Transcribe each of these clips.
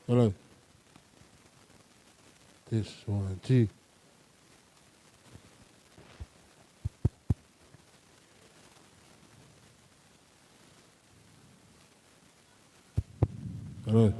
Hello. This one, G. Hello.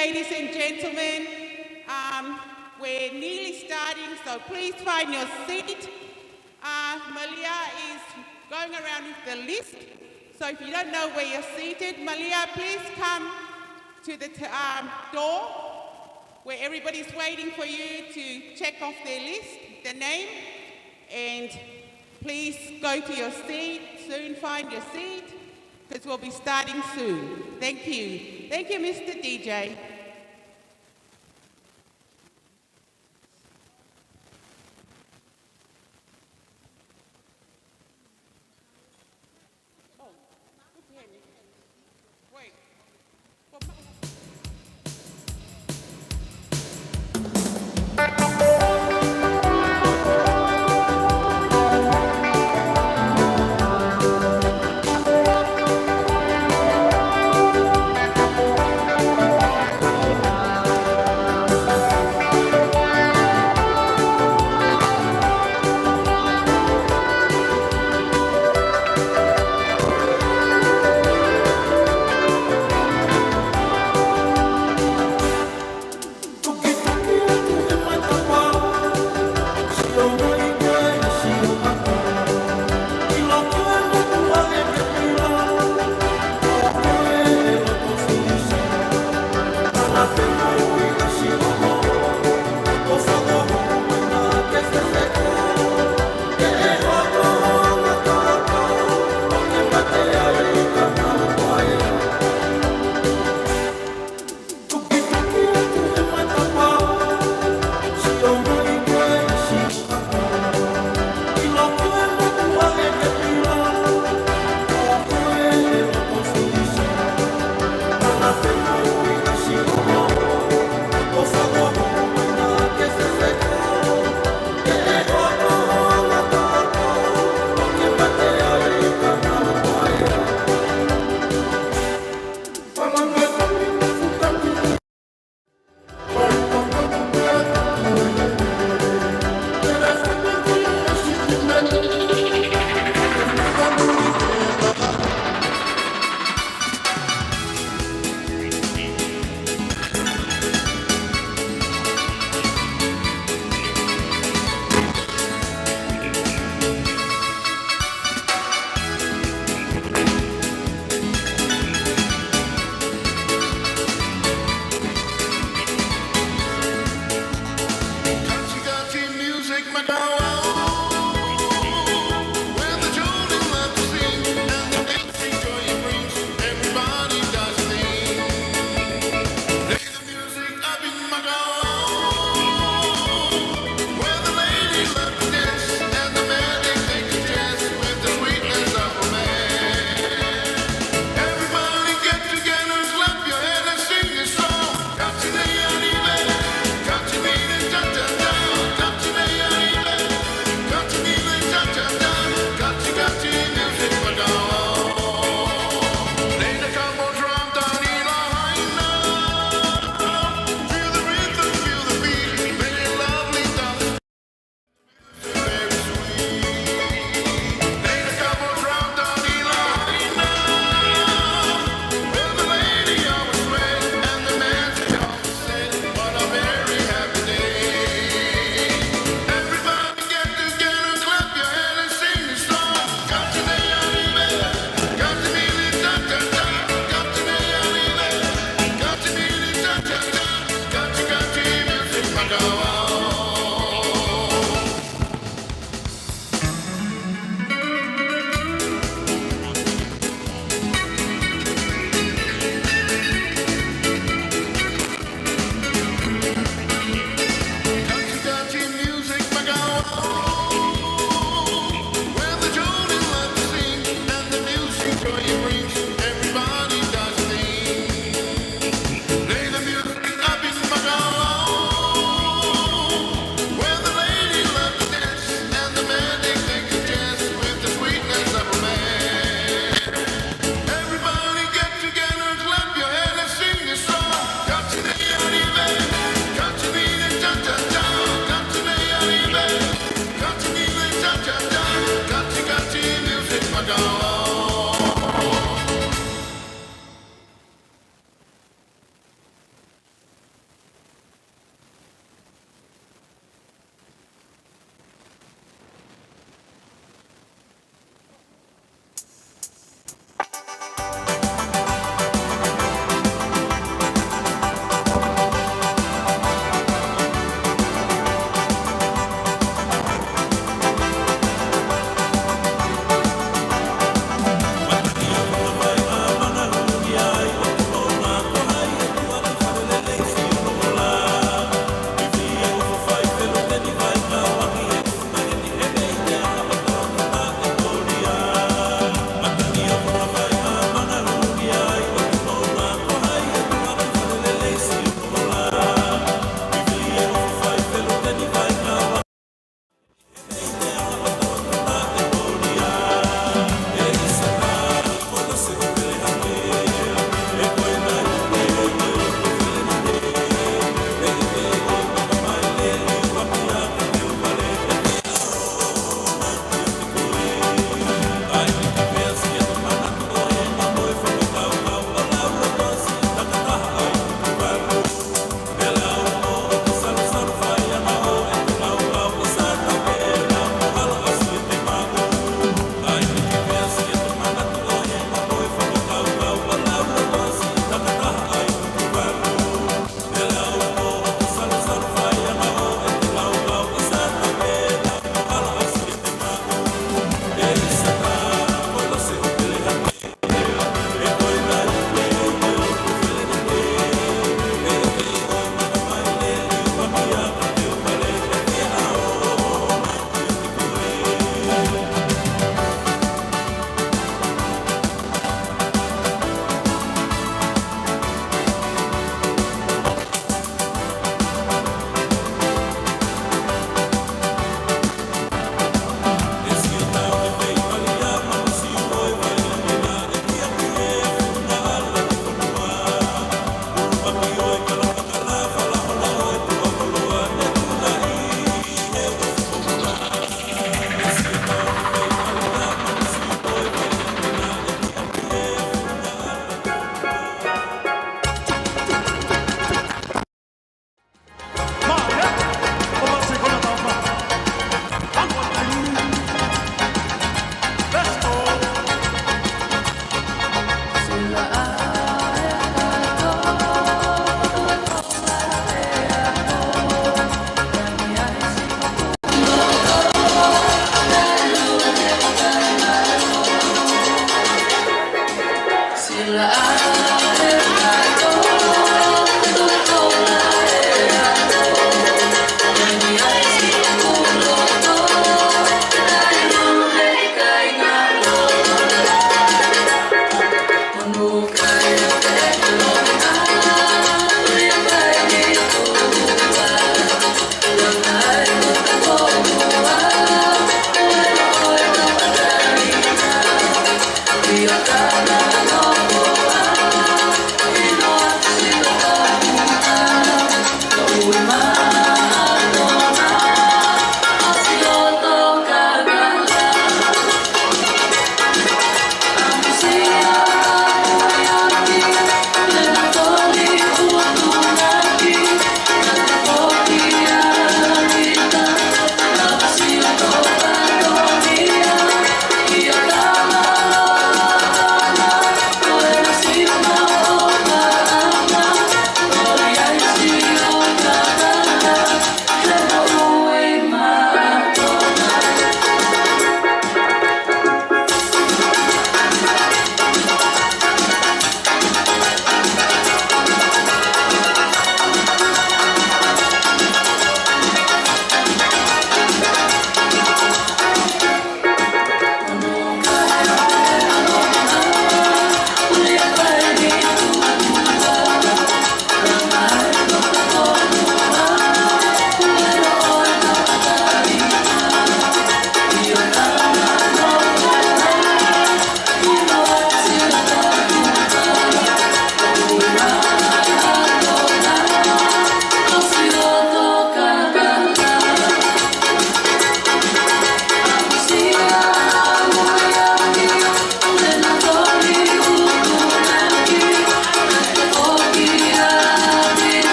ladies and gentlemen. We're nearly starting, so please find your seat. Malia is going around with the list. So if you don't know where you're seated, Malia, please come to the door where everybody's waiting for you to check off their list, the name, and please go to your seat, soon find your seat, because we'll be starting soon. Thank you. Thank you, Mr. DJ.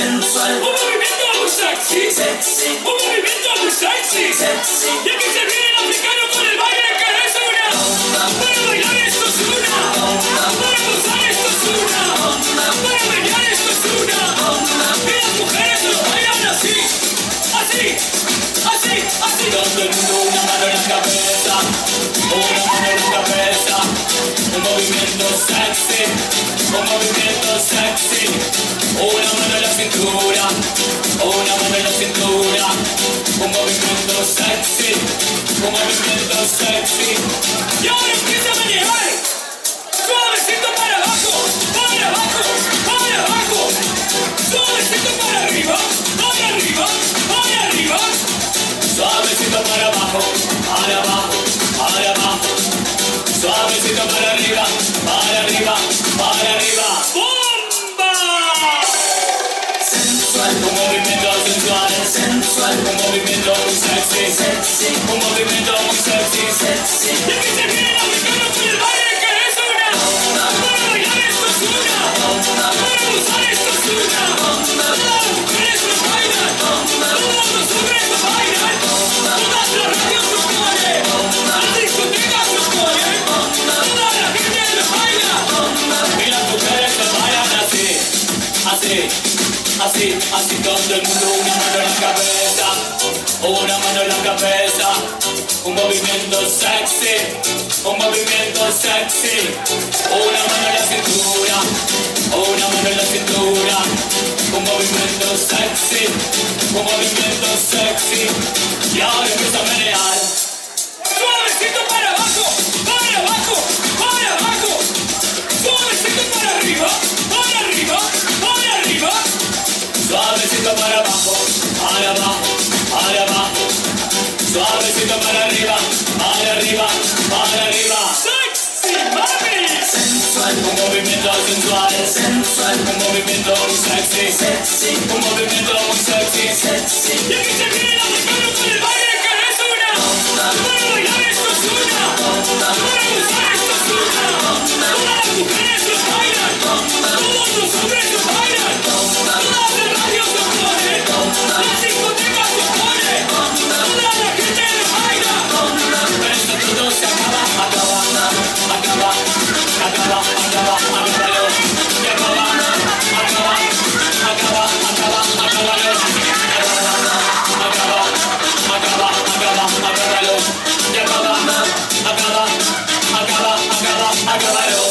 sensual, un movimiento muy sexy, sexy, un movimiento muy sexy, sexy. Y aquí se viene el africano con el baile que es una. Para bailar esto es una. Para gozar esto es una. Para bailar esto es una. Y las mujeres lo bailan así, así, así, así. Todo el mundo una mano en la cabeza, una mano en la cabeza. Un movimiento sexy, un movimiento sexy. Una mano en la cintura, una mano en la cintura. Un movimiento sexy, un movimiento sexy. Y ahora empieza a manejar. Suavecito para abajo, para abajo, para abajo. Suavecito para arriba, para arriba, para arriba. Suavecito para abajo, para abajo, para abajo. Suavecito para arriba, para arriba, para arriba. ¡Bomba! Sensual, un movimiento sensual, sensual, un movimiento muy sexy, sexy, un movimiento muy sexy, sexy. Y aquí se viene el africano con el baile que es una. Para bailar esto es una. Para gozar esto es una. Todas las mujeres lo bailan, todos los hombres lo bailan, todas las radios lo ponen, las discotecas lo ponen, toda la gente lo baila. Y las mujeres lo bailan así, así, así, así. Todo el mundo una mano en la cabeza, una mano en la cabeza. Un movimiento sexy, un movimiento sexy. Una mano en la cintura, una mano en la cintura. Un movimiento sexy, un movimiento sexy. Y ahora empieza a menear. Suavecito para abajo, para abajo, para abajo. Suavecito para arriba, para arriba, para arriba. Suavecito para abajo, para abajo, para abajo. Suavecito para arriba, para arriba, para arriba. ¡Sexy, mami! Sensual, un movimiento sensual, sensual, un movimiento muy sexy, sexy, un movimiento muy sexy, sexy. Y aquí se viene el africano con el baile que es una. Para bailar esto es una. Para gozar esto es una. Todas las mujeres lo bailan, todos los hombres lo bailan, todas las radios lo ponen, las discotecas lo ponen, toda la gente lo baila. Pero esto todo se acaba, acaba, acaba, acaba, acaba, acábalo. Y acaba, acaba, acaba, acaba, acábalo. Acaba, acaba, acaba, acábalo. Y acaba, acaba, acaba, acaba, acábalo.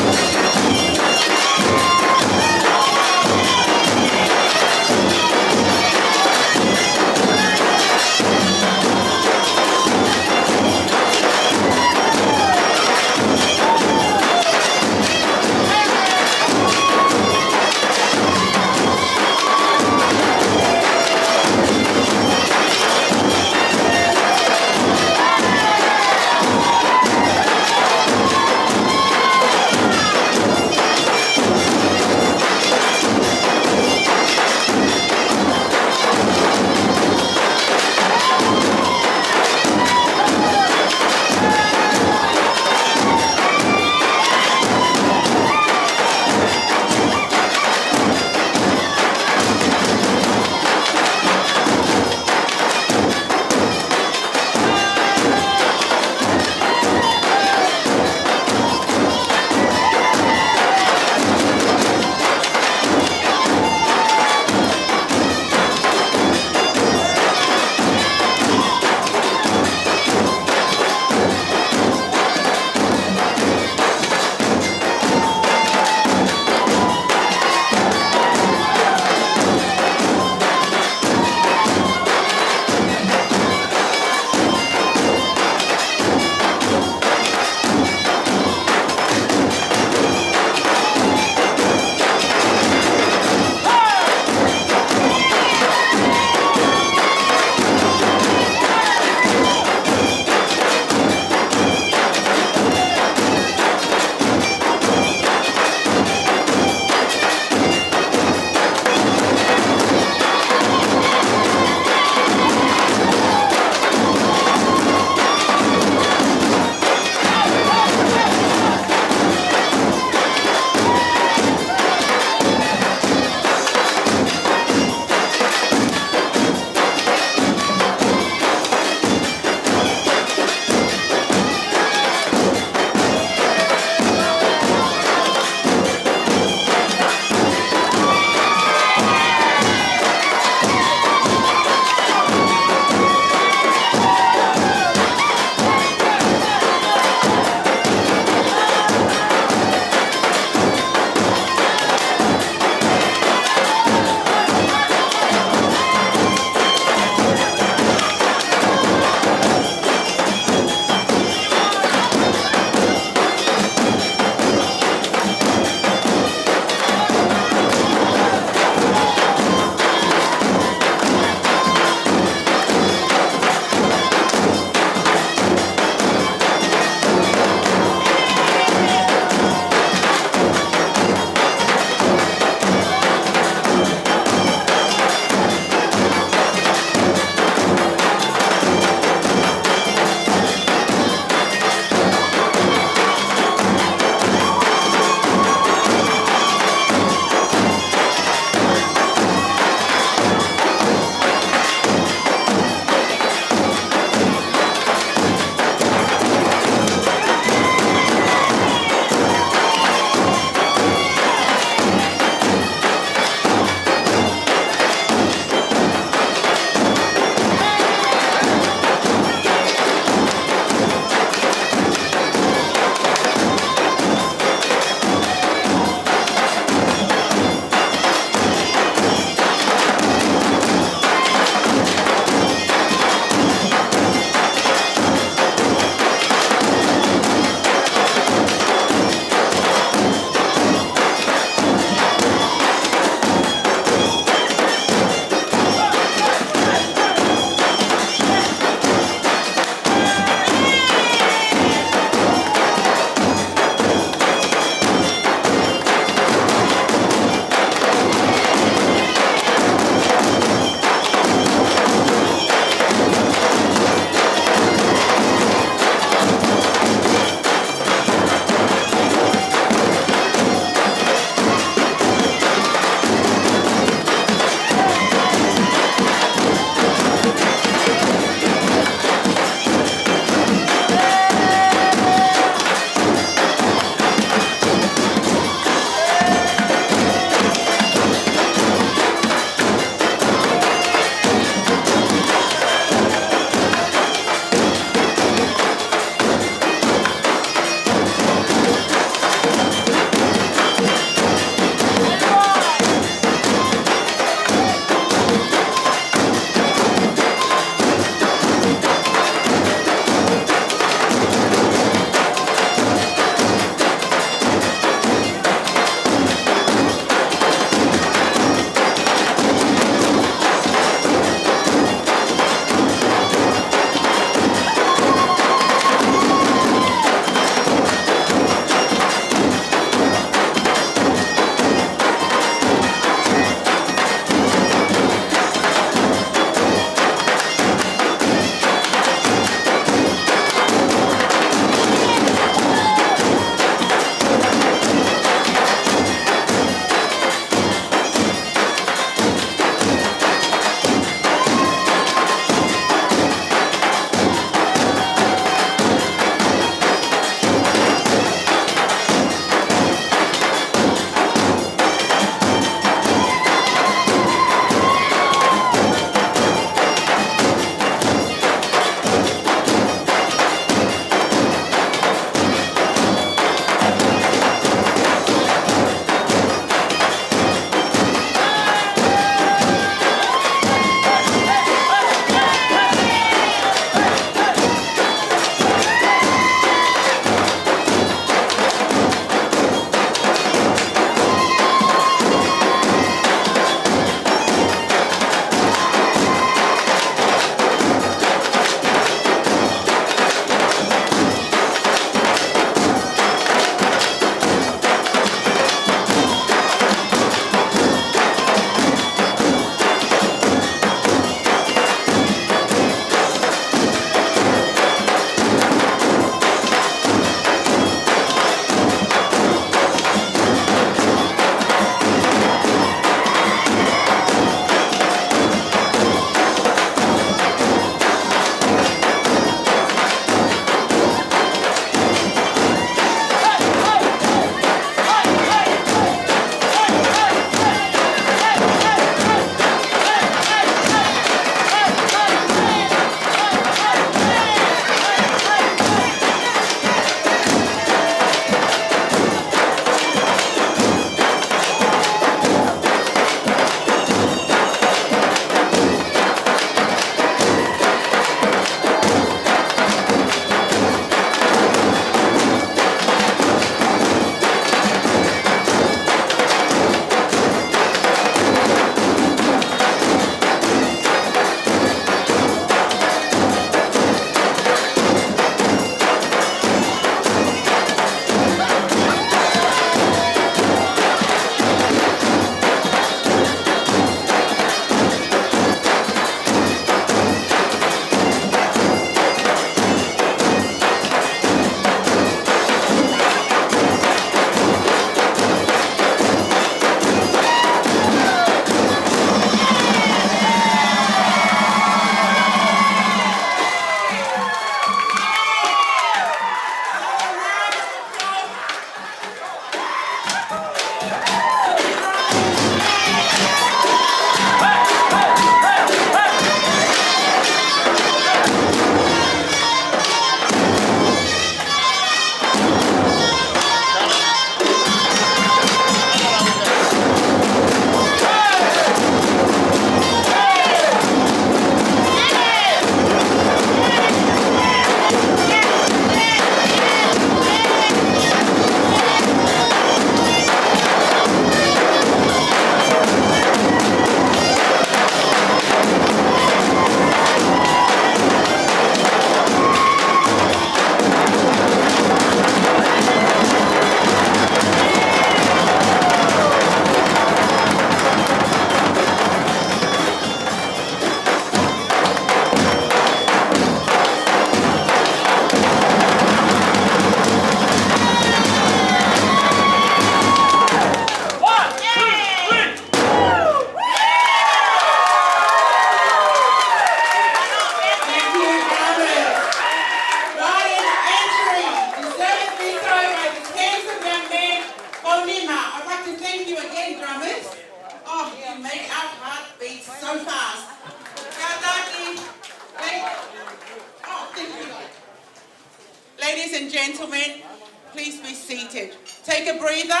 gentlemen, please be seated. Take a breather.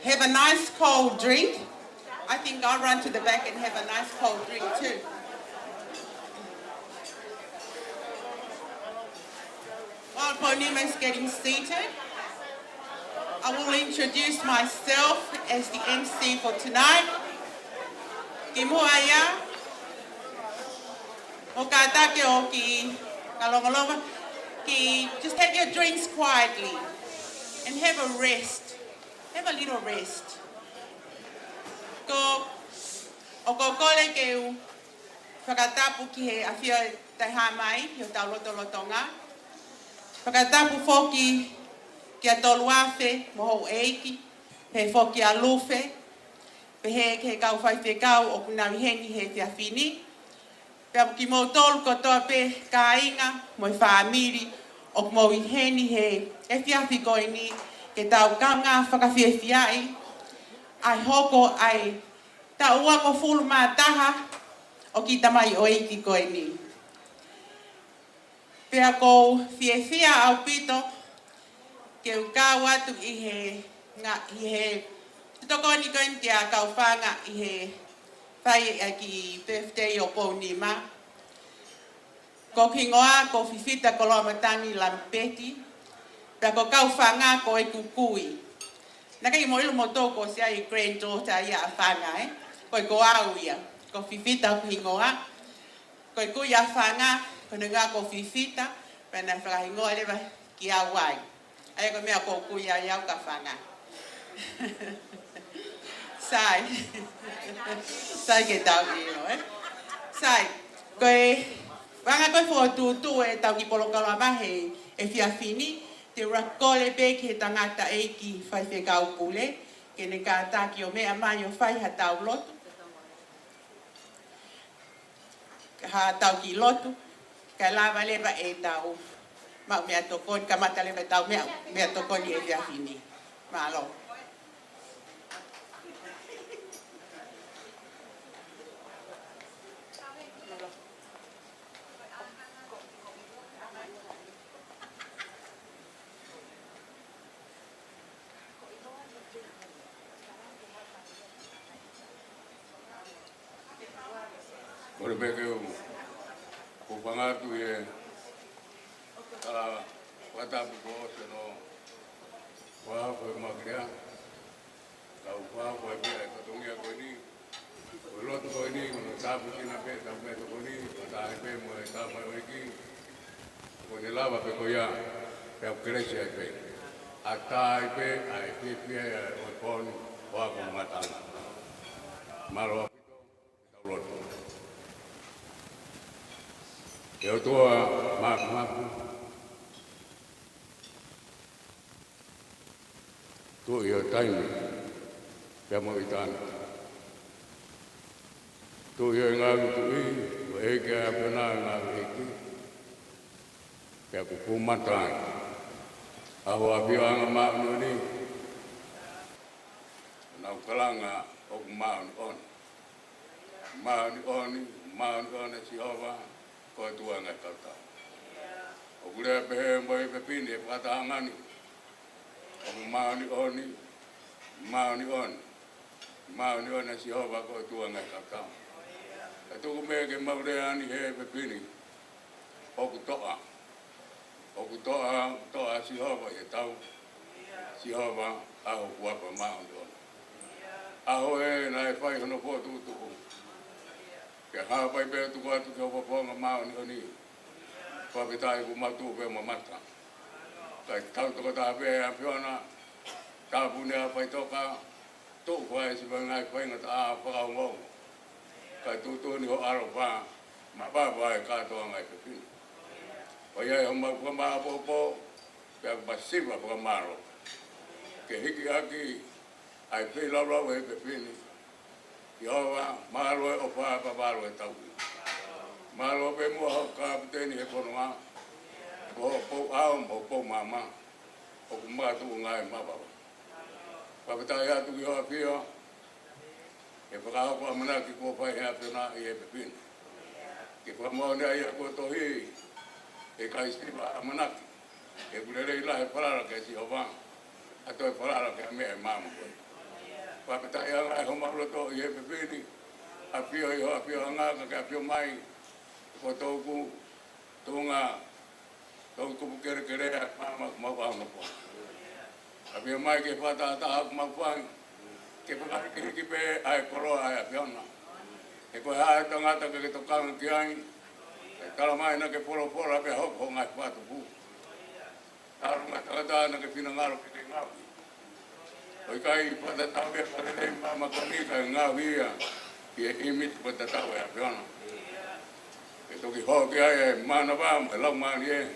Have a nice cold drink. I think I'll run to the back and have a nice cold drink too. While Pounima is getting seated, I will introduce myself as the MC for tonight. Kimohuangai, o katake o ki kalongolonga, ki just have your drinks quietly and have a rest. Have a little rest. Ko o ko kole ke u whakatapu ki he awhia taiha mai, he o tau lotonga. Whakatapu foki ki a tolu awhe, moho eiki, he foki a luwhe, pe he ke kau whai kau o kunawi heni he te awhini. Pea ki mō tolu kotoa pe ka inga, mo i whaamiri, o mo i heni he e whiawhi koe ni, ke tau kaunga whakawhiawhiai, ai hoko ai ta ua ko fulu mā taha o ki tamai o iki koe ni. Pea ko whiawhia au pito ke u kau atu i he toko ni koe ni a kau whanga i he whai a ki birthday o Pounima. Ko kingoa ko Tevita ko loa matangi lampeti. Pea ko kau whanga ko e kukui. Naka i mo ilu mo toko sia i granddaughter ia a whanga Ko e ko au ia. Ko Tevita ko hingoa. Ko e kui a whanga. Ko nga ko Tevita. Pea na whakahingoa lewa ki au ai. Ai ko mea ko kui a iau ka whanga. Sai. Sai ke tau ino, Sai. Koe, wanga koe fo tutu e tau ki polokalo mahe e whiawhini, te rakole pe ke tangata e ki whai whekau pule, ke ne ka taki o mea mai o whai ha tau lotu. Ha tau ki lotu, ka lava lewa e tau, mau mea tokon, ka mata lewa tau mea tokon i e whiawhini. Malo. Ora beke o pangatu e watapu ko se no wa ko magria ka wa ko e ko tongia ko ni o lotu ko ni no tapu kina pe ta pe ko ni ta pe mo e ta mai ki ko de lava pe ko ya pe o krese pe atai pe ai pe o pon wa ko matanga malo lotu eu estou a maco. Tu e o taimi. Pea mo i tāna. Tu e o ngāwi tu i. O eke a pena ngāwi eki. Pea ku pumatai. Aho a biwanga maunu ni. Nau kalanga o ku maunu oni. Maunu oni si hova. Ko tua ngai kata. O kule pehe mo e pepini e whakatahangani. O maoni oni. Maoni oni si hova ko tua ngai kata. E tuku mea ke maureani he pepini. O ku toa. O ku toa si hova e tau. Si hova aho kuapa maoni oni. Aho e na e whai hono po tuku. Ke hapai pe tu kwa tu ke oponga mau ni oni. Kwa vitai ku matu pe mamata. Kai tau to ta pe a fiona. Ta pune a pai toka. Tu kwa si bangai kwa ngata a pa ngo. Kai tu ni ho aro pa. Ma ba ba ka to ngai pe pin. O ia ho ma kwa ma po. Pe ba siva pa maro. Ke hiki aki ai pe la e pe pin. Yowa, malo o pa malo e tau. Malo pe mo ka teni e konoa. Po au po mama. O ma tu ngai ma ba. Pa ta ya tu yo pio. E pa ko amana ki ko pa ya pena e pepin. Ki pa mo ne ya ko to hi. E kai si ba amana. E kulele ila he parara ke si hova. Ato e parara ke me e mama koe. Whakata i anga e homaro to i he pepini. Apio i ho apio angaka ke apio mai. Ko tōku tōnga tōku pukere kere a mama kumawanga po. Apio mai ke pata ata haku mawhang. Ke pakari ke hiki pe ai koroa ai apiona. E koe hae tangata ke tokanga ki ai. E talamai na ke polo ape hoko ngai patu pu. Arunga tangata na ke pinangaro ke te ngau. Oi kai pata tau ke pata mama konika e ngau ia. I e imit pata tau e apiona. E toki hoki ai e mana wam e lau mani e.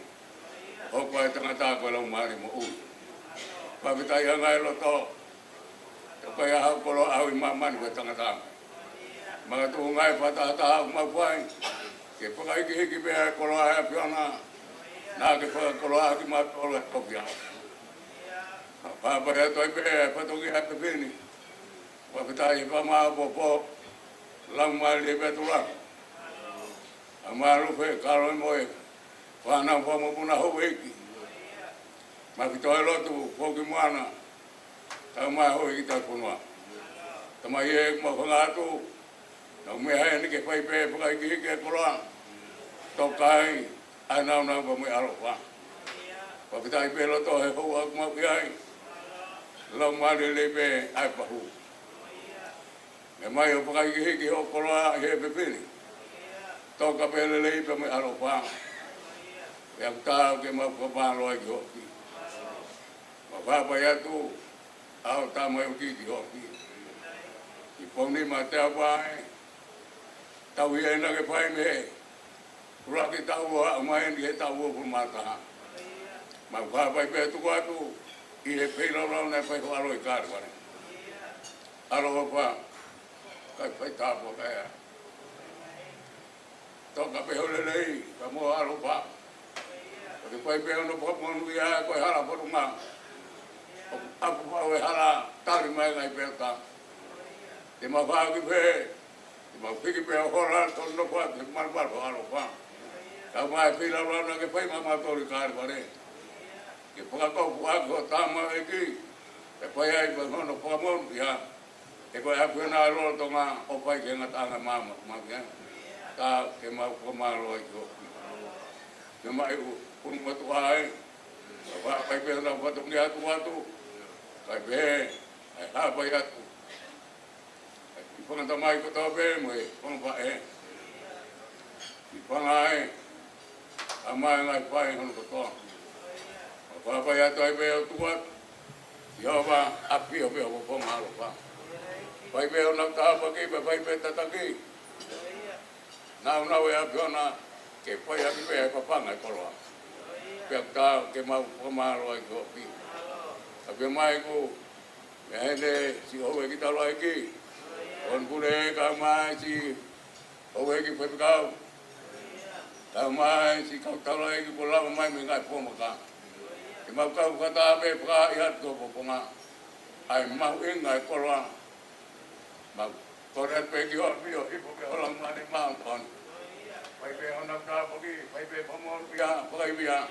Hoko ai tangata ko lau mani mo ui. Papitai angai loto. Tokai ahau kolo au i mamani ko tangata. Mga tuungay patata ako magpuay. Ke pakai ki hiki pe kolo ai apiona. Na ke pakai kolo ai ki matolo at kopya. Papaya toy pe patoki at pini. Papitai pa mga popo. Lang mali pe tulak. Amaru pe karo moe. Panang po mo puna huweki. Mapitoy lotu poki muana. Tamai huweki tapunwa. Tamai e mo pangatu. Nau me hai ni ke pai pe pakai ki ke koloa. Tokai ai nau ko me aro pa. Pa pitai pe lo to he ho ak ma ki ai. Lo ma le pe ai pa hu. Me mai o pakai ki ho koloa he pe pini. Toka pe le pe me aro pa. Ya ta ke ma ko pa lo ai ho ki. Pa pa ya tu au ta mai ki ho ki. I Pounima Teaupa tau ia ina ke pai me uraki tau a mai ni he tau o mata ma pa pai pe tu atu i he pe ro na pai ho aro i kar bare aro pa kai pai ta po ka to ka pe ho le nei ka mo aro pa ke pai pe no po mo nu ia ko hala po ma apu pa we hala tari mai ngai pe ta te ma va ki pe ma piki pe hora to no pa te mar par hora pa ka mai pila na ke pai ma to ri kar bare ke pa ko ko ta ma e ki e pai ai pa no pa mo ya e ko a pena ro to ma o pai ke ngata nga ma ya ta ke ma ko ma ro ko ke mai un mo to ai pa pai pe na pa to ni atu kai pe ai ha pa ya Ipanga tamai ko tabe mo e pang pa e. Ipanga e amai ngai pai hon ko to. Pa pa ya tai be tu wat. Yo ba api o be o po malo pa. Pai be ona ta pa ki pai be ta ta ki. Na we apiona ke pai ya be pa pa ngai ko lo. Pe ta ke ma po malo ai ko pi. Ape mai ko me ne si ho e ki ta lo ai ki. On pule ka mai si owe ki pe ka ta mai si ka ta lai ki pola mai me ngai po ka ke ma ka ta be pra ya to po nga ai ma e ngai ko la ma ko re pe ki ho pi o ipo ke hola ma ni ma kon pai be ona ka po ki pai be po mo ya po ai bia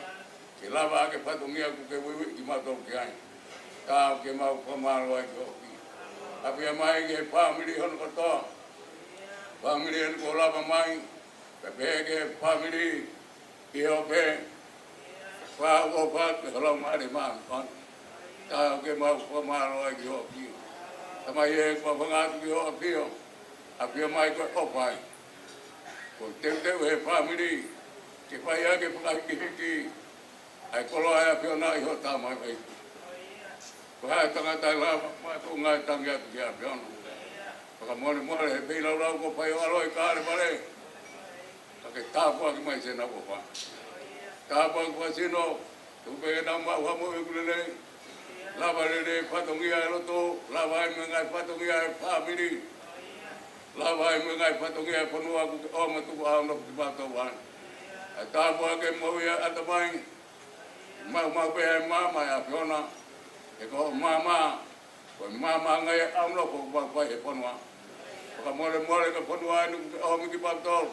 ke la ba ke pa to ngia ku ke wi ki ma to ki ai ta ke ma ko ma lo ai ko Api mai ke family hon ko to. Family en ko la mai. Pe ke family i o pe. Pa o pa ke la mai ma kon. Ta ke ma ko ma ro ai ko ki. Ta ye ko nga ki o pi o. Api mai ko o pai. Ko te we family. Ke pa ya ke pa ki. Ai ko lo ai api na i ho ta mai ai. Wah, tangata la ma tu ngai tangya tu ya pion. Paka mole he pe la ko pai alo i kare bare. Paka ta ko ki mai se na ko pa. Ta pa ko sino tu pe na ma wa mo ku le. La ba le pa to ngi ai lo to, la ba me ngai pa to ngi ai family. La ba me ngai pa to ngi ai ponu aku o ma tu ko no ba to wan. Ta pa ke mo ya atamai. Ma pe ma ya piona. E ko mama ngai am lo ko ba e ponwa ka mole ka ponwa ni o mi ki pa to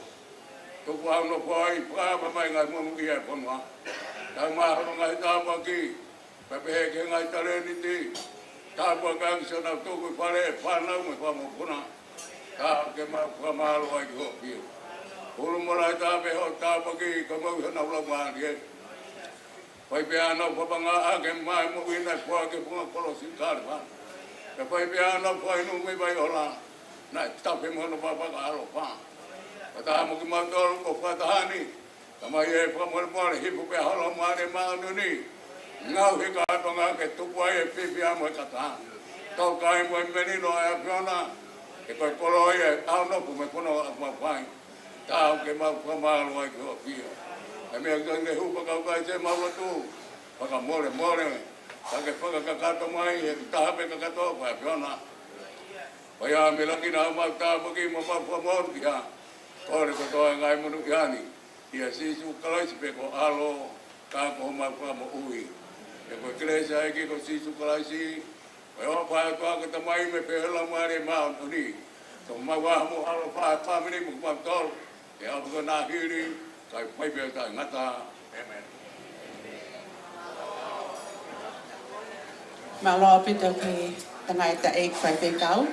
to ko am lo poi pa mai ngai mo ki e ponwa Tama ngai tama ki. Pepe ke ngai tare ni ti. Tapa kang sana tuku pare pana me pamo puna. Ta ke ma pamalo ai ho pi. Ulu mora ta be ho tapa ki ko mo na lo ma ni. Pai pe ana panga age mai mo ina kwa ke punga kolo sikar ba. Ke pai pe ana pai no me bai ola. Na ta pe mo no papa ka alo pa. Kata mo ki ma dol ko fatani. Kama ye pa mo mo hipu pe halo ma re ma no ni. Ngau he ka tonga ke tupu ai e pipi amo e kata. Tau kai mo e menino e apiona. E koi kolo e au no ku me kono a pai. Tau ke mau pamalo ai ko pio. E mea gange hupa kau kai te mau tu. Paka more more. Pake paka kakato mai e tahape kakato pa apiona. Paya me langi na mau tapaki mo pa pamor kia. Kore ko toa ngai monu kiani. Ia sisu kalaisi pe ko alo. Kako mau pamo ui. E ko kresa e ki ko sisu kalaisi. E o pa ko ka tamai me pe la mare ma ni. To ma wa mo alo pa mini mo pa tol. E o ko na hiri kai pai pe ta ngata. Amen. Malo pita pe tangai ta egg fry pe kau.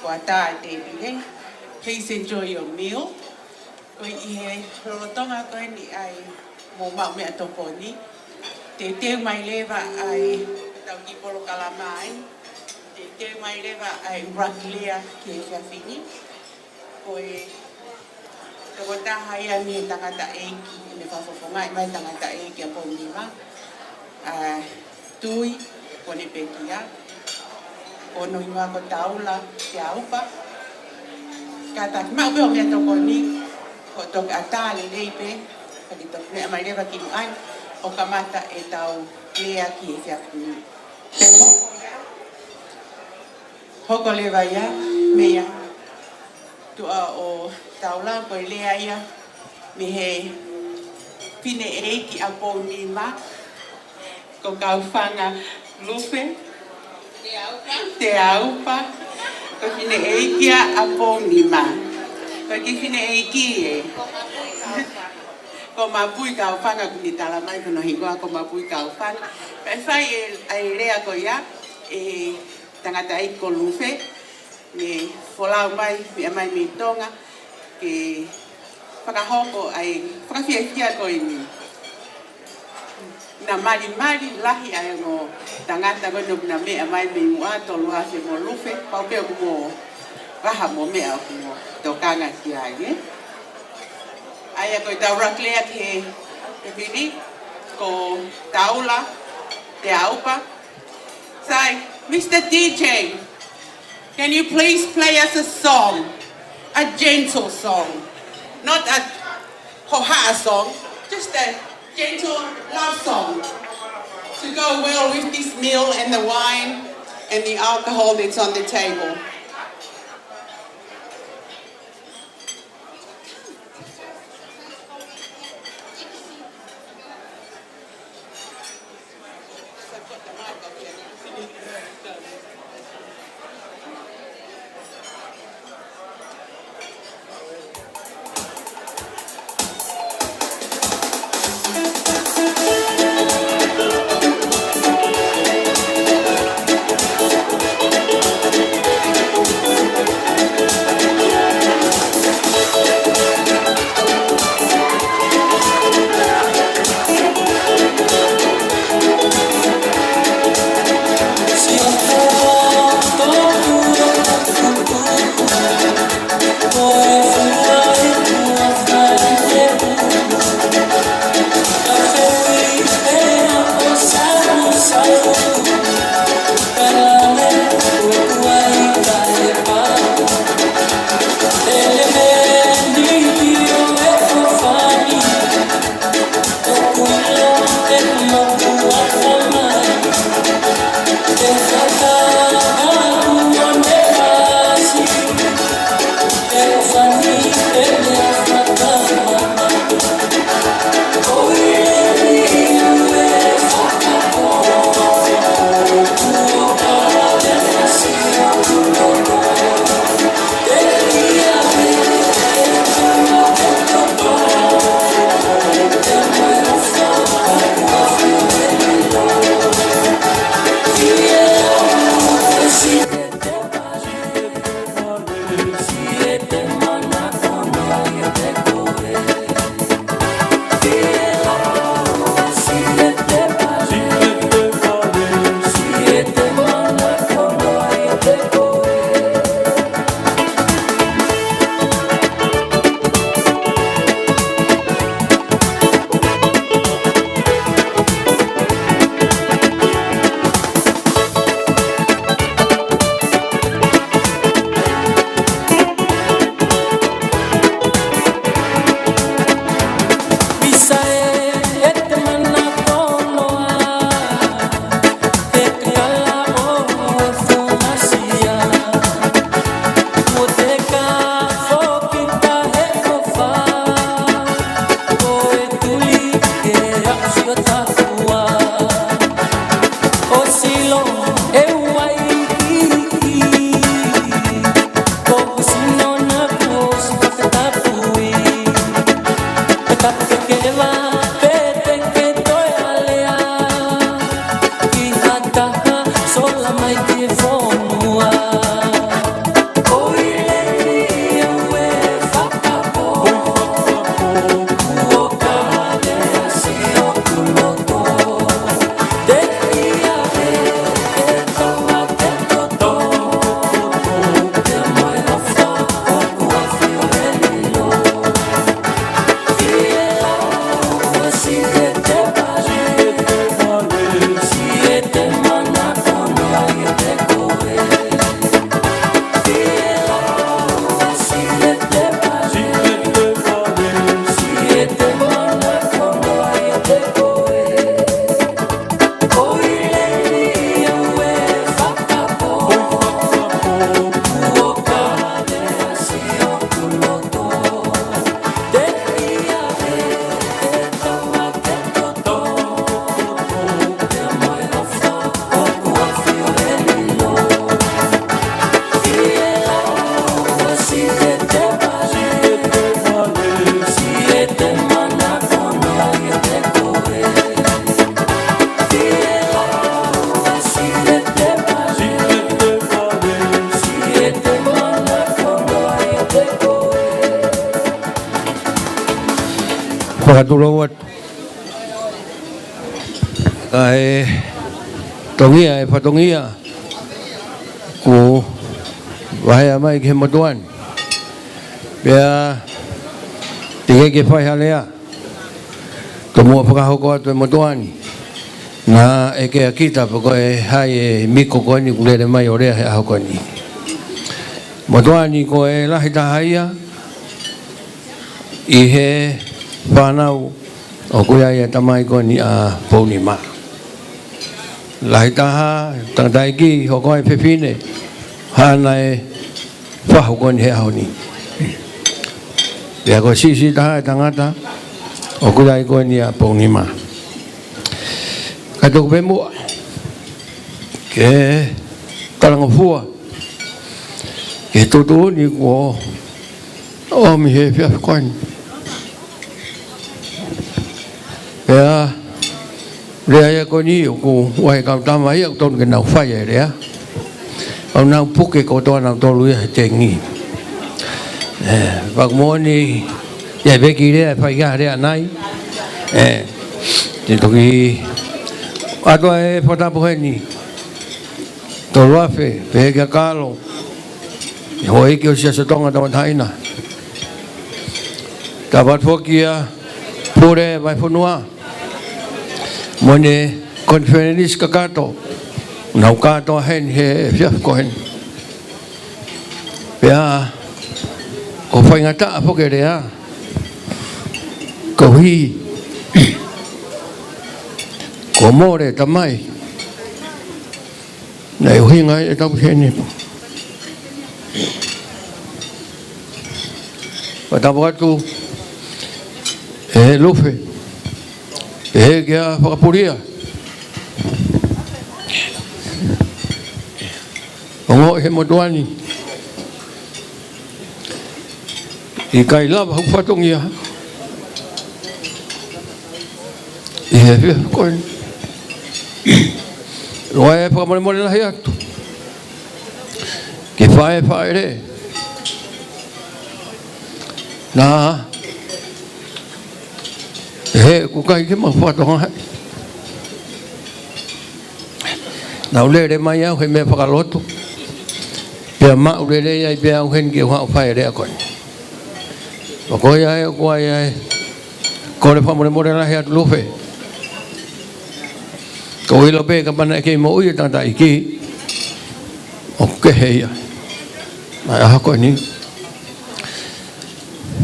Wa ta te bi. Please enjoy your meal. Ko I he rotonga ko ni ai mo ma me to ko ni. Te mai leva ai tau ki polo kalamai. Te mai leva ai raklia ke fini. Ko e ko ta haia ni tangata e ki me fa fo mai mai tangata e ki Pounima. Tui ko ni pekia. Ko no inga ko taula Teaupa. Kata ma be o me to ko ni ko to atali leipe. Ko ni to me mai leva ki ai. O kamata e tau lea ki e whiakuni. Te hoko lewa ia, mea, tua o taula koe lea ia, me he pine e ki a Pounima, ko kauwhanga lupe, Teaupa, ko pine e ki a Pounima, ko ki pine e ki e. Ko mapui ka whanga kuni tala mai kuno hingoa ko mapui ka whanga. Pai whai e rea ko ia e tangata e ko lufe me wholau mai me amai me tonga ke whakahoko ai whakawhiawhia ko ini. Na mari lahi ai mo tangata kono na me amai me mua tolu hase mo lufe pau peo kumo raha mo mea kumo tokanga ki ai Aya ko tau raklea ke pini ko taula Teaupa. Say, Mr. DJ, can you please play us a song, a gentle song, not a hoha song, just a gentle love song to go well with this meal and the wine and the alcohol that's on the table. Pakatulawat ay tongia ay patongia ku bahaya mai kemudian biar tiga kefai halea temu pakahoko tu kemudian na eke kita pokoknya hai miko koni kulere mai orea hakoni kemudian ko lah hidahaya ihe panau o kuya ya tamai ko ni a Pounima lai taha tang daigi ho ko pepine hanai fa ho ko ni ha ni ya ko si taha tangata o kuya ko ni a Pounima katok bemu ke talang fua ke tu ni ko o mi he fa ko ya dia ko ni ko wai ka ta mai ko ton ke nau fa ya dia au nau puke ko to nau to lu ya tengi bak mo ni ya be ki dia fa ga dia nai ti to ki ato e pota po ni to lo fe be ga kalo ho e ke o sia se tonga ta taina ta bat fo kia pure vai fonua mone conference kakato nau kato hen he fiaf ko hen ya ko fai ngata apo ke rea ko hi ko more tamai na yo hinga e ta hen pada waktu lufe que a papuria ongo he motuani I kai lava hu fatongia I he ko roe pa mo la hiatu ke fae re Na he ku kai ke ma fa tonga na ule re mai au he me whakalotu pia ma ule re ai pia au hen ke wha whai re a koe wa koe ai o koe ai ko le whamore more rahi atu luwhe ko ilo pe ka pana ke mo ui tangata i ki o ke heia mai aha koe ni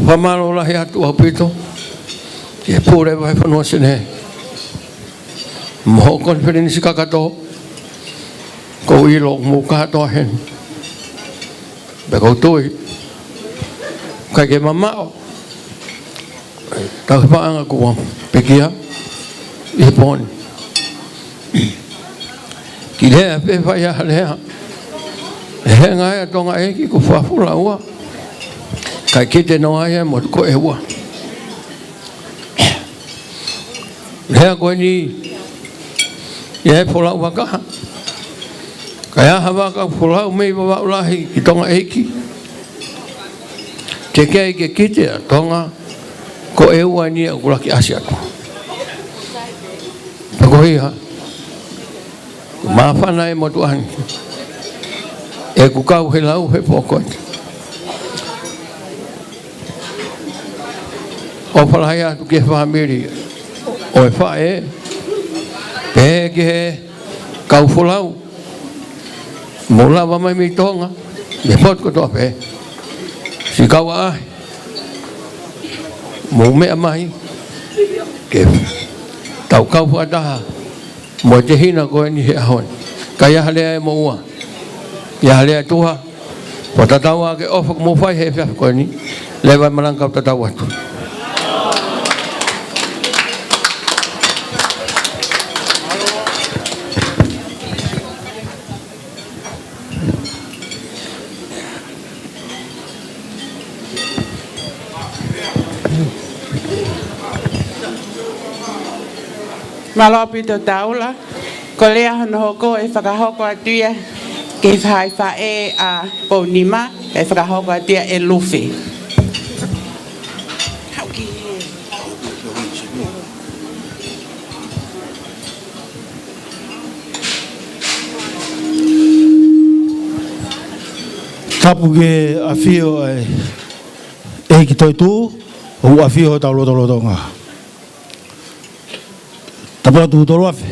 whamaro rahi atu au pito ke pūre vai whanua sine moho konferensi kakato ko ilo mo katoa hen be ko tui kai ke mamao tau paanga ko pekia e pon ki le pe vai a le he ngai tonga e ki ko fafula ua kai ke te no ai mo ko e ua le ko ni e fola ua ka kaya hawa ka fola me ba ulahi ki tonga e ki te ke ke kite tonga ko e ua ni ko la ki asia ko ia ma fana e mo tuan e ku kau he lau he poko o fala ia tu ke family o e fa e pe ke kau folau mo lava mai mi tonga me pot ko to pe si kau a mo me mai ke tau kau fa da mo te hina ko ni he hon kaya hale mo wa ya hale tuha po tatawa ke of mo fai he fa ko ni leva malang kau tatawa tu Malopi to taula, ko lea hana hoko e whakahoko atua ke whai whae a Pounima e whakahoko atua e luwhi. Tapu ke awhio e ki toi tū, o awhio tau lotolotonga. Tapu atu tolo awhi,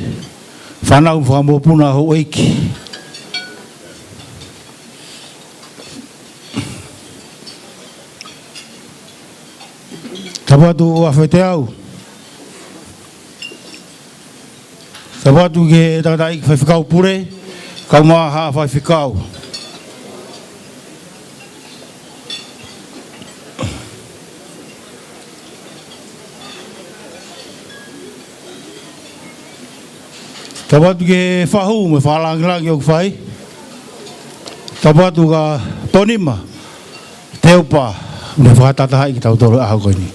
whanau whakamopuna ho eiki. Tapu atu awhi te au. Tapu atu ke tangata iki whai whikau pure, kau maa haa whai whikau. Tapatu ke whahu me whalangirangi o kwhai. Tapatu ka Pounima, Teaupa, me whakatataha ki tau toro aho koini.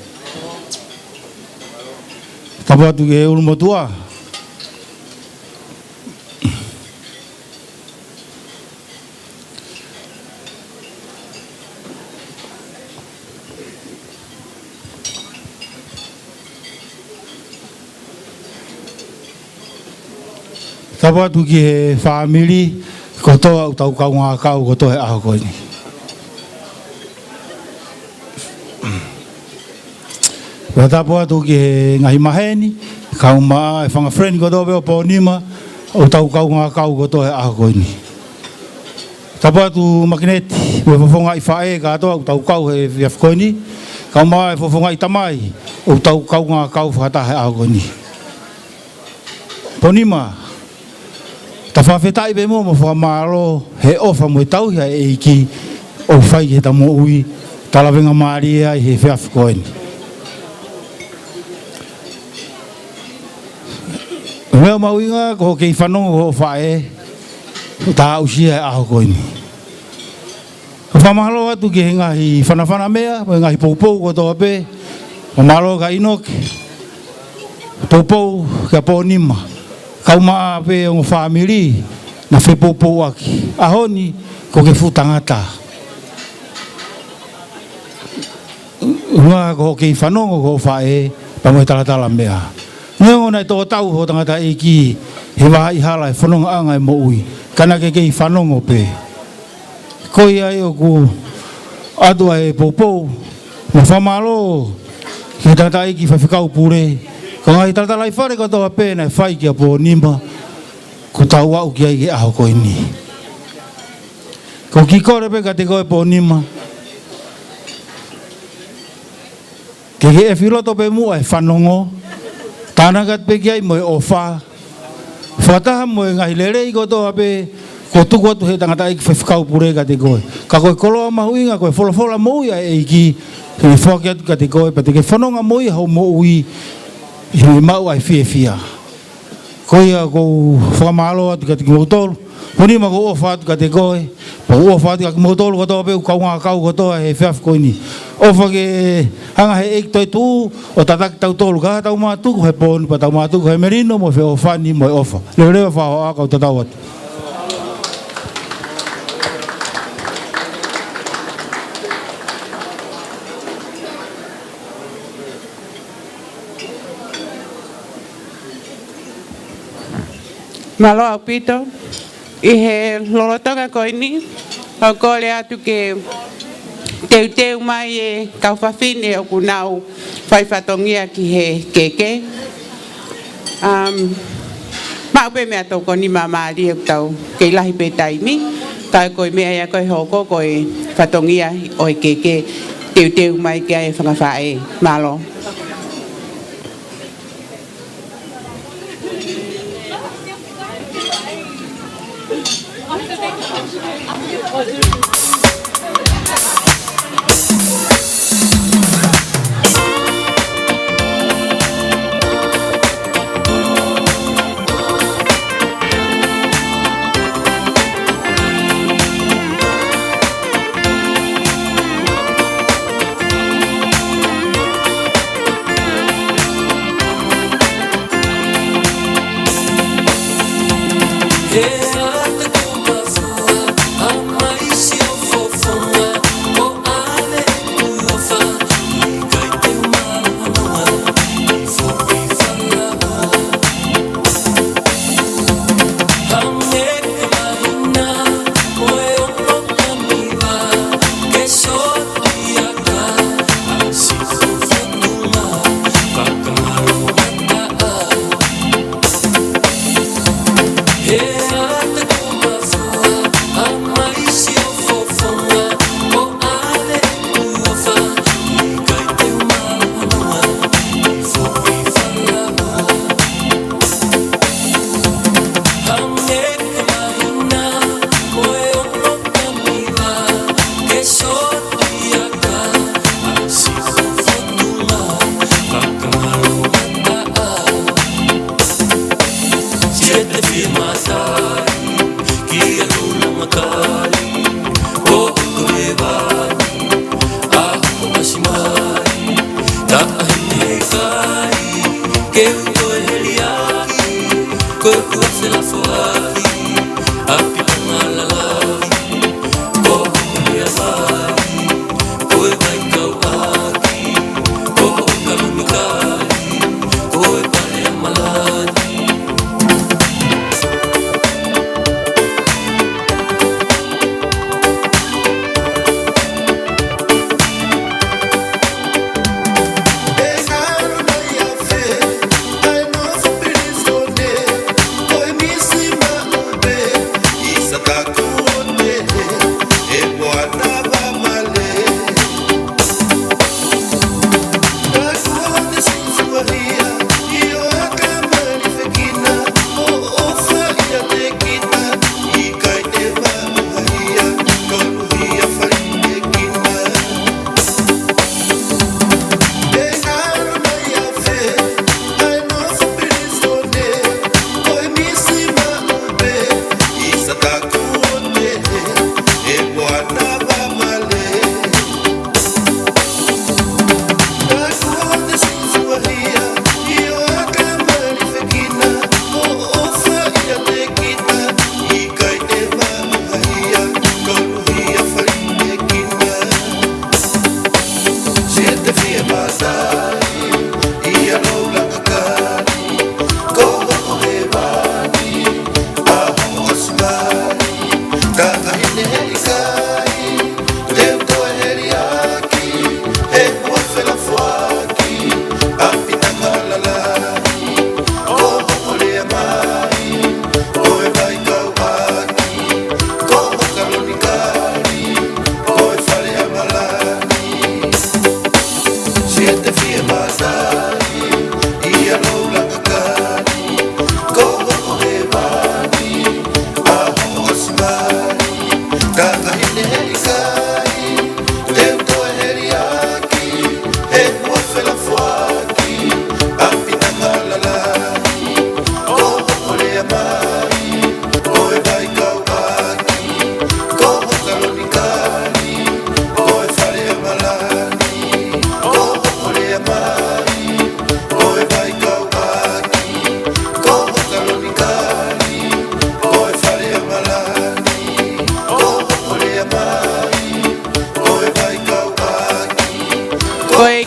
Tapatu ke Ulumotua. Tapatu ki he family, ko toa utau kau ngā kau ko toa he aho koini. Tapatu ki he ngahi maheni, kau maa e whanga friend ko toa veo Pounima, utau kau ngā kau ko toa he aho koini. Tapatu makineti, we fofonga i whae ka toa utau kau he viaf koini, kau maa e fofonga i tamai, utau kau ngā kau whakata he aho koini. Pounima, ta whawhetai be mo whamaro he ofa mo tau hea e iki o whai he ta mo ui talawenga maaria i he whiawhi koeni. Mea mauinga ko kei whanongo ho whae ta ausia e aho koeni. Whamahalo atu ki he ngahi whanawhana mea, mo ngahi poupou ko toa pe, whamahalo ka inoke, poupou ka Pounima. Kau maa pe o family na whepopo aki. Ahoni ko ke futangata. Nga ko ki whanongo ko whae, pa mo tala mea. Ngongo nei tō tau ho tangata e ki, he waha i hala e whanonga anga e mo ui, kana ke ki whanongo pe. Koi ai o ku atua e popou, mo whamalo, ki tangata e ki whawhikau pure, ko ngai tala i whare katoa pēna e whai ki a Pounima, ko tau au ki ai ki aho ko ini. Ko ki kore pe ka te koe Pounima, ke e whiroto pe mua e whanongo, tānagat pe ki ai mo e ofa, whataha mo e ngahi lere i kotoa pe, ko tuku atu he tangata i ki whawhikau pure ka te koe. Ka koe koloa mahuinga, koe wholofola mo ia e iki, he whaki atu ka te koe, pa te ke whanonga mo ia hau mo ui, he mau ai whia. Koe ia kou whakamalo atu ka te Kimohuangai, Pounima ko ofa atu ka te koe, pa ofa atu ka Kimohuangai kotoa pe, kaunga kau kotoa he whiaf koini. Ofa ke hanga he eik toi tū, o tataki tau tōlu kaha tau mātuku he pōni, pa tau mātuku he merino mo he ofani mo he ofa. Leo rewa whaho ākau tatau atu. Malo au pito, i he lolotonga koini, au kore atu ke teu mai e kauwhawhine o kunau whaiwhatongia ki he keke. Maupe mea tō koni mamari e tau kei lahi pe taimi, kai koe mea ia koe hoko koe whatongia o e keke teu mai ke ai whangawhae. Malo. Pois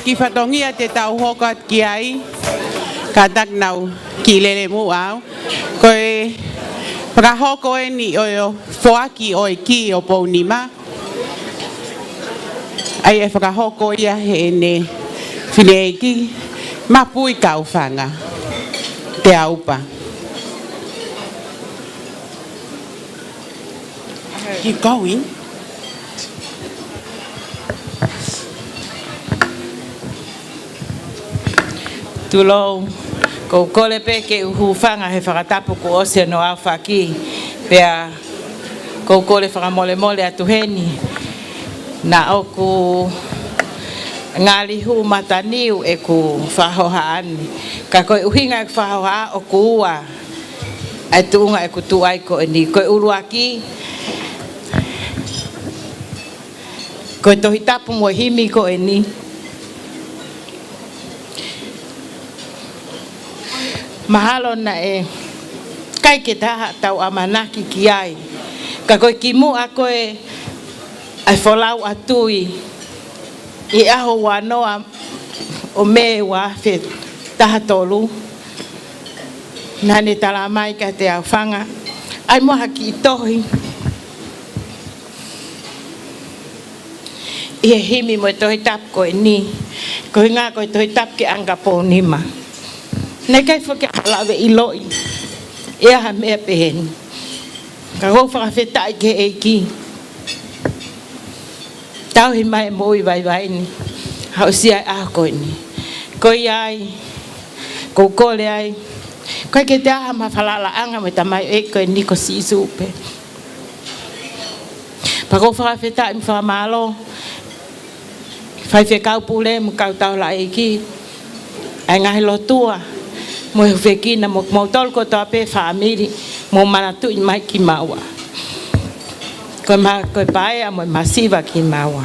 Ki whatongia te tau hoka ki ai, ka taknau ki lele mu au. Koe whakahoko e ni o whoaki o e ki o Pounima. Ai e whakahoko ia he ne whine ki mapui kauwhanga, Teaupa. Keep going. Tulo ko kole pe ke uhufanga he whakatapu ko ose no au whaki pea ko kole whakamole mole atuheni na oku ngalihu mataniu e ku whahoha ani ka koe uhinga e whahoha o ku ua ai tuunga e ku tuai ko ni koe uruaki koe tohitapu mo himi ko ni mahalo na e kai ke taha tau amanaki ki ai ka koe ki mu a koe ai wholau atui i aho wanoa o me wa fe taha tolu nane tala mai ka te au whanga ai moha ki tohi i he himi mo tohi tap koe ni koe ngā koe tohi tap ki anga Pounima nei kai whake halawe i loi ea ha mea pehen ka hou whakawhetai ke eiki tau hi mai moi vai vai ni hau si ai aho koe ni koe ai kou kole ai koe ke te aha ma whalala anga me ta mai e koe ni ko si supe pa kou whakawhetai mi whakamalo whai whekau pule mu kau tau la eiki ai ngahi lotua mo vekina mo tol ko to pe family mo manatu mai ki maua ko pai mo masiva ki maua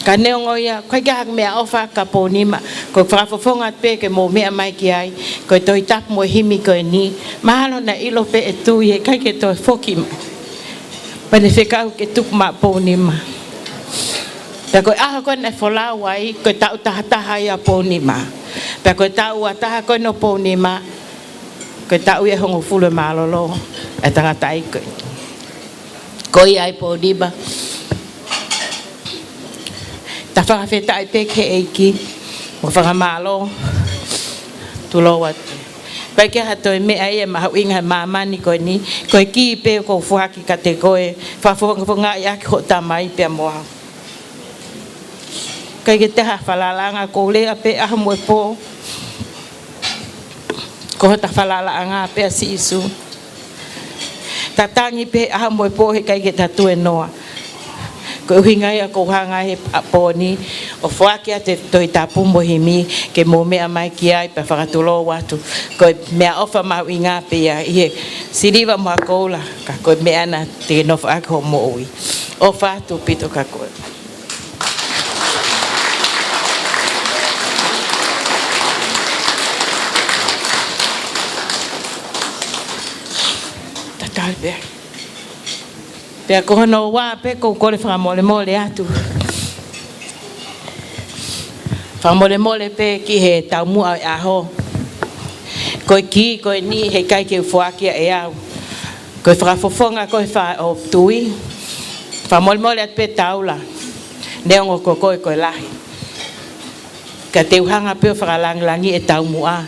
ka neongoia ko ga me ofa ka Pounima ko fafonga pe ke mo me mai ki ai ko to itap mo himi ko ni mahalo na ilo pe etu ye kai ke to foki pane feka ke tuk ma Pounima ta ko ko na fola wai ko ta ta ya Pounima pa ko tau ataha ko no Pounima ko tau e hongo fulu malolo e tanga tai ko ai Pounima ta whakawheta ai peke eiki mo whakamalo tulo wat pa ke hato me ai e mahu inga mamani ko ni ko ki pe ko fuaki ka te koe whafonga ia ki ho tamai pe moa kai ke te hawhalalanga ko lea pe aha moe po ko ta whalalanga pe si isu tatangi pe aha moe po he kai ke tatue noa ko uhingai a ko hanga he aponi o whakia te toi tapu mo himi ke mo mea mai ki ai pa whakatulo watu ko mea ofa mau inga pe ia ihe siriva mo akoula ka ko mea na te nofa ako mo ui ofa tu pito ka koe Pea ko hono wā pe ko kore whakamole mole atu. Whamole mole pe ki he taumua e aho. Koe ki, koe ni, he kai ke ufuakia e au. Koe whakafofonga, koe wha o tui. Whamole mole at pe taula. Neongo ko koe lahi. Ka te uhanga peo whakalangilangi e taumua.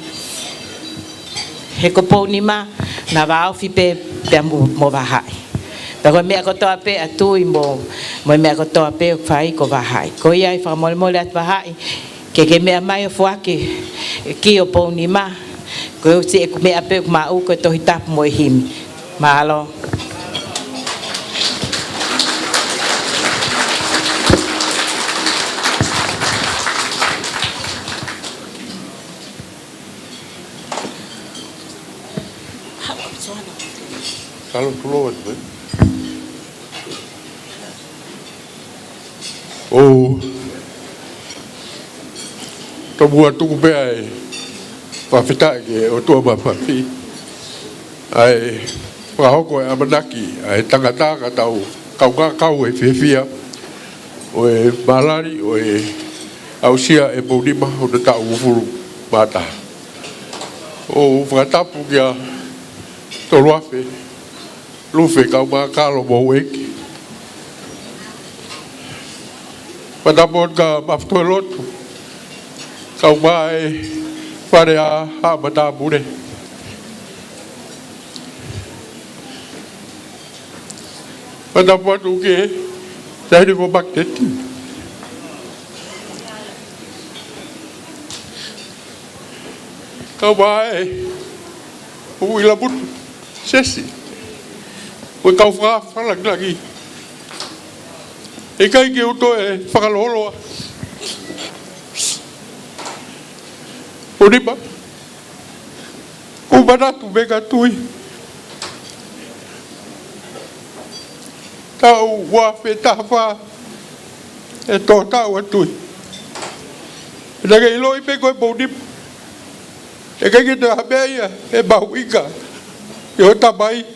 He ko Pounima, na waofi pe mo wahai. Pero mea kotoa pe atui mo mea kotoa pe whai ko wahai. Ko iai whamole mole at wahai. Ke mea mai o fuake ki o Pounima. Ko se e mea pe ma u ko tohi tapu mo himi. Mahalo. Kalau keluar tu. Oh. Kau buat tu kubai. Pafita ke o tua bapa fi. Ai wahau ko amanaki ai tangata ka tau kau e fefia. O e malari o e ausia e Pounima o ta ufuru mata. O whakatapu kia toluafe. Lufe kau makalo mo weki. Padapon ka maftuelotu. Kau mai whare a hamata mure. Padapon uke tahiri mo makteti. Kau mai uila but sesi. Koe kau whalang lagi. E kai ke uto e whakaloloa. Pounima. Ko manatu mega tui. Tau wafe tawa. E tō tau atui. E nage iloi pe koe Pounima. E kai ke te hamea ia e mahu inga. E o tamai.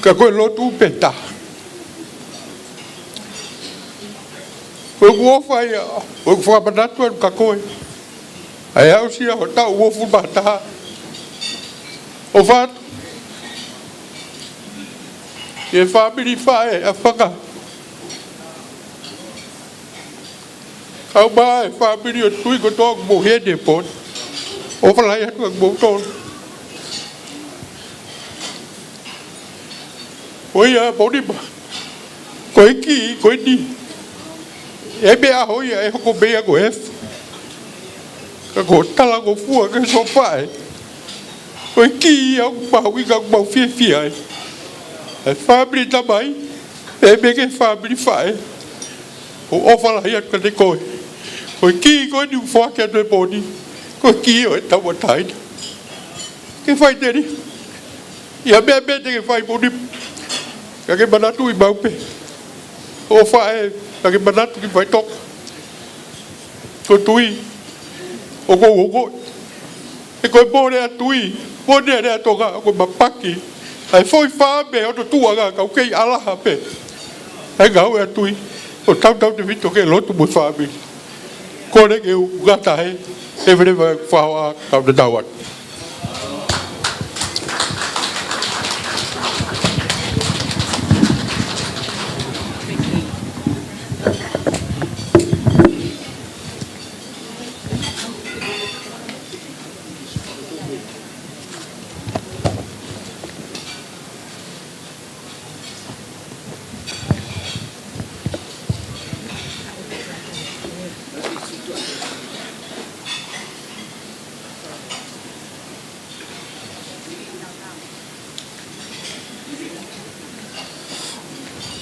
Ka koe lotu peta. Koe kuofa ia, koe whamanatu anu ka koe. Ai au sia o tau uofu mataha. O whātu. E whamiri whae a whaka. Kau maa e whamiri o tui ko tōku mo hene pon. O whalai atu ang mo tōnu. Oi a Pounima. Koe ki, koe ni. E mea hoi e hoko mea ko efu. Ka ko tala ko fua ka so whae. Koe ki au mahu inga mau fia fia e. E whamiri tamai. E me ke whamiri whae. O ofala hi atu ka te koe. Koe ki, koe ni uwhake atu e poni. Koe ki o e tawa taina. Ke whai teri. Ia mea te ke whai Pounima. Kake manatu I maupe. O whae, kake manatu ki whai toka. Ko tui. O ko. E koe mōre a tui. Mōne a rea toka, koe mapaki. Ai foi whāme, o to tuanga, kau kei alaha pe. Ai ngau e a tui. O tau te vito ke lotu mui whāme. Kone ke u gata he. E vrewa whaua kau na tauat.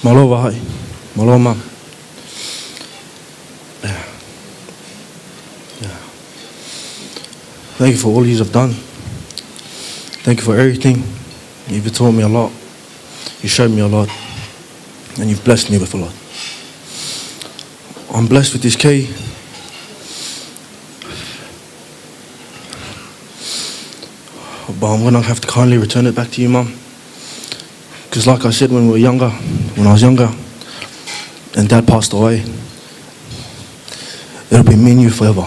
Malo wahai, malo mam. Thank you for all you have done. Thank you for everything. You've taught me a lot. You showed me a lot. And you've blessed me with a lot. I'm blessed with this key. But I'm going to have to kindly return it back to you, Mum. Because like I said when I was younger, and Dad passed away, it'll be me and you forever.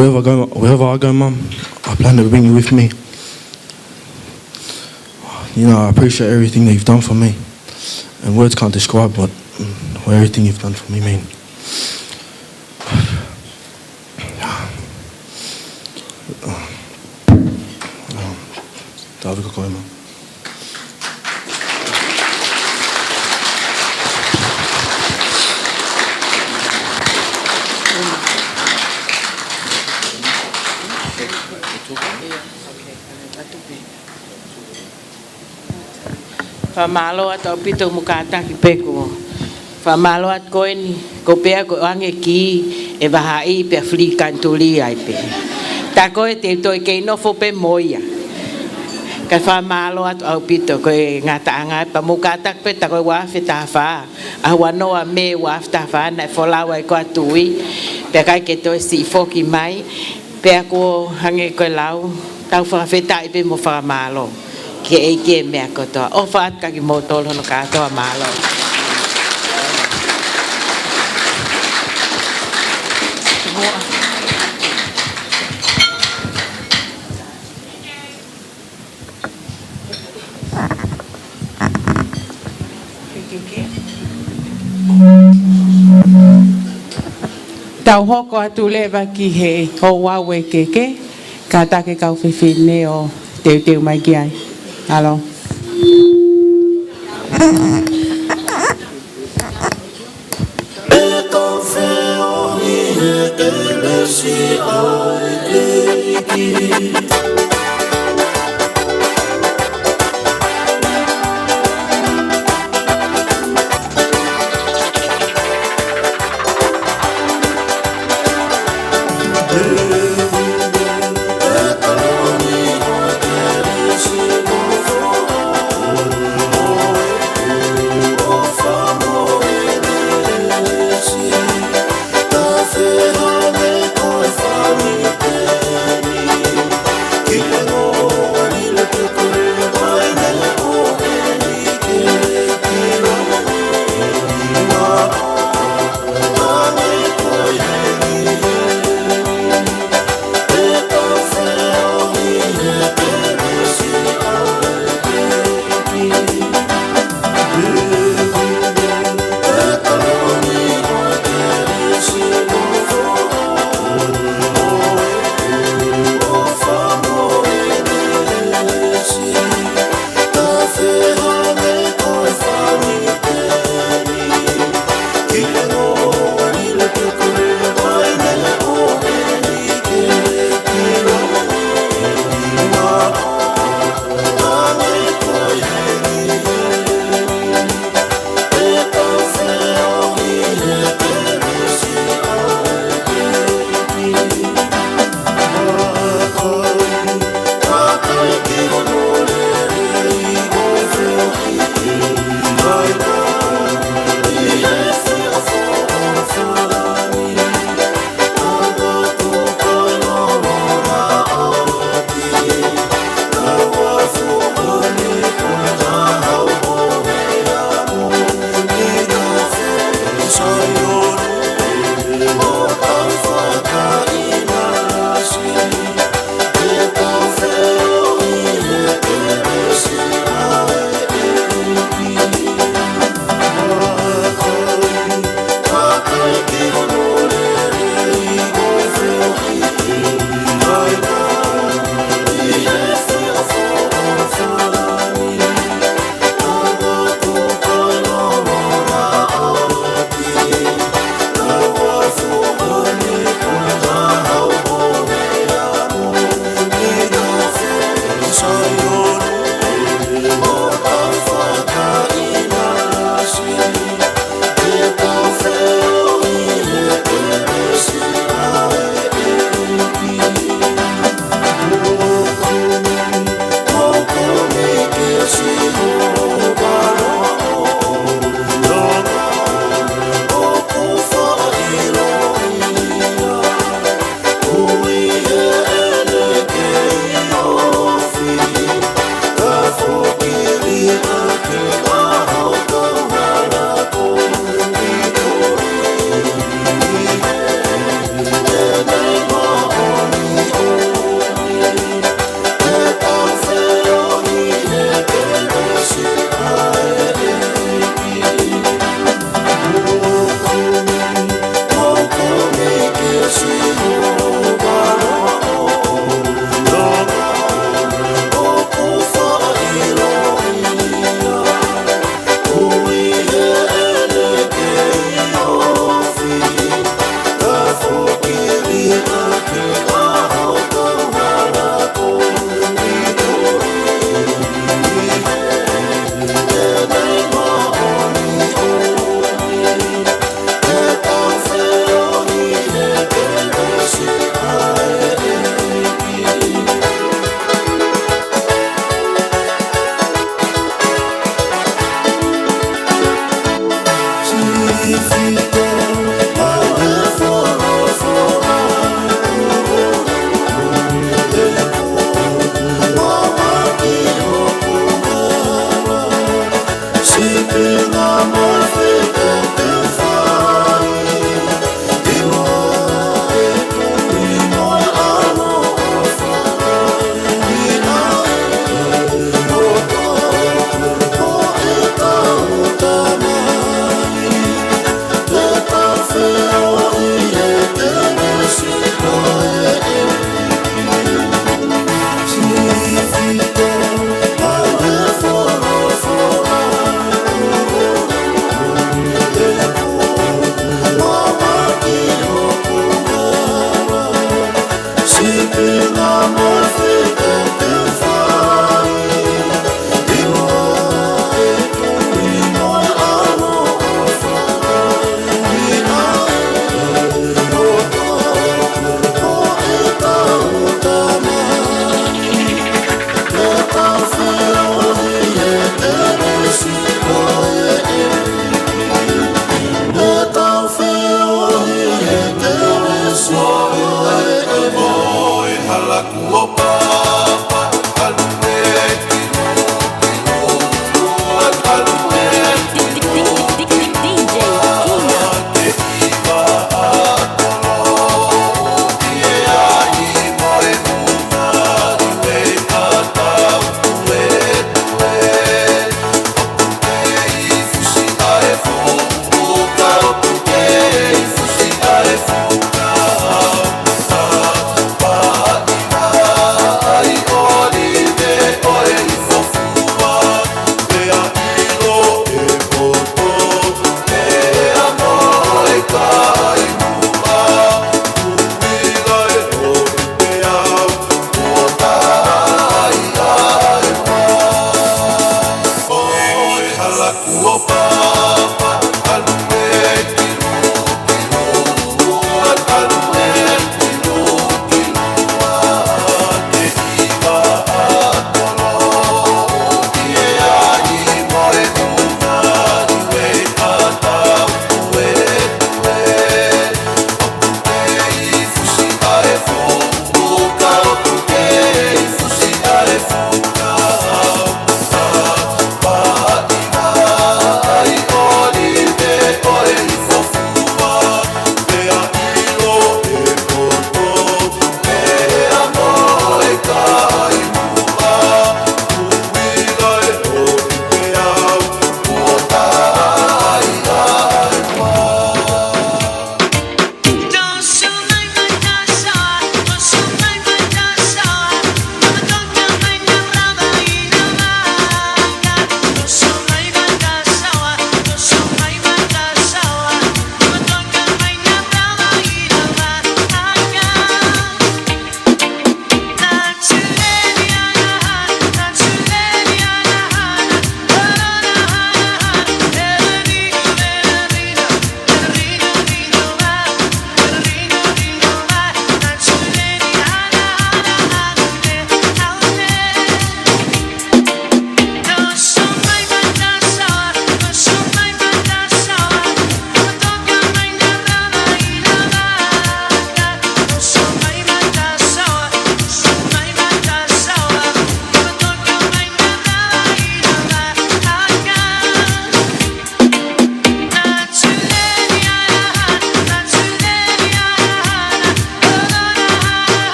wherever I go, Mum, I plan to bring you with me. You know, I appreciate everything that you've done for me. And words can't describe what everything you've done for me mean. Famalo at opito mukata ki peko. Famalo at ko ni ko pea ko ange ki e bahai pe Afrika tuli ai pe. Ta ko te to ke no fo pe moia. Ka famalo at opito ko ngata anga pa mukata pe ta ko wa fe ta fa. A wa no a me wa ta fa na fo la wa ko atui. Pe kai ke to si fo ki mai pe ko hange ko lau tau fa fe ta pe mo famalo. Ke e ke mea kotoa. O whaat ka ki mōtolo no kātoa mālo. Tau hoko atu lewa ki he o wawe keke. Ka take kau whiwhine o teu mai ki ai. Alo. Ki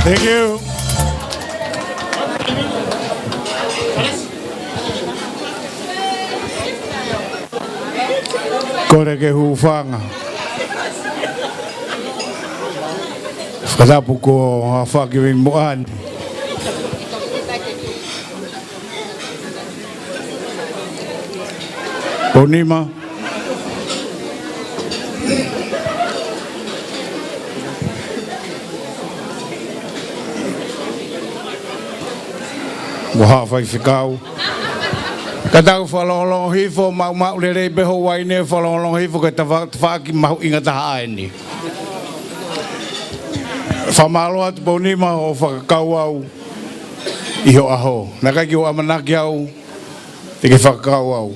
Thank you. Kore ke hufanga. Whakatapu ko whakiwing moan. Pounima. Waha whai whikau. Katau whalolong hifo mau lere beho waine whalolong hifo ke tawaki mahu inga taha aeni. Whamalo atu Pounima o whakakau au iho aho. Nakaki o amanaki au te ke whakakau au.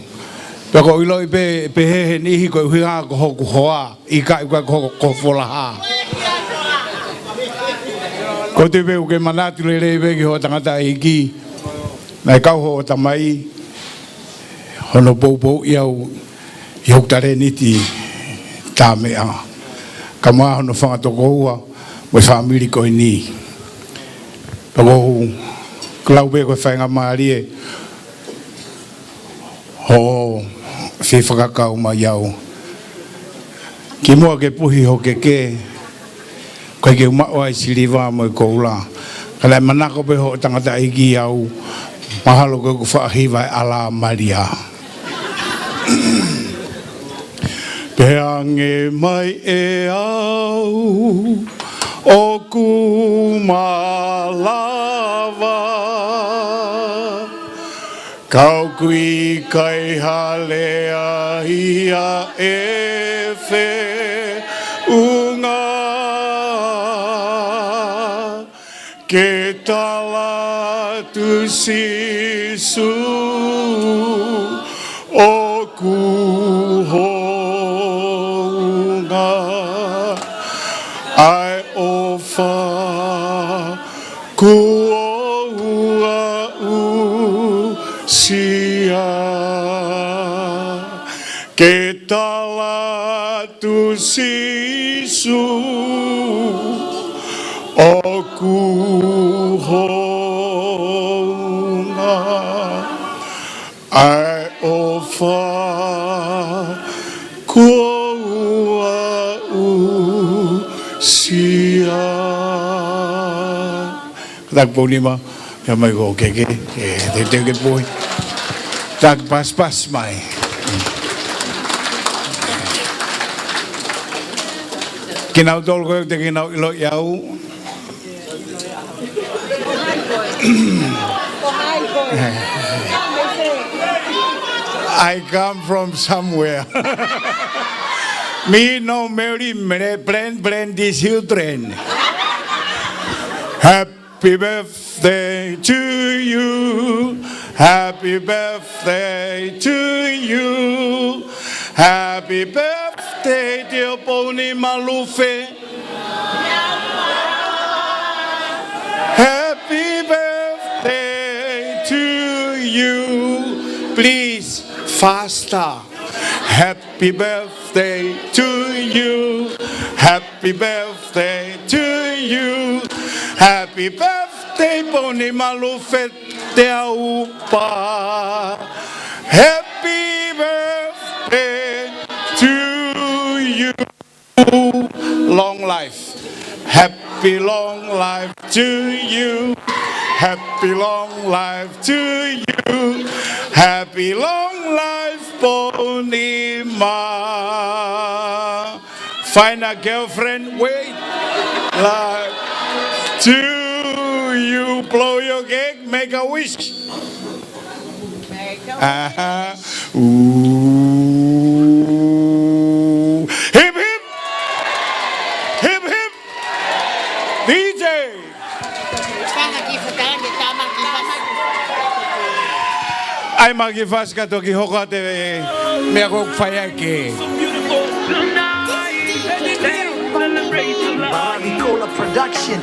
Peko iloi pe hehe nihi ko uhinga ko hoku hoa i ka i ko wholaha. Ko te peu ke manatu lere be ki ho tangata iki. Nai kau ho o tamai. Hono pou iau i hoktare niti tā mea. Ka maa hono whangatoko ua mo whamiri koe ni. Pako klau pe koe whainga maarie ho whiwhakakau ma iau. Ki mua ke puhi ho ke koe ke umaua i siriwa mo i koula. Kalai manako pe ho tangata iki iau mahalo koe ku whaahiwa e ala Maria. Peange mai e au o kumalava kau kui kai halea ia e whe unga ke tala tu sisu o kuhonga ai ofa kuoua usia ke tala tu sisu o kuhonga ai ofa kuoua usia. Tak Pounima, ya mai go keke, te ke boy. Tak pas mai. Kinau tol ko te kinau ilo iau. I come from somewhere. Me no marry plan these children. Happy birthday to you. Happy birthday to you. Happy birthday dear Pounimahelotuosene. Happy birthday to you. Please, faster. Happy birthday to you. Happy birthday to you. Happy birthday, Pounimahelotuosene Teaupa. Happy birthday to you. Long life. Happy long life to you. Happy long life to you. Happy long life, Pounima. Find a girlfriend, wait. Like to you, blow your cake, make a wish. Ooh. Hip hip, hip hip. DJ. Ai magifas ka to ki hoko te me ko fayake. Bobby Cola Production.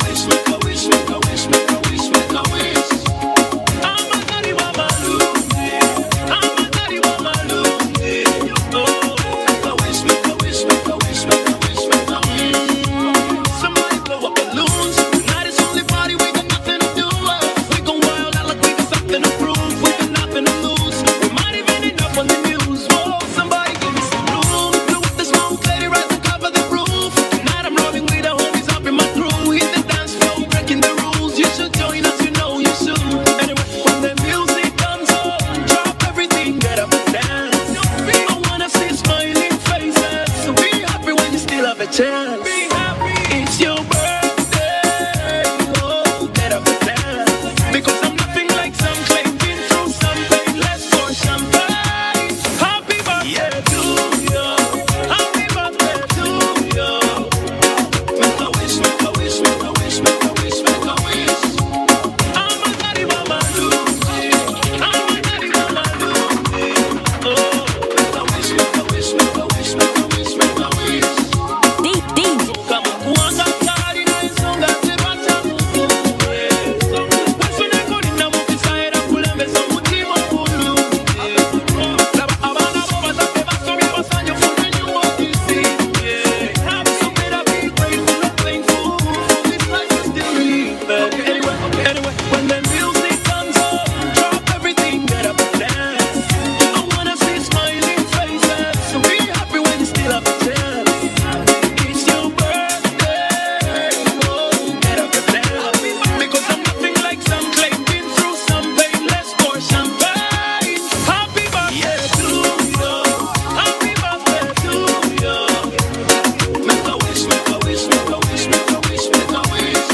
Wish me chance. Be happy. It's your birthday. Oh, get up and dance. Because I'm nothing like some claim. Been through some pain. Let's pour champagne. Happy birthday to you. Happy birthday to you. Make a wish, make a wish, make a wish, make a wish, make a wish. I'm a daddy mama Lucy. I'm a daddy mama Lucy. Oh, make a wish, make a wish, make a wish, make a wish, make a wish. Kama kuanga kari na isonga tebata mutu. Wesu neko nina mukisa era kulembe so mutima kulu. Laba abana boba take baso mi basanyo funde nyumbo kisi. So better be grateful and thankful for this life is still living. Anyway, when the music comes on, drop everything, get up and dance. I wanna see smiling faces, so be happy when you still have a chance. It's your birthday, oh, get up and dance. Because I'm nothing like some claim, been through some pain, let's pour champagne. Happy birthday to you, happy birthday to you. Make a wish, make a wish, make a wish, make a wish, make a wish.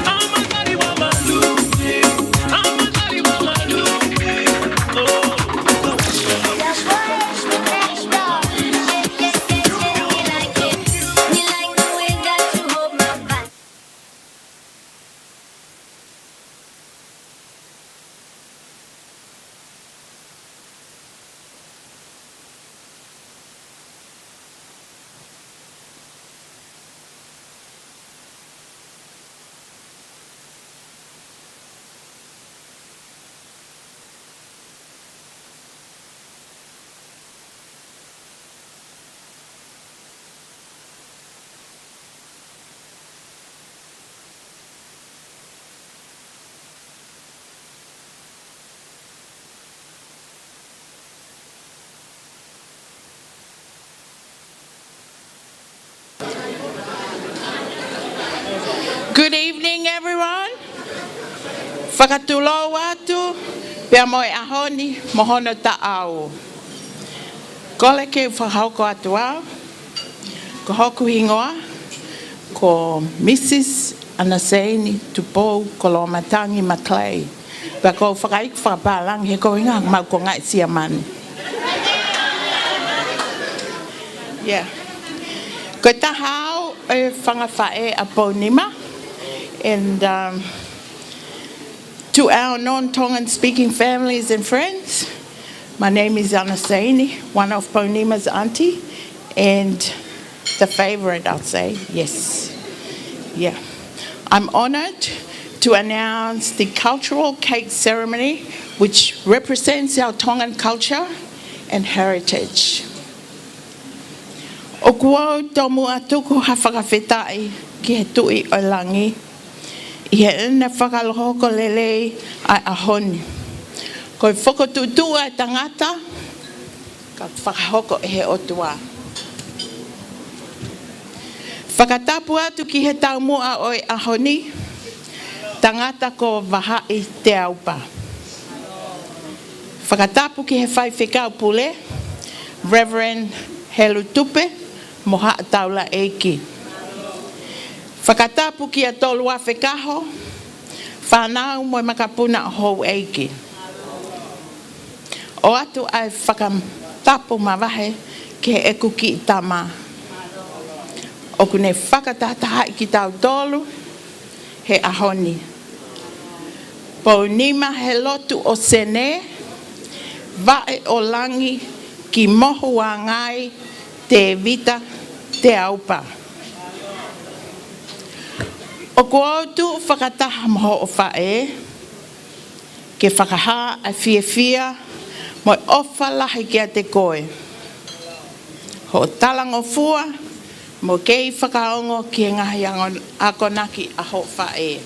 I'm a daddy mama Lucy, I'm a daddy mama Lucy. Oh, make a wish, make a wish, make a wish, make a wish, make a wish. Good evening, everyone. Whakatulo watu, pia moe ahoni, mohono ta'au. Kole ke whahauko atua, ko hoku hingoa, ko Mrs. Anaseini Tupou Kolomatangi Maclay. Pia ko whakaik whakapalang he ko inga mau ko ngai siamani. Yeah. Ko tahau e whangawhae a Pounima. And to our non-Tongan speaking families and friends, my name is Anaseini, one of Pounima's auntie, and the favorite, I'll say, yes. Yeah. I'm honored to announce the cultural cake ceremony, which represents our Tongan culture and heritage. O kua tomu atuku ha whakawhetai ki he tui o langi, I he ina whakalohoko lelei ai ahoni. Ko whakotutua e tangata, ka whakahoko e he otua. Whakatapu atu ki he taumua o e ahoni, tangata ko waha I Teaupa. Whakatapu ki he whai whikau pule, Reverend Helutupe, moha taula eiki. Whakatapu ki a tolu a whekaho, whanau moe makapuna o hou eiki. O atu ai whakatapu mawahe ki he eku ki I tama. O kune whakatataha ki tau tolu, he ahoni. Pounimahelotuosene, vae o langi Kimohuangai, Tevita, Teaupa. O kua tu whakataha moho o whae, ke whakaha a whia mo ofa lahi kia te koe. Ho talango fua, mo kei whakaongo ki ngahi akonaki a ho whae.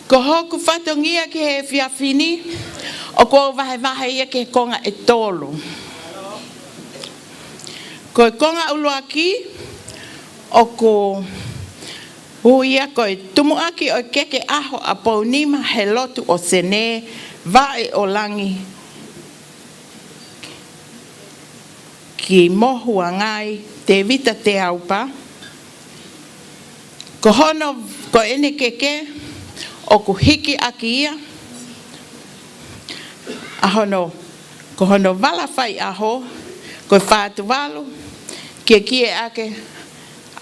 Ko hoku whatongia ki he whiawhini, o kua wahe ia ke konga e tolu. Ko konga uluaki, o ko huia ko tumuaki o keke aho a Pounimahelotuosene vae o langi Kimohuangai, Tevita Teaupa. Ko hono ko ene keke o ku hiki aki ia. Ahono, ko hono wala whai aho, ko whātu walu, kia kie ake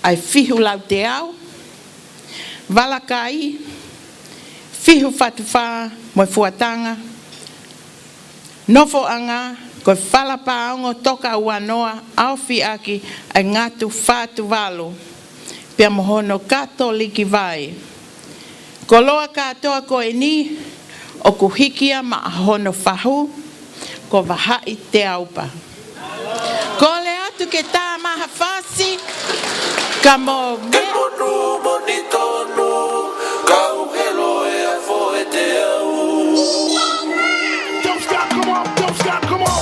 ai whihu lau te au. Wala kai, whihu whatu wha moi fuatanga. Nofo anga, ko whala paongo toka uanoa au whi aki ai ngatu whātu walu. Pia mohono katoliki vai. Ko loa katoa ko e ni, o ku hikia ma hono whahu, ko wahai Teaupa. Ko le atu ke tā maha whasi, ka mo me. Ke monu moni tonu, kau helo e a fo e te au. Don't stop, come on, don't stop, come on.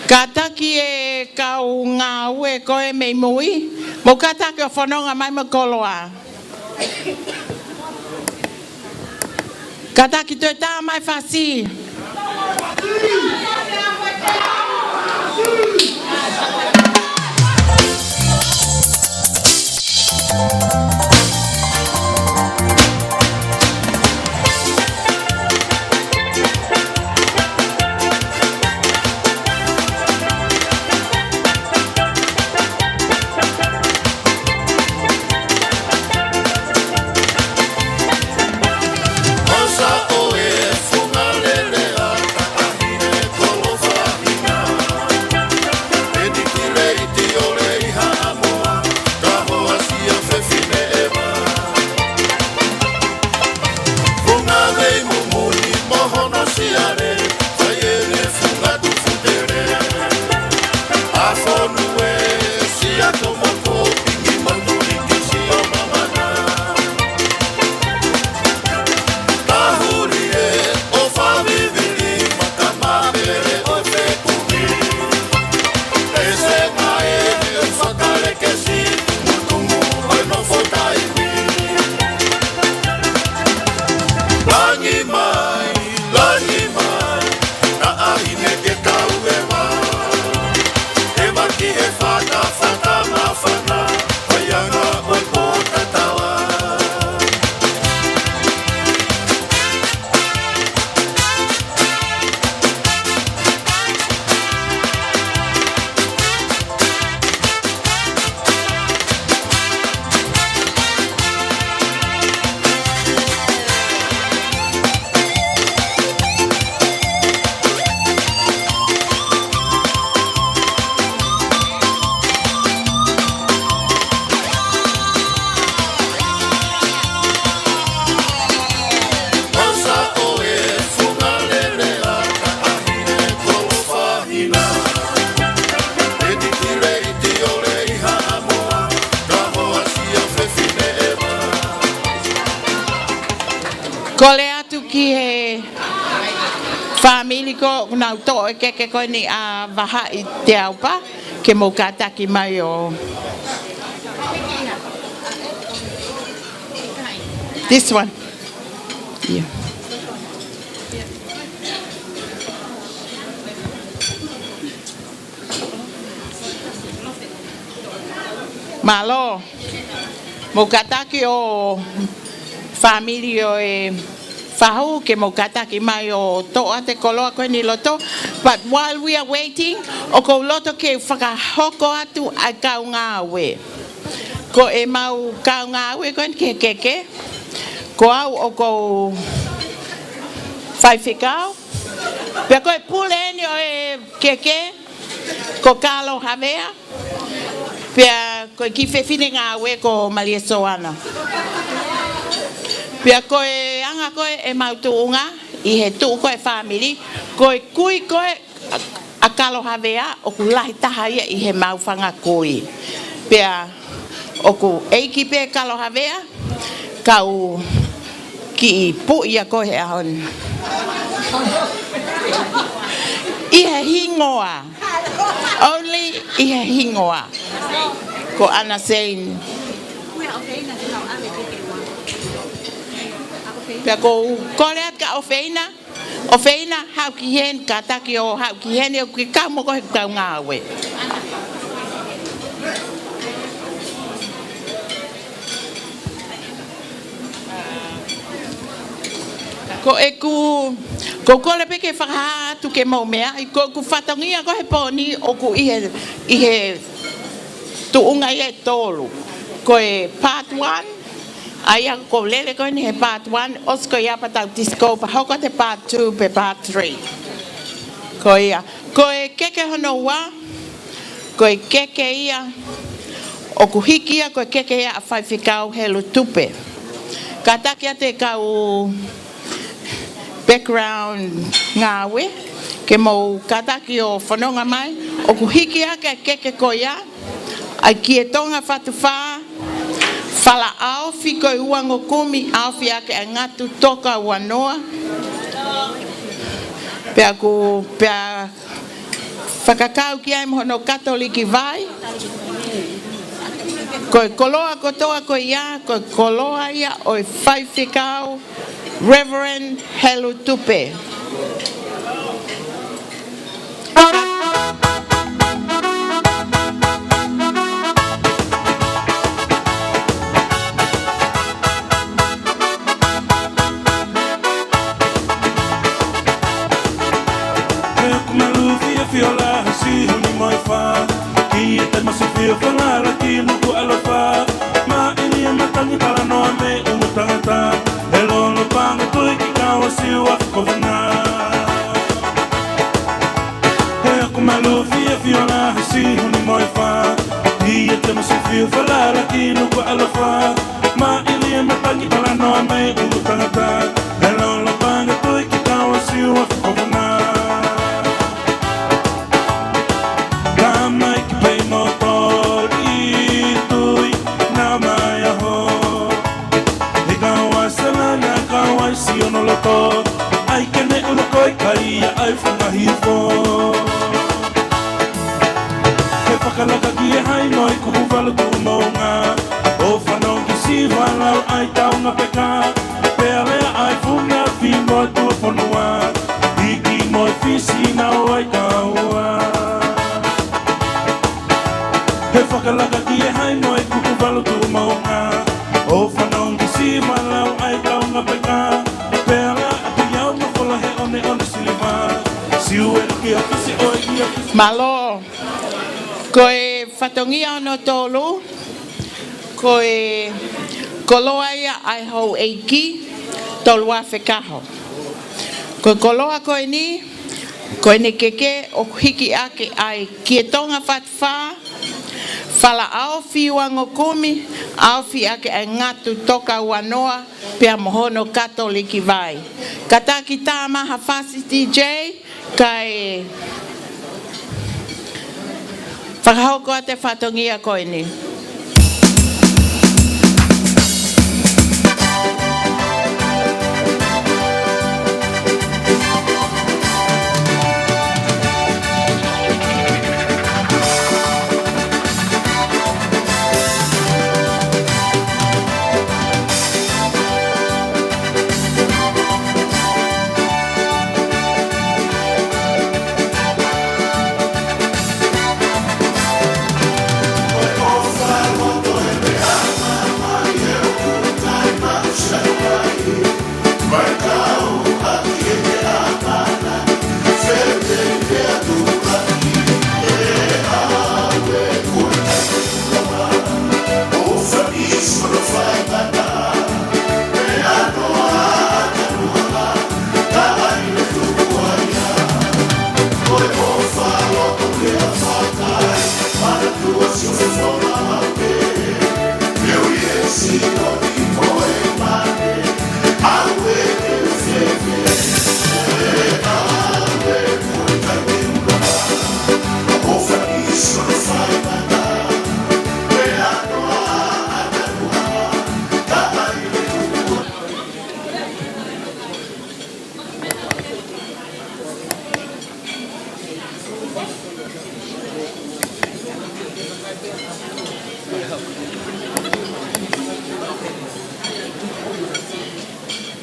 Kataki e kau ngā ue koe mei mui, mo kataki o whanonga mai makoloa. Kataki tue tā mai whasi. Osa oe funga lele Ko le atu ki he family ko na to ke ko ni a vaha I Teaupa ke mo kataki mai o. This one. Yeah. Malo. Mo kataki o family o e fahu ke mo kataki mai o to ate koloa ko ni loto. But while we are waiting, o ko loto ke whakahoko atu a kaungawe. Ko e mau kaungawe ko ke keke. Ko au o ko whaiwhikau. Pea ko e puleni o e keke. Ko kalo havea. Pea ko ki whewhine ngā we ko Maria Soana. Pea ko e anga ko e mautuunga I he tuu ko e family. Ko e kui ko e a kalo havea o ku lahi taha ia I he maufanga kui. Pea o ku eiki pe kalo havea kau ki pu ia ko he ahon. I he hingoa. Only I he hingoa. Ko ana saying. Pea ko koreat ka ofeina. Ofeina hau ki hen ka taki o hau ki hen o ki kamo ko he kau ngawe. Ko e ko le peke whakaha tu ke mau mea. Ko whatongia ko he poni o ku I he tuunga I e tolu. Ko e part 1. Aia ko lele ko ni he part 1. Osko ia patau disco pa hoko te part 2 pe part 3. Ko ia. Ko e keke hono wa. Ko e keke ia. O ku hiki ia ko e keke ia a whaiwhikau helu tupe. Ka takia te kau background ngawe ke mo kataki o whanonga mai o ku hiki ake keke ko ia ai ki e tonga whatuwha whala aofi ko I uango kumi aofi ake a ngatu toka wanoa pea ku pea whakakau ki ai mohono katoliki vai ko e koloa kotoa ko ia ko e koloa ia o e whaiwhikau Reverend Helu Tupe. Malo, ko e whatongia no tolu, ko e koloa ia ai hau eiki, tolua whekaho. Ko koloa ko e ni keke o hiki ake ai kietonga whatwha, whala aofi wango kumi, aofi ake ai ngatu toka wanoa, pia mohono katoliki vai. Kataki tā maha whasi DJ, kai whakahoko a te whatongia koe ni.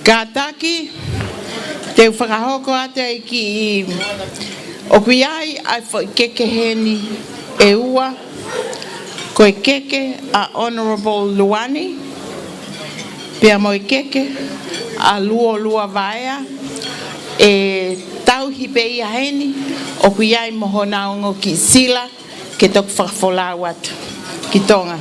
Kātaki, te whakahoko ate ki o kui ai keke heni e ua, koe keke a Honourable Luani, pia mo keke a lua vaea, e tau hipe ia heni, o kui ai mohona ongo ki sila, ke tok whakawholau atu, ki tonga.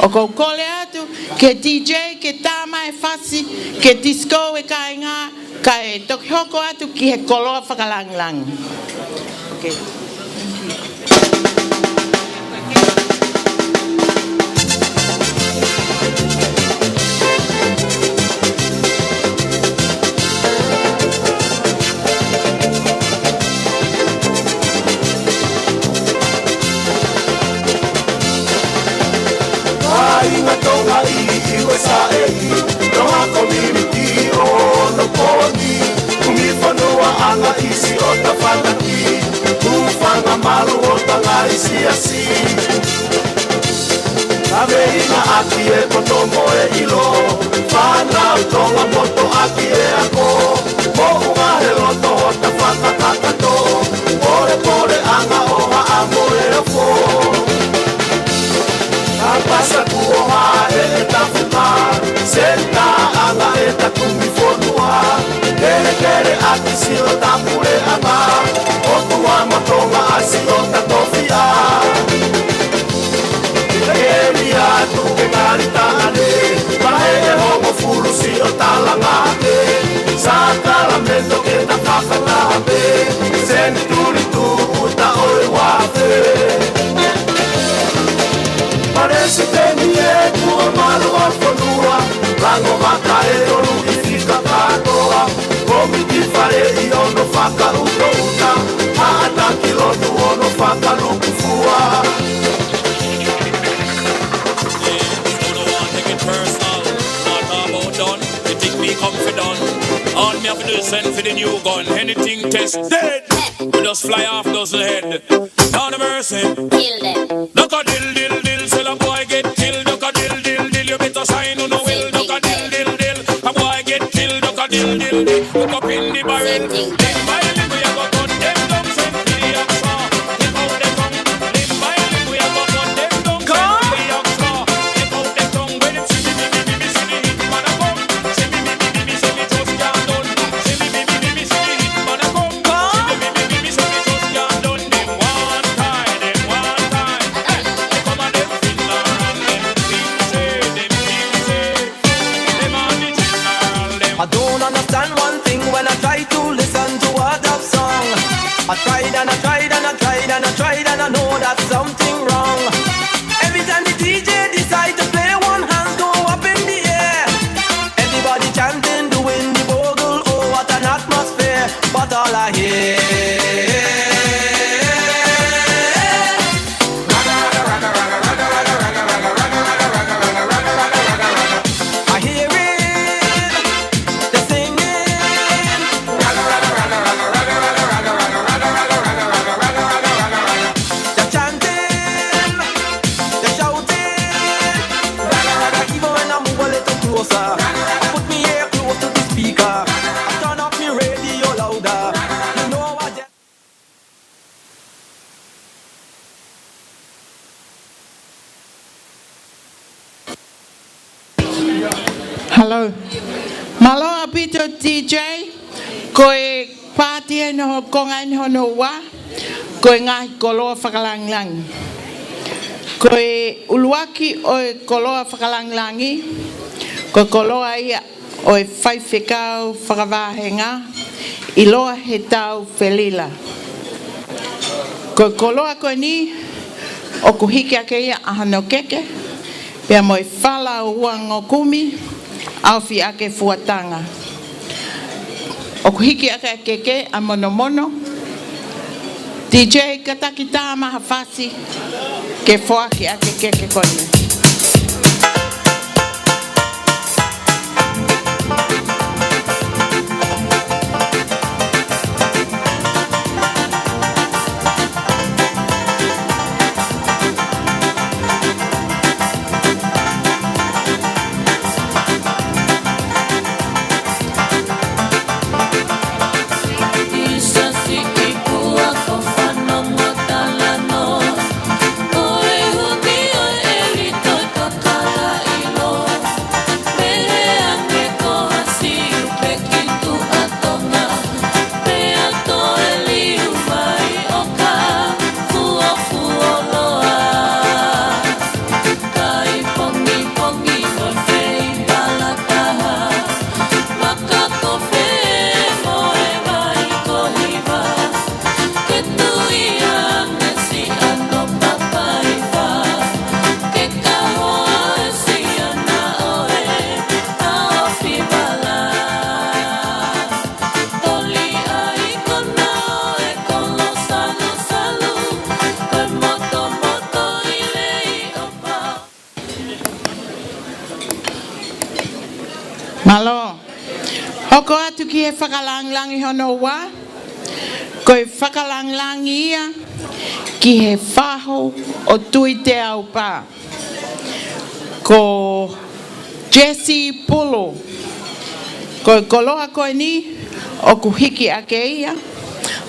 O kou kole atu, ke DJ, ke tāma e whasi, ke disco e kai ngā, ka e toki hoko atu ki he koloa whakalangilangi. Okay. Inga tonga iwe sa tonga community o no poni kumifanua anga isi o tafadaki kufanga malu o tanga isi asi Ave ina aki e kotomo e ilo Fana utonga moto aki e ako Mo unga he loto o tafadakato Pore anga oha amo e afo Pasa kuoha e tafuta Senta anga e takumi fonua Kere aki si o tapure anga Otua matonga asi o tatofia Elia tuke ngari tangane Pahe e hongo furu si o talangate Sakalamento ke tafakatabe Senturi tu uta oi wafe Parece temi e tua malu a fonua Rango maka e tolu i fika katoa Komi ti fare i ono whaka uto uta Haata ki lotu ono whaka luku fua All me have to do is send for the new gun. Anything test dead, we just fly off dozen head. Down the mercy, kill them. Duck a dill, sell a boy get killed. Duck a dill, you better sign on the will. Duck a dill, a boy get killed. Duck a dill, look up in the barrel. Then by the we have got them down, send for the oxa. Get out the tongue. Then by the we have got them down, send for the oxa. Get out the tongue. When it's see the hit man a come. See me just can't done. See me see the hit man a come. See me just can't done. Them one time. They come and them finger and them things say. Them on the general. I don't understand one thing when I try to listen to a dub song. I tried and I know that something wrong. Every time the DJ decide to play, one hand go up in the air. Everybody chanting, doing the bogle, oh what an atmosphere. But all I hear put me here close to the speaker. I turn up my radio louder. You know what? Hello. Malo apito DJ. Koe pāti e noho konga e no wa. Koe ngāhi koloa whakalanglangi. Koe uluaki o e koloa whakalanglangi. Koe koloa ia o e whaiwhekau whakawāhenga. I loa he tau whelila. Koe koloa koe ni o kuhike ake ia ahano keke. Pea mo e whala o uango kumi. Awhi ake fuatanga. O kuhiki ake keke a mono. DJ kataki tā maha whasi ke whoaki ake keke koine. Malo. Hoko atu ki he whakalanglangi hono wā. Ko e whakalanglangi ia ki he whaho o tui Teaupa. Ko Jesse Polo. Ko e koloa koe ni o ku hiki ake ia.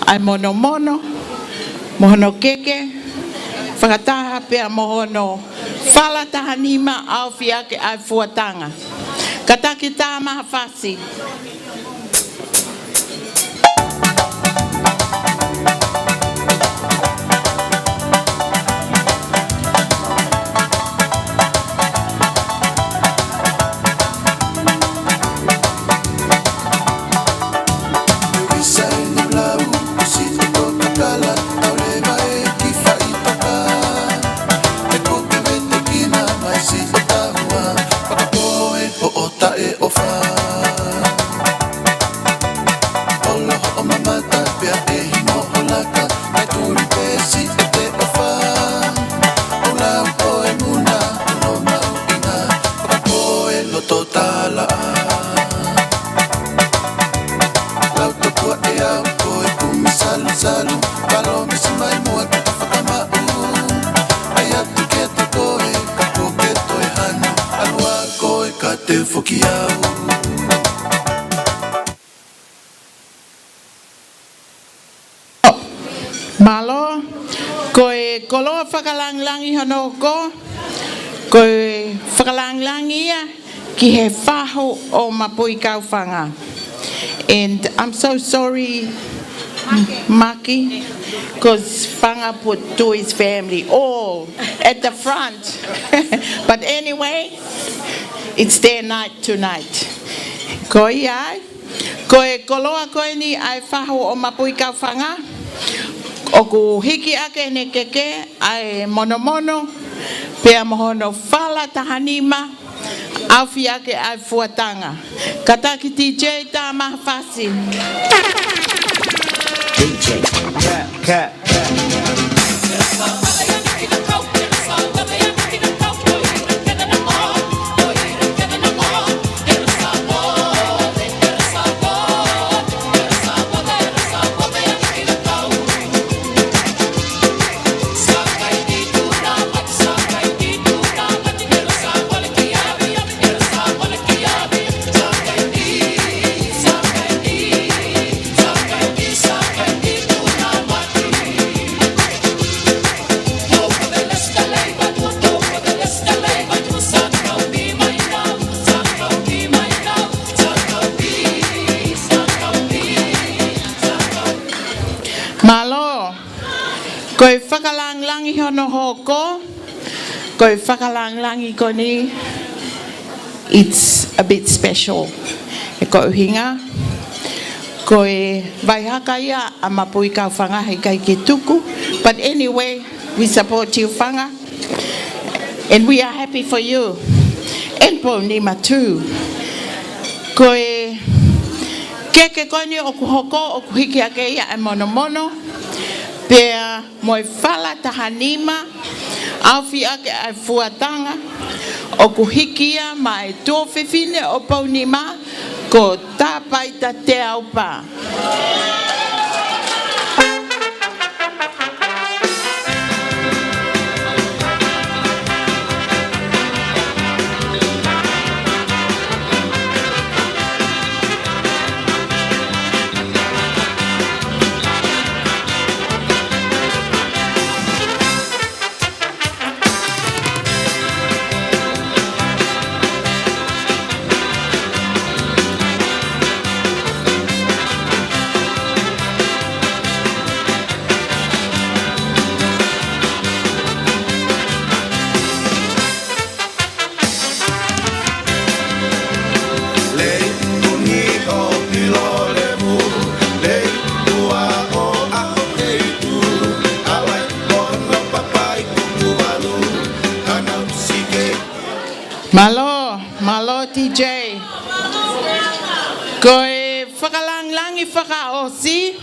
Ai mono mono. Mohono keke. Whakataha pia mohono. Whala tahanima au fiake ai fuatanga. Kataki tā maha whasi. Malo, koe koloa whakalanglangi hono ko, koe whakalanglangi ia ki he whaho o mapui kauwhanga. And I'm so sorry, Maki, because Whanga put to his family all at the front. But anyway, it's their night tonight. Ko iai, koe koloa koe ni ai whaho o mapui kauwhanga. O ku hiki ake ne keke ai mono mono pea mohono whala tahanima awhi ake ai fuatanga. Kataki DJ tā maha whasi. DJ, cat. Malo, koe whakalanglangi hono hoko, koe whakalanglangi koni, it's a bit special. E koe hinga, koe vaihaka ia a mapui kauwhanga hei kai ke tuku, but anyway, we support you whanga, and we are happy for you, and Pounima too. Koe keke koni o ku hoko o ku hiki ake ia e mono mono, pea moe whala tahanima, awhi ake ai fuatanga, o ku hikia mai tōwhiwhine o Pounima, ko tāpaita Teaupa. Malo DJ. Koe whakalanglangi whakaosi.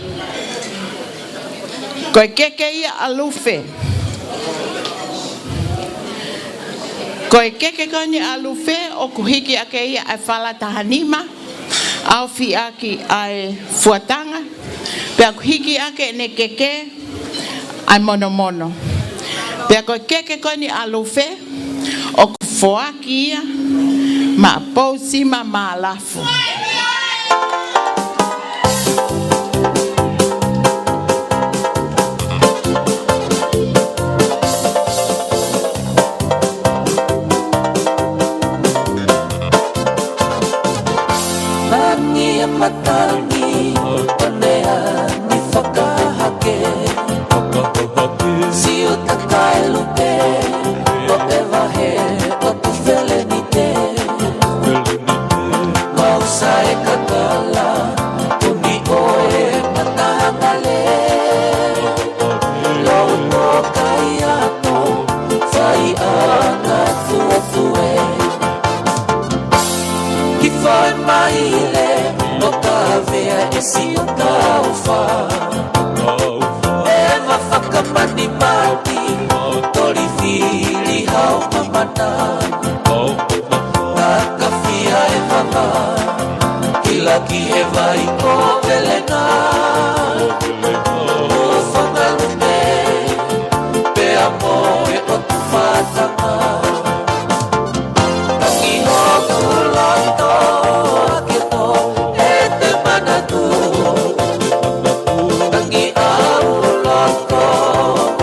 Koe keke ia alufe. Koe keke koni alufe o kuhiki ake ia ai whala tahanima. Au fi aki ai fuatanga. Pea kuhiki ake ne keke ai mono mono. Pea koe keke koni alufe o kufoaki ia ma Pounima ma lafu. Matangi, panea ni whakahake Si o takai lupe, o ewahe, o tu whele ni te Mausa e kakala, uni oe matahangale Lau no kai ato, whai anga tua tue Ki whai maile Vea esi o Teaupa Eva whakamani mati Tori whiri hau mamana Nā kawhia e mama Kila ki he vai o velena O whangalume Pea mo e o tu whatanga Tangi hoku loto Tangi au loko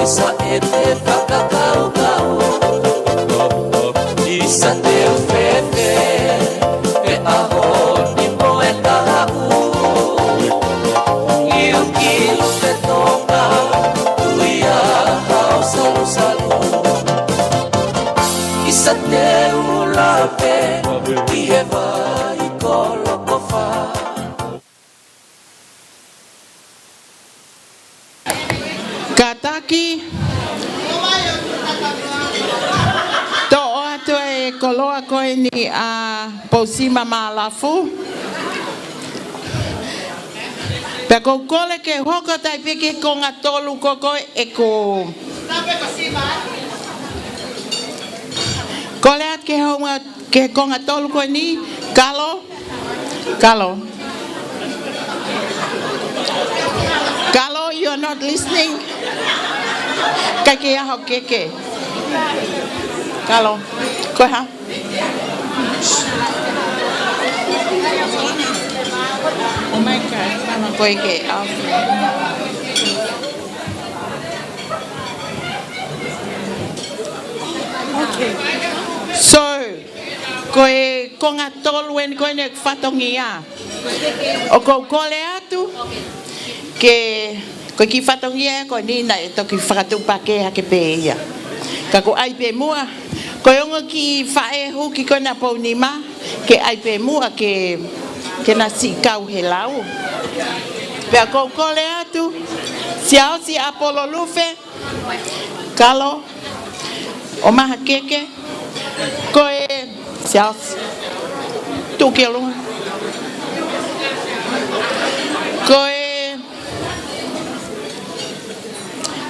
Isa e te whakakau-kau Isa te uwhete E aho ni mo e tahau Iu kilu te tonga Tuia hao salu-salu Isa te ulape I he vai koloko wha Kataki to atu e koloa koe ni a Pounima ma lafu Pea kou kole ke hoko tai piki ko ngā tolu koko e ko Kole at ke honga ke ko ngā tolu koe ni Kalo Kalo, you are not listening. Kake aho keke. Kalo, koe ha? Oh my God, mama koe ke au. Okay. So, koe konga tolu en koe ne whatongia. O kou kole atu. Ke koe ki whatongia koe nina e toki whakatupa ke hake pe ia. Ka ko ai pe mua. Koe ongo ki whae huki koe na Pounima ke ai pe mua ke na si kau he lau. Pea kou kole atu. Siao si Apollo lufe. Kalo. O maha keke. Koe siao. Tuki o lunga. Koe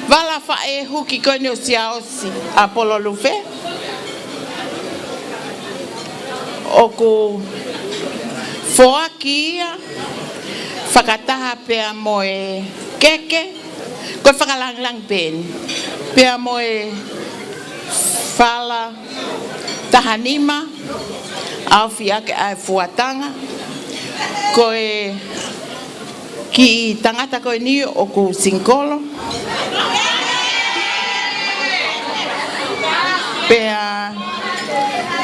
Vala whae huki koe ni o siaosi Apollo lufe. O ku whoaki ia whakataha pea mo e keke. Koe whakalanglang pen. Pea mo e whala tahanima. Au fiake ai fuatanga. Koe ki tangata koe ni o ku sinkolo. Pea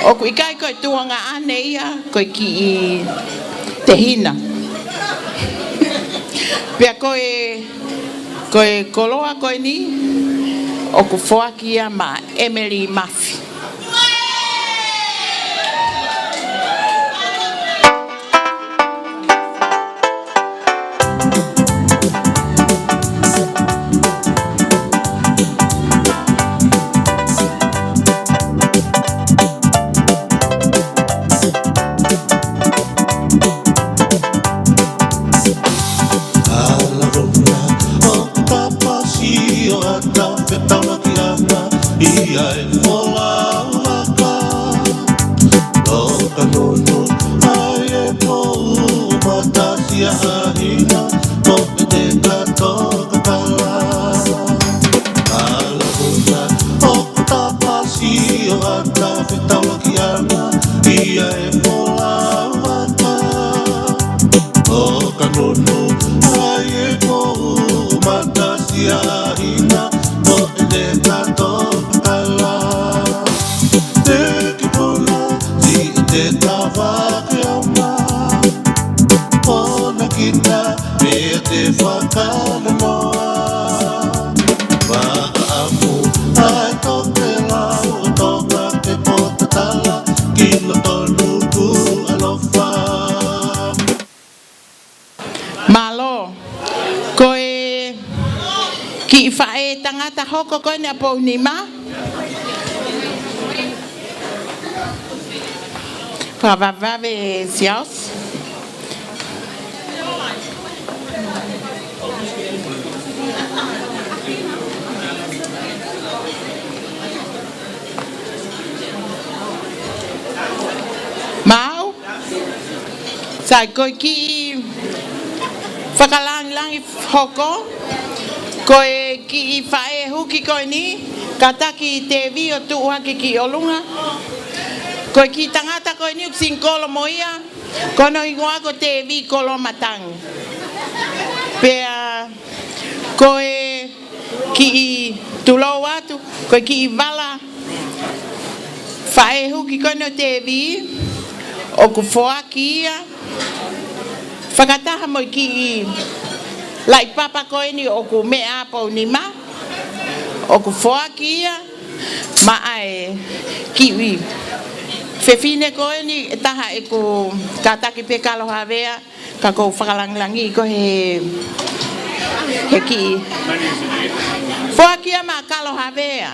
o ku ikai koe tuanga ane ia koe ki I te hina. Pea koe koloa koe ni o ku whoaki ia ma Emily Mafi. Ia e mola laka kia ina o ene tato ala te ki puna ti te tawa ke oma ona kita me te whakana noa Wa'amu ai toke lau o toka ke potatala ki loto ku alofa Malo, koe ki whae tangata hoko koe na Pounima. Whawawave siaus. Mau, sai koe ki whakalangi hoko, koe ki I whae huki koe ni, ka taki te vi o tuuhaki ki olunga. Koe ki tangata koe ni uksin kolo moia, kono ingoa ko te vi kolo matang. Pea koe ki tulo atu, koe ki vala, whae huki koe no te vi, o ku whoaki ia, whakataha moi ki lai papa koe ni o ku mea Pounima, o ku whoaki ia, ma ai kiwi. Whewhine koe ni e taha e ku kataki pe kaloha vea, ka kou whakalanglangi ko he ki. Whoaki ia ma kaloha vea.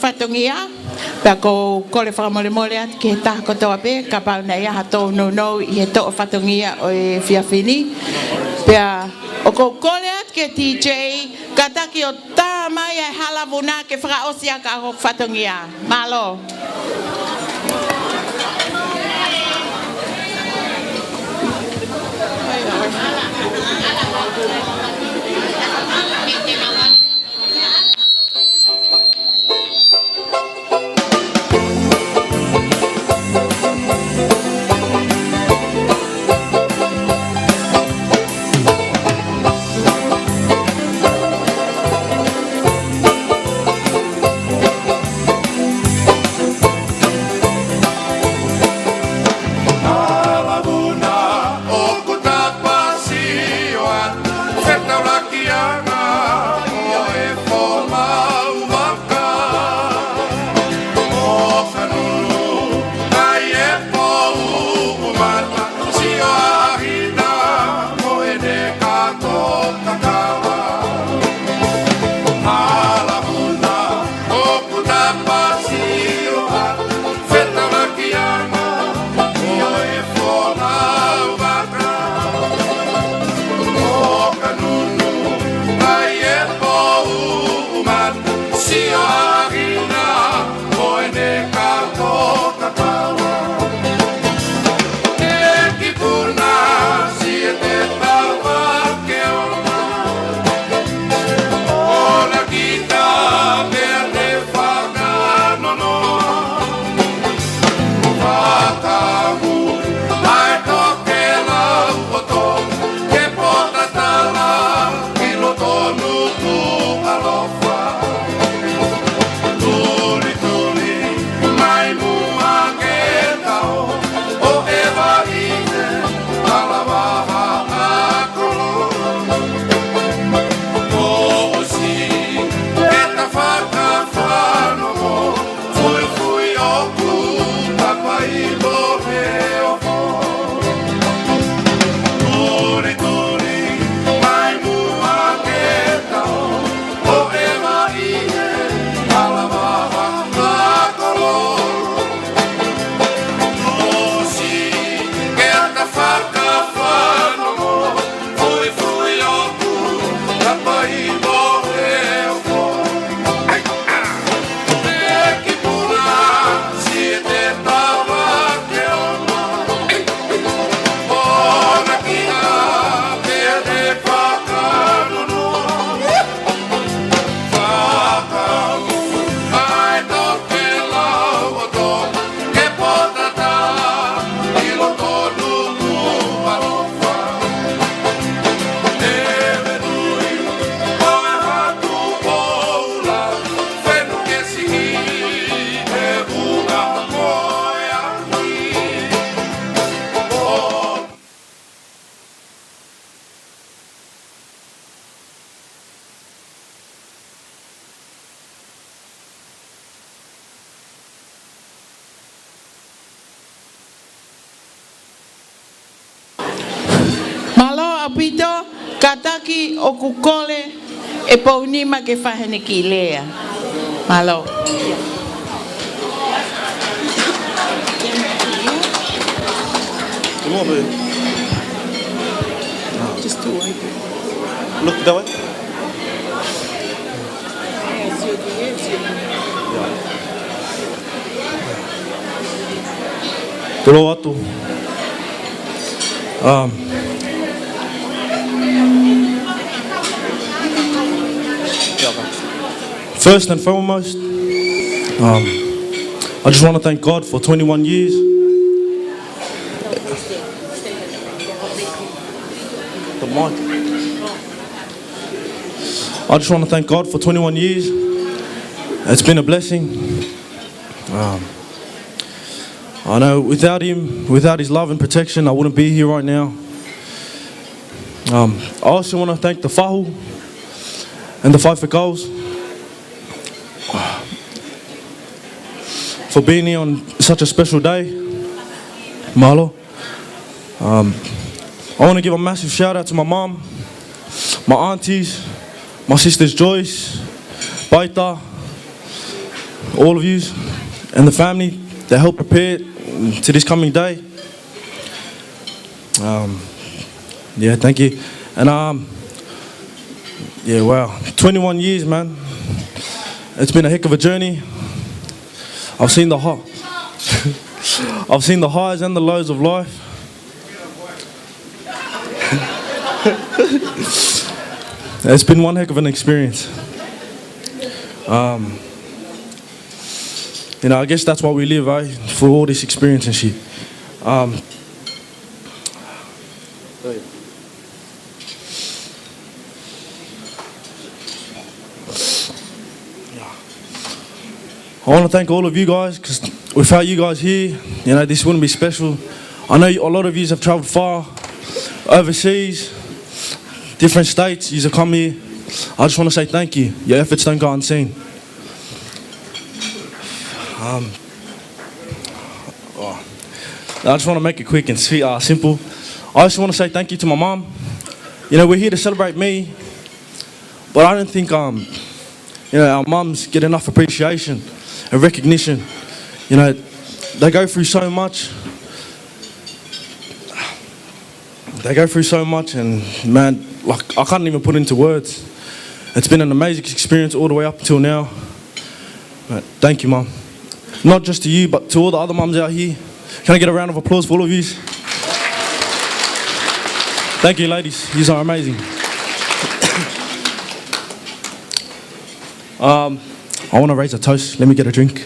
Whatongia, pia ko kole whakamole at ki he taha kotoa pe, ka pau nei aha tō no I he toa whatongia o e whiawhini. Pia o ko kole at ke TJ, ka taki o tā mai e halavuna ke whakaosia ka ho whatongia. Malo. Maupito, kataki o kukole e Pounima ke whahene ki lea. Malo. Come on, babe. Just to wipe it. Look that way. Tolo atu. First and foremost, I just want to thank God for 21 years. The mic. I just want to thank God for 21 years. It's been a blessing. I know without Him, without His love and protection, I wouldn't be here right now. I also want to thank the Fahu and the Fight for Goals for being here on such a special day. Mahalo. I want to give a massive shout out to my mom, my aunties, my sisters Joyce, Baita, all of you, and the family that helped prepare to this coming day. Yeah, thank you. And yeah, wow, 21 years, man. It's been a heck of a journey. I've seen the I've seen the highs and the lows of life. It's been one heck of an experience. You know, I guess that's why we live, eh? For all this experience and shit. I want to thank all of you guys, because without you guys here, you know, this wouldn't be special. I know a lot of you have travelled far, overseas, different states, you have come here. I just want to say thank you. Your efforts don't go unseen. I just want to make it quick and sweet, simple. I also want to say thank you to my mom. You know, we're here to celebrate me, but I don't think you know, our mums get enough appreciation and recognition. You know, they go through so much. They go through so much, and man, like, I can't even put into words. It's been an amazing experience all the way up until now. But thank you, Mum. Not just to you, but to all the other mums out here. Can I get a round of applause for all of you? Thank you, ladies. You are amazing. I want to raise a toast. Let me get a drink.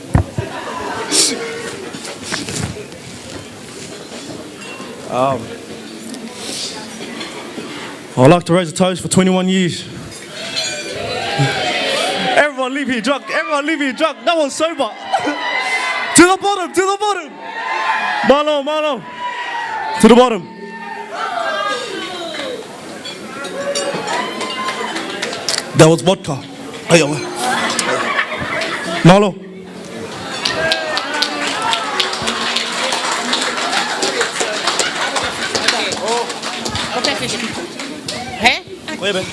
I'd like to raise a toast for 21 years. Everyone leave here drunk. Everyone leave here drunk. No one's sober. To the bottom. To the bottom. Marlo, Marlo. To the bottom. That was vodka. Marlo. Wait a minute.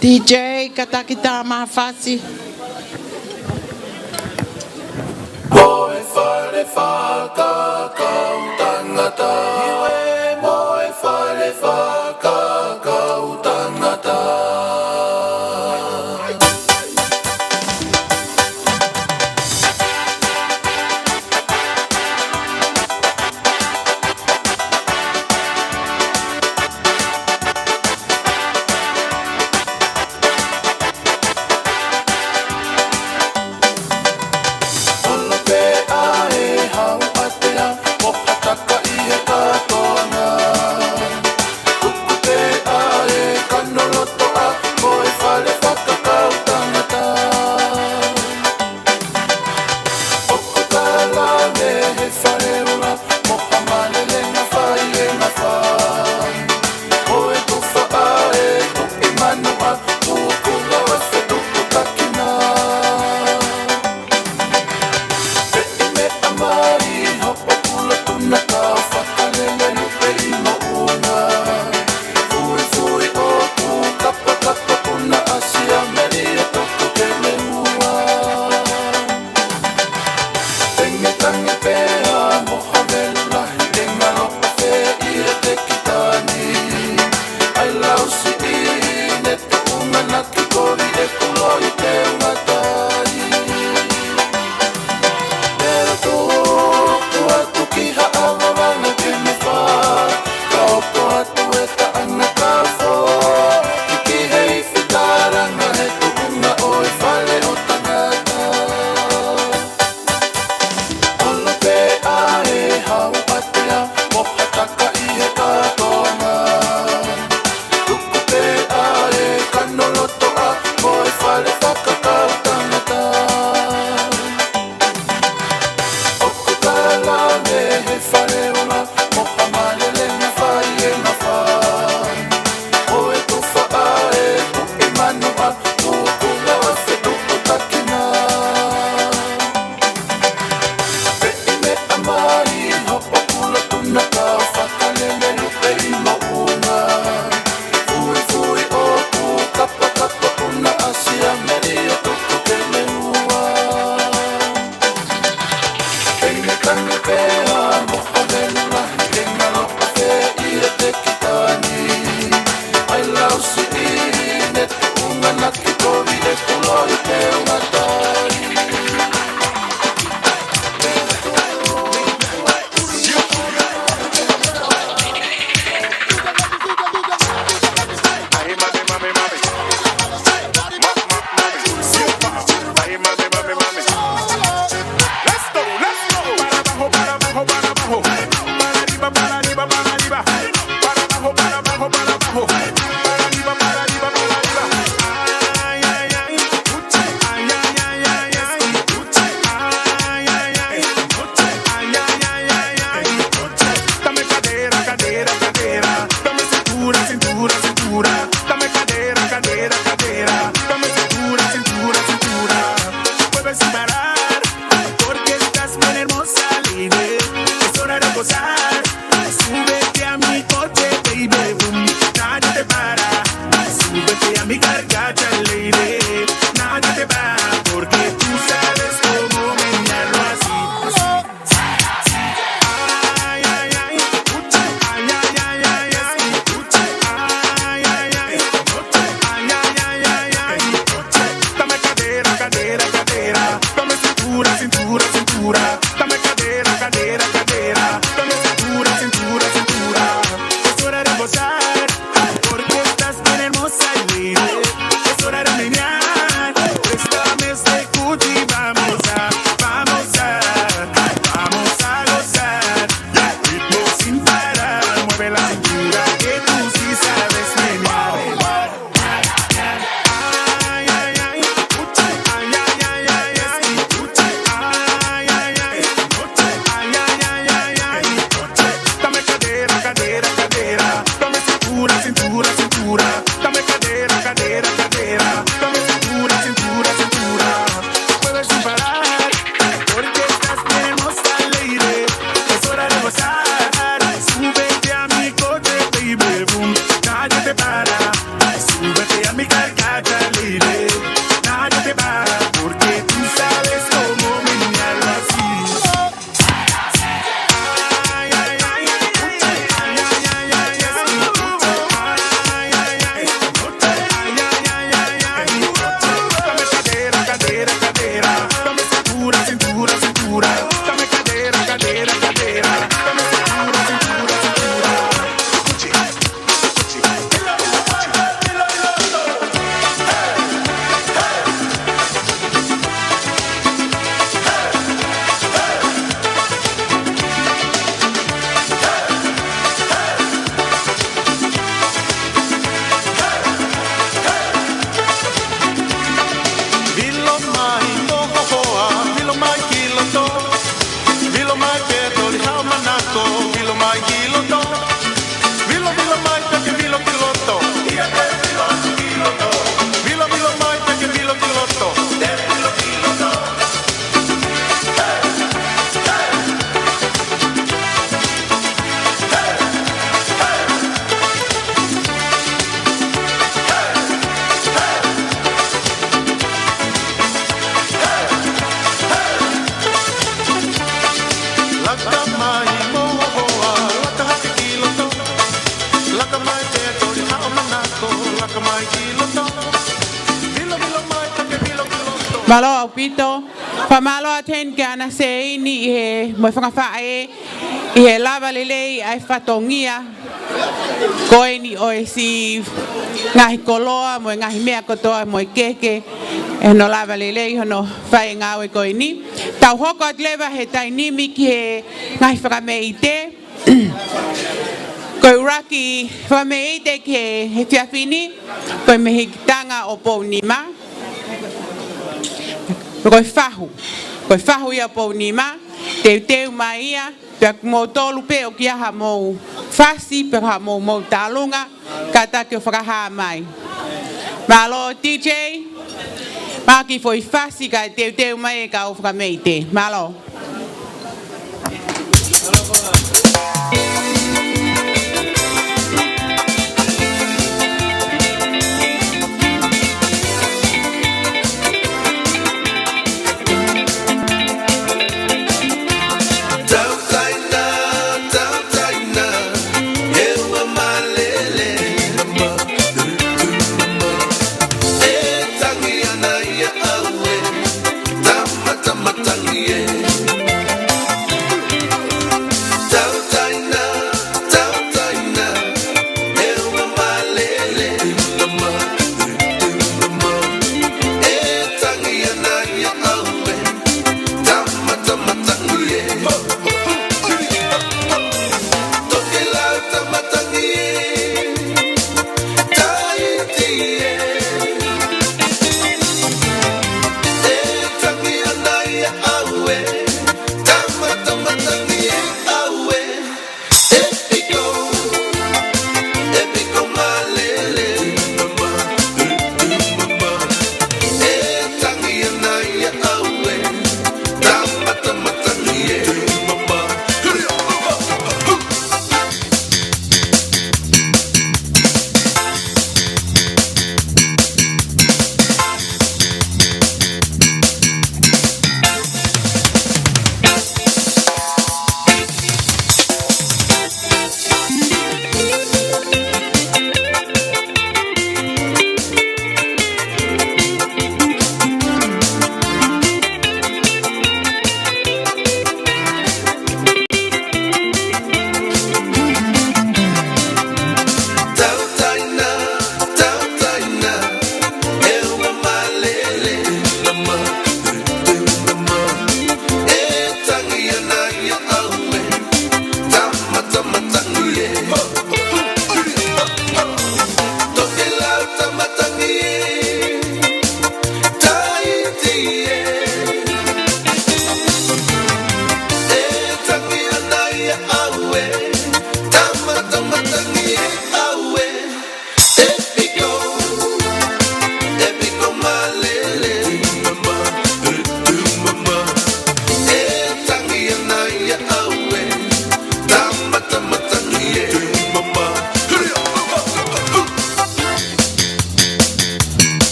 DJ katakita mafasi. Moe fale faka kautangata. Moe fale faka kautangata. Olope ae hau ate Malo au pito. Pa malo aten ke ana se ini I he mo whakawhae I he lava lelei ai whatongia. Koe ni o si ngahi koloa mo ngahi mea kotoa mo keke. E no lava lelei hono whae ngawe koe ni. Tau hoko at lewa he tainimi ki he ngahi whakamei te. Koe uraki whamei te ki he whiawhini. Koe mehi tanga o Pounima. Koe whahu. Koe whahu ia Pounima. Teu mai ia. Pea mō tōlu pe o kia ha mō whasi. Pea ha mō tālunga. Ka take o whakaha mai. Malo DJ. Maki foi whasi ka teu mai e ka o whakamei te. Malo.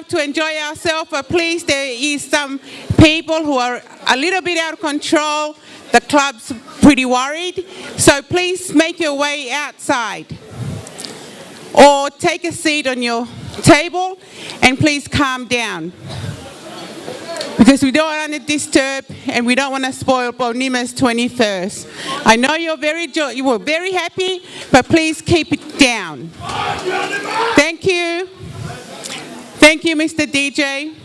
To enjoy ourselves, but please, there is some people who are a little bit out of control. The club's pretty worried, so please make your way outside or take a seat on your table and please calm down because we don't want to disturb and we don't want to spoil Pounima's 21st. I know you were very happy, but please keep it down. Thank you. Thank you, Mr. DJ.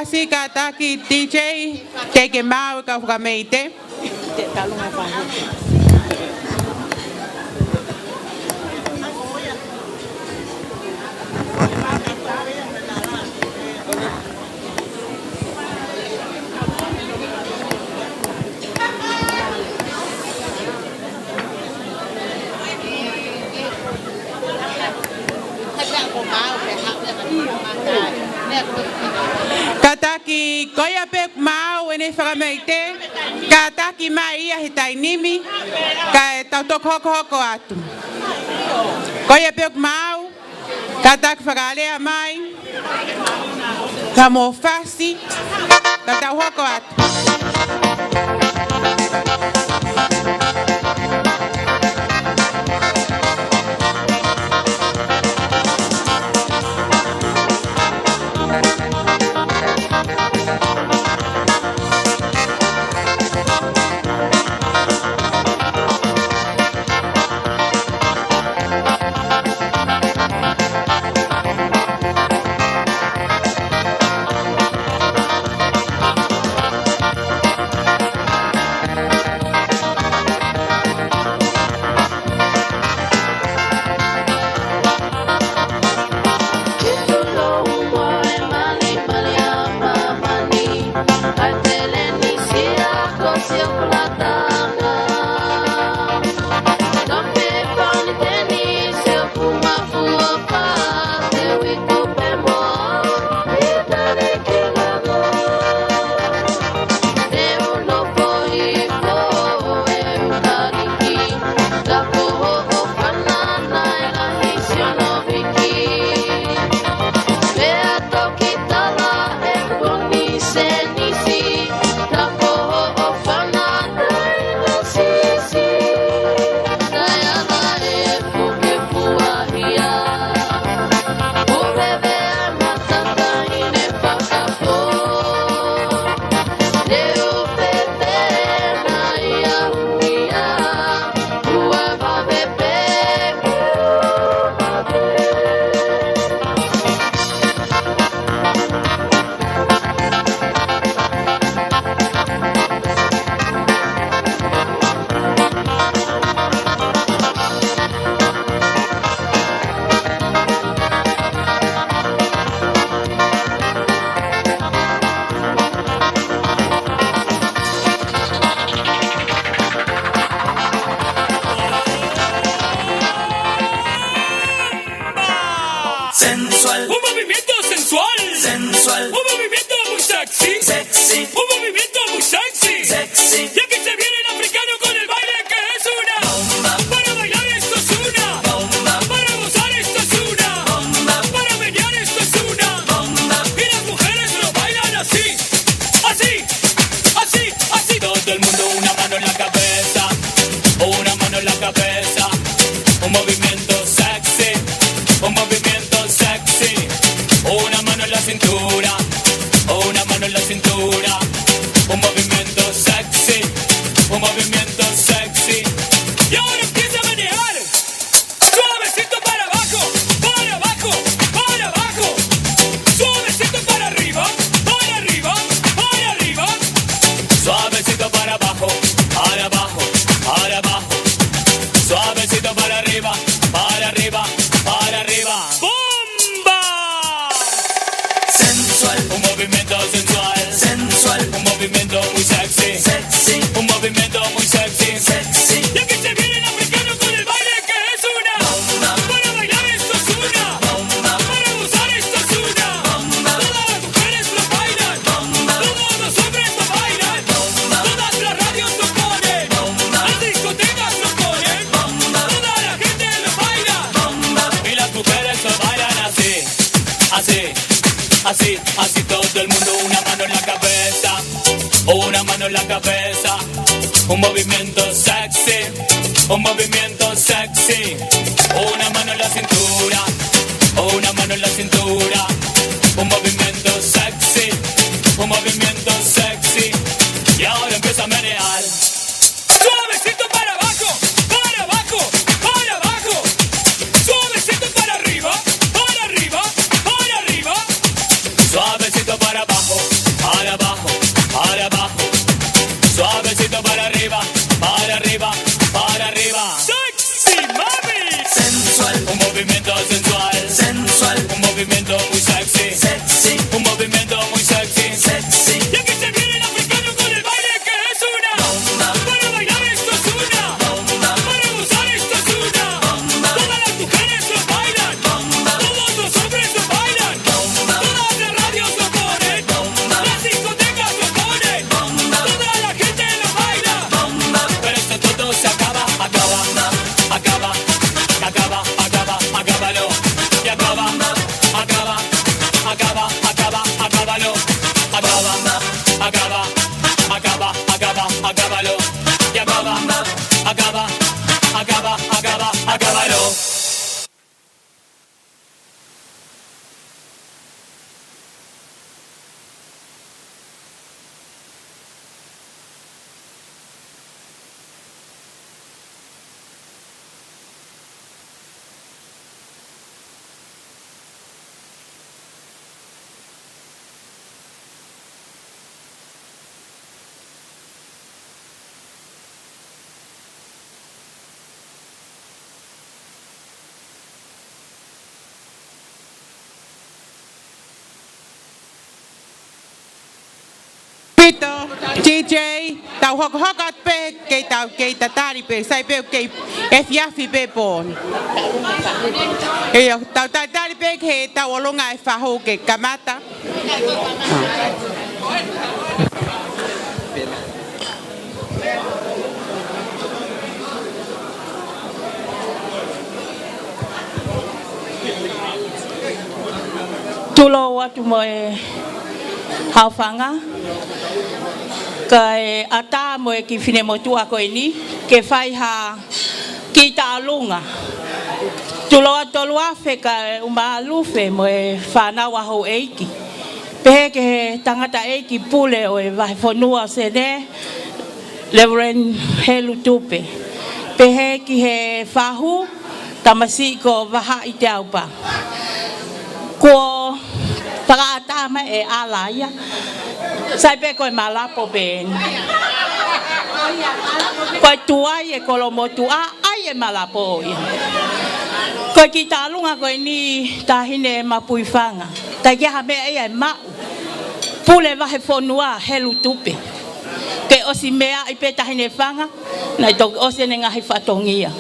whasi ka taki DJ te ke mau ka whakameite. Te talunga whahe. Kataki koia pek mau ene whakameite. Kataki mai ia he tainimi. Ka e tautok hoko atu. Koia pek mau. Kataki whakalea mai. Ka mo fasi. Ka tau hoko atu. Sensual. Un movimiento sensual. Sensual. Un movimiento muy sexy. Sexy. Un movimiento muy sexy. Sexy. Y aquí se viene el africano con el baile que es una bomba. Para bailar esto es una bomba. Para gozar esto es una bomba. Para menear esto es una bomba. Y las mujeres lo bailan así. Así. Así. Así. Todo el mundo una mano en la cabeza. Una mano en la cabeza. Un movimiento sexy. Un movimiento sexy. Una mano en la cintura. Una mano en la cintura. Un movimiento sexy. Un movimiento sexy. Y ahora empieza a menear. Suavecito para abajo. Para abajo. Para abajo. Suavecito para arriba. Para arriba. Para arriba. Suavecito para abajo. Para abajo. Para abajo. Suavecito para arriba. Para arriba. Para arriba. ¡Bomba! Sensual. Un movimiento sensual. Sensual. Un movimiento muy sexy. Sexy. Un movimiento muy sexy. Sexy. Y aquí se viene el africano con el baile que es una bomba. Para bailar esto es una bomba. Para gozar esto es una bomba. Todas las mujeres lo bailan bomba. Todos los hombres lo bailan bomba. Todas las radios lo ponen bomba. Las discotecas lo ponen bomba. Toda la gente lo baila bomba. Y las mujeres lo bailan así. Así. Así. Así todo el mundo una mano en la cabeza. Una mano en la cabeza. Un movimiento sexy. Un movimiento sexy. Una mano en la cintura. Una mano en la cintura. Un movimiento sexy. Un movimiento sexy. Y ahora empieza a menear. Suavecito para abajo. Para abajo. Para abajo. Suavecito para arriba. Para arriba. Para arriba. Suavecito para abajo. Wado. Pito, DJ, tau hokat pe kei ta tari pe sai pe kei e fiafi pe pon. Tau tari pe ke tau olonga e faho ke kamata. Tulo watu moe haufanga kai ata moe ki fine motua ko ini ke fai ha ki ta lunga tulo atolu afe ka uma lufe moe fana wa ho eiki pe ke tangata eiki pule o e vai fonua sene Reverend Helutupe pe he ki he fahu tamasi ko vaha i Teaupa ko Tagata ma e alaya. Sai pe ko malapo ben. Ko tua e kolomo tua ai e malapo. Ko kita lunga ko ni tahine mapuifanga. Ta ke ha me e ma. Pule va he fonua Helutupe. Ke osimea i pe tahine fanga na to osenenga he fatongia.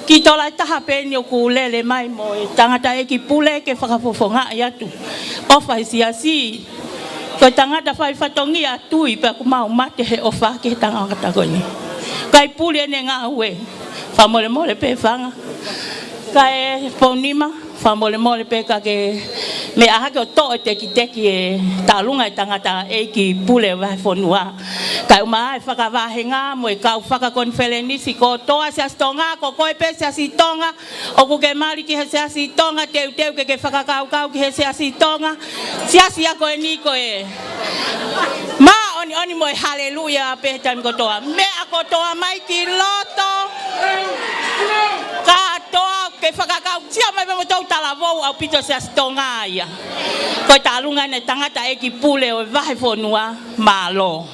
Ki tola taha peni o kulele mai mo e tangata e ki pule ke whakafofonga i atu. Ofa isi asi. Ko tangata whai whatongi atu i pa kumau mate he ofa ke tangata koni. Kai pule ne ngā ue. Whamole mole pe whanga. Kai Pounima. Whamole mole pe ka ke me aha ke o to te ki teki e talunga i tangata e ki pule vai fonua. Kai uma e whakawahenga mo e kau whakakonferenisi ko toa se astonga ko koe pe se asitonga o ku ke mari ki he se asitonga teu ke whakakau ki he se asitonga se asi ako e ni ko e ma oni mo e haleluya pe taim ko toa me ako toa mai ki loto ka toa ke whakakau tia mai mo tau talavou au pito se astonga ia ko talunga ne tangata e ki pule o vai fonua malo.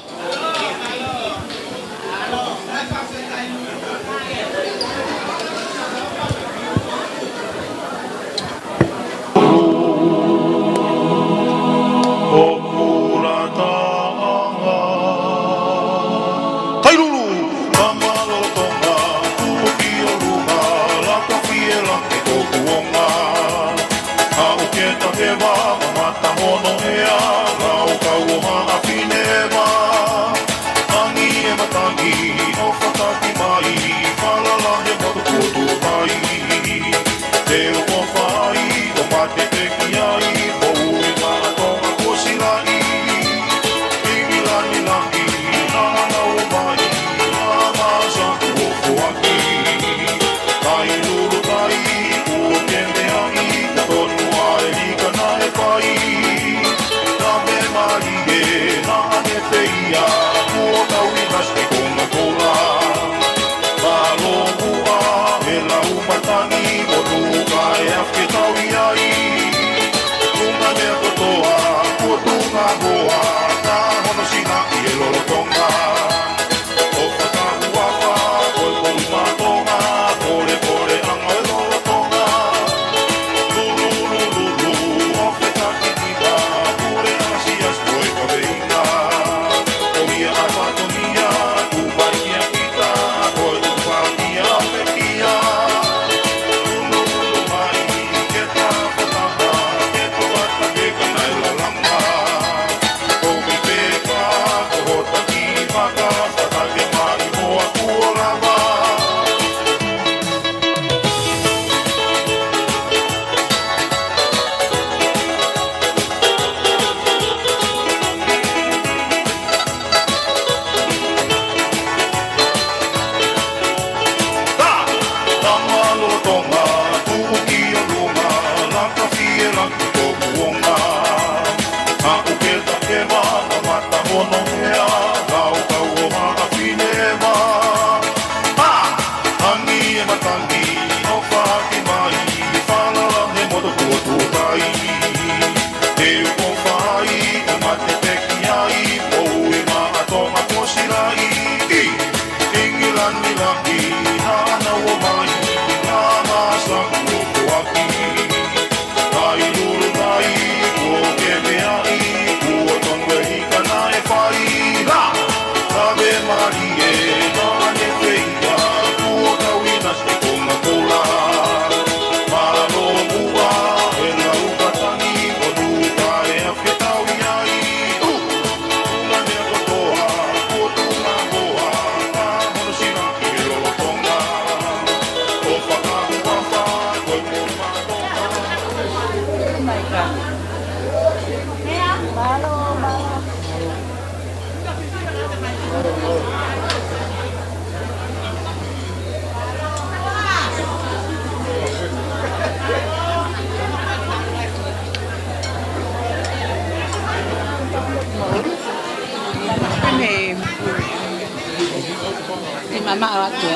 Mama atu.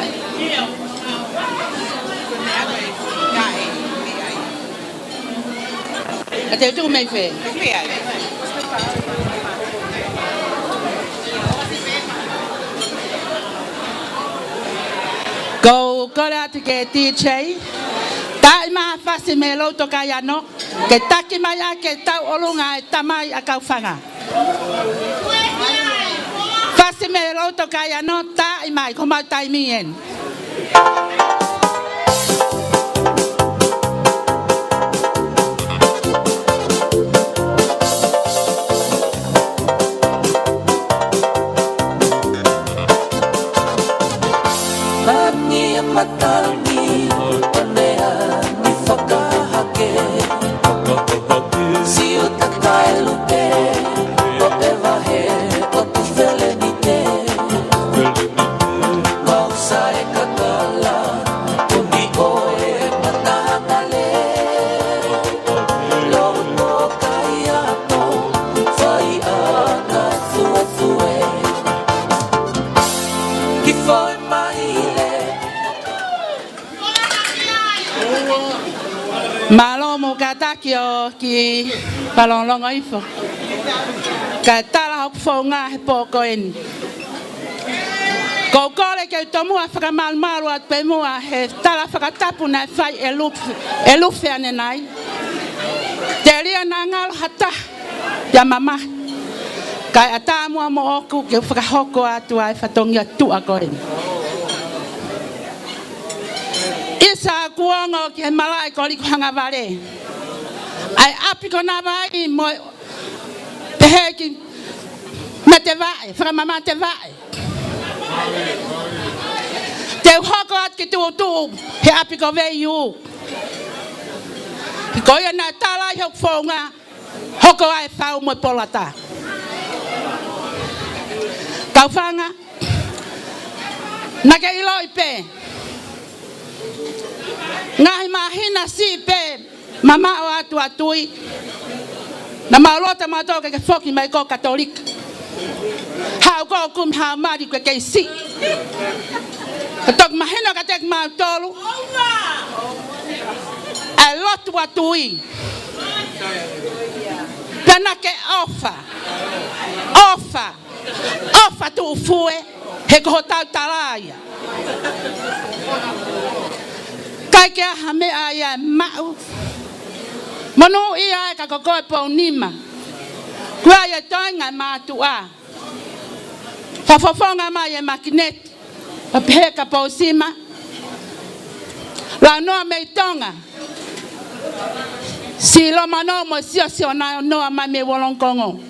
Ate tu me fe. Go kora te ke DJ. Tai ma fasi me lo to kaya no. Ke taki maya ke tau olunga e tamai akau fanga. Fasi me lo to kaya no tai mai ko mau tai mien. Matangi panea ni whakahake Si o takai lupe o te wahe o tu whele ni te Mausa e kakala uni oe matangale Lo no kai ato whai ana thua thue Ki whai maile Malomo katakio ki palonlongo ifo. Katala hok fonga he poko en. Kokole ke tomua faka malmalu at pemua he tala faka tapu na fai elufe anenai. Teria nangal hata ya mama. Kai atamu amo oku ke faka hoko atu ai fatongia tu akoen. Isa kuongo ke malai koli hanga vale. Ai api kona vai mo peheki me te vai, fra mama te vai. Te hoko at ki tu he api ko vei yu. Ki koia na tala hok fonga hoko ai fau mo polata. Kau fanga na ke iloi pe. Ngai mahina si pe mama o atu atui na maulota matoka ke foki mai ko katolik hau ko kum hau mari ke si tok mahina ka tek ma tolu a lot watui pena ke ofa tu fue he ko talaya Kai ke hame aya mau Manu ia ka ko Pounima Kwa ya toinga matua Fafofonga ma ya makinet Papeka pausima La noa meitonga Si lo mano mo sio na noa ma me wolonkongo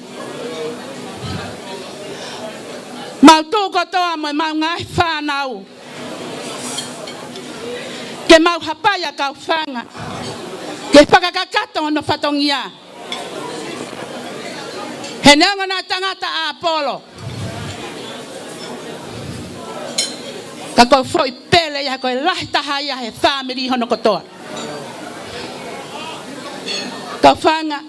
Mautu ko toa mo ngai fa nau Ke mau hapaya kau fanga Ke whakakakato no whatongia He neonga na tangata a Apollo Ka koe foi pele ya koe lahi tahaya he family hono kotoa Kau fanga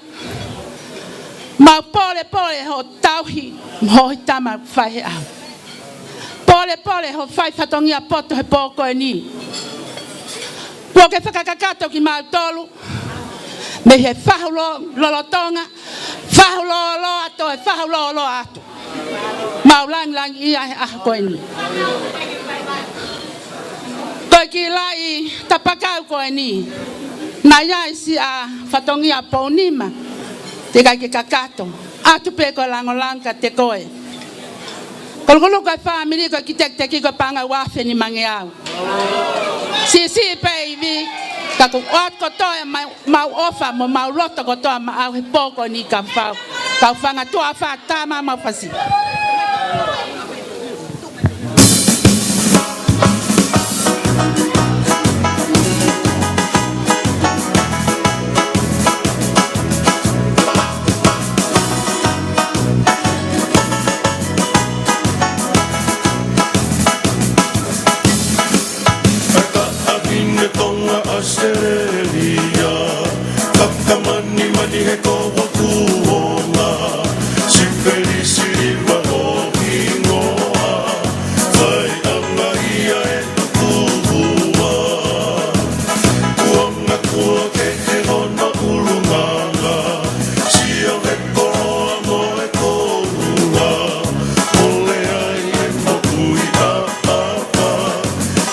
Mau pole ho tauhi Ho hitama whai he au Pole ho whai whatongia poto he poko e ni Poke whakakakato ki mau tolu Me he whahulo lolotonga Whahulo ato e whahulo ato Mau lang ia he aha koe ni Koe ki lai tapakau koe ni. Na ia isi a whatongi a Pounima. Te kai ke kakato. Atu pe koe langolanga te koe. Kolokolo koe whamiri koe ki teki koe panga wafe ni mange au. Si pe iwi. Kako oat kotoa mau ofa mo mau roto kotoa ma au he poko ni kampau. Kau whanga tua whatama mau whasi. Australia, kakamani mani he kowa kuona, siperi siriwa o ingoa, vai anga ia e kuhua, kuanga kua ke he hona ulunganga, sia he koa mo e korua, ole ai e mokui a,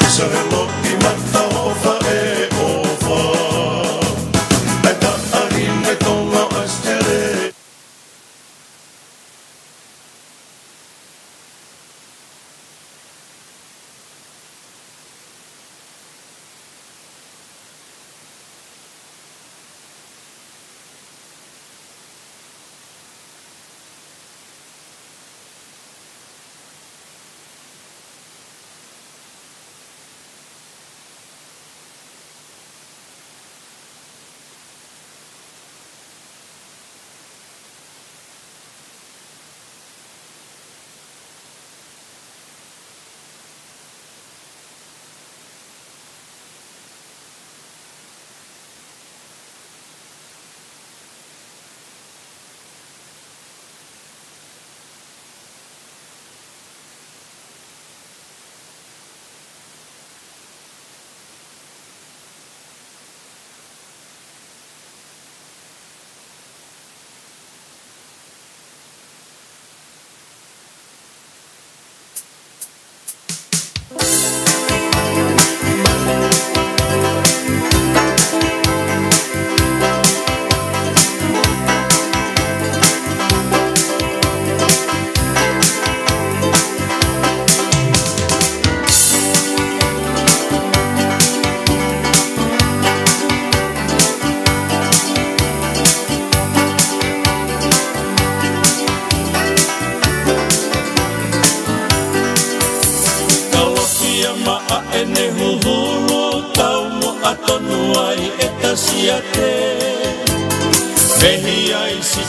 isa he loki mata ofa e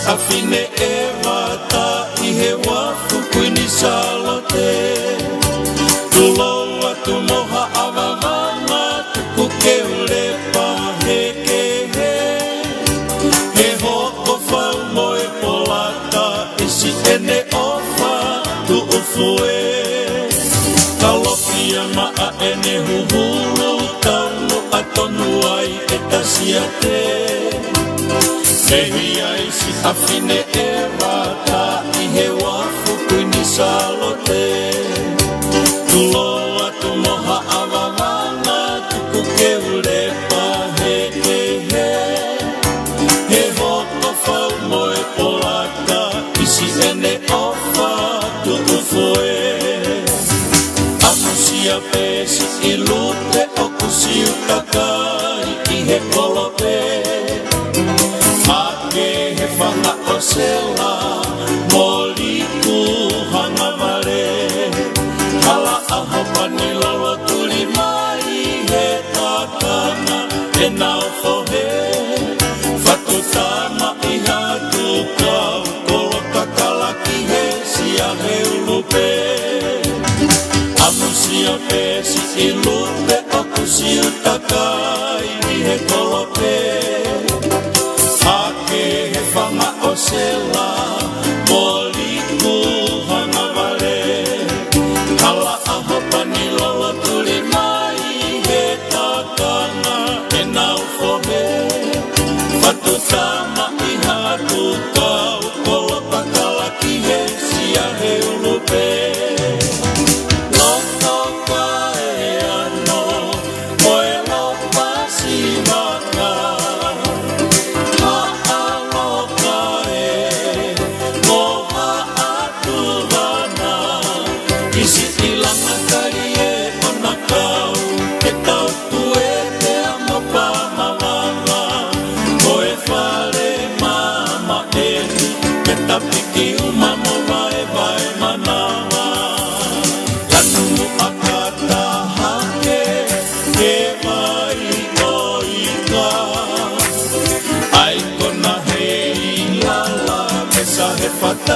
Afine e wata I he wafu kuini salote Tuloa tu moha awawanga Tuku ke ule paheke He hoko whau moe polata Isi ene ofa tu ufue Kalofia maa ene huhulu Taunu atonu ai e tasiate Ehi ai si afine e wata I he wafu kuini salote Tuloa tu moha awawanga Tuku ke ule paheke He hoko whau moe polata Isi ene ofa tu ufue Amusia pesi I lute o kusiu takai I he kolope Ake he whanga o sela Moliku hanga vale Hala aho pani lolo tuli mai He takana e nao fohe Whatu tama I hatu kau Kolo kakalaki he sia he ulupe Amusia pesi I lupe o kusiu takai I he kolope Ake he whanga o sela Moliku hanga vale Kala aho pani lolo tuli mai He takana e nao fohe Whatu tama I hatu kau Kolo pakalaki he sia he ulupe Loto ka e ano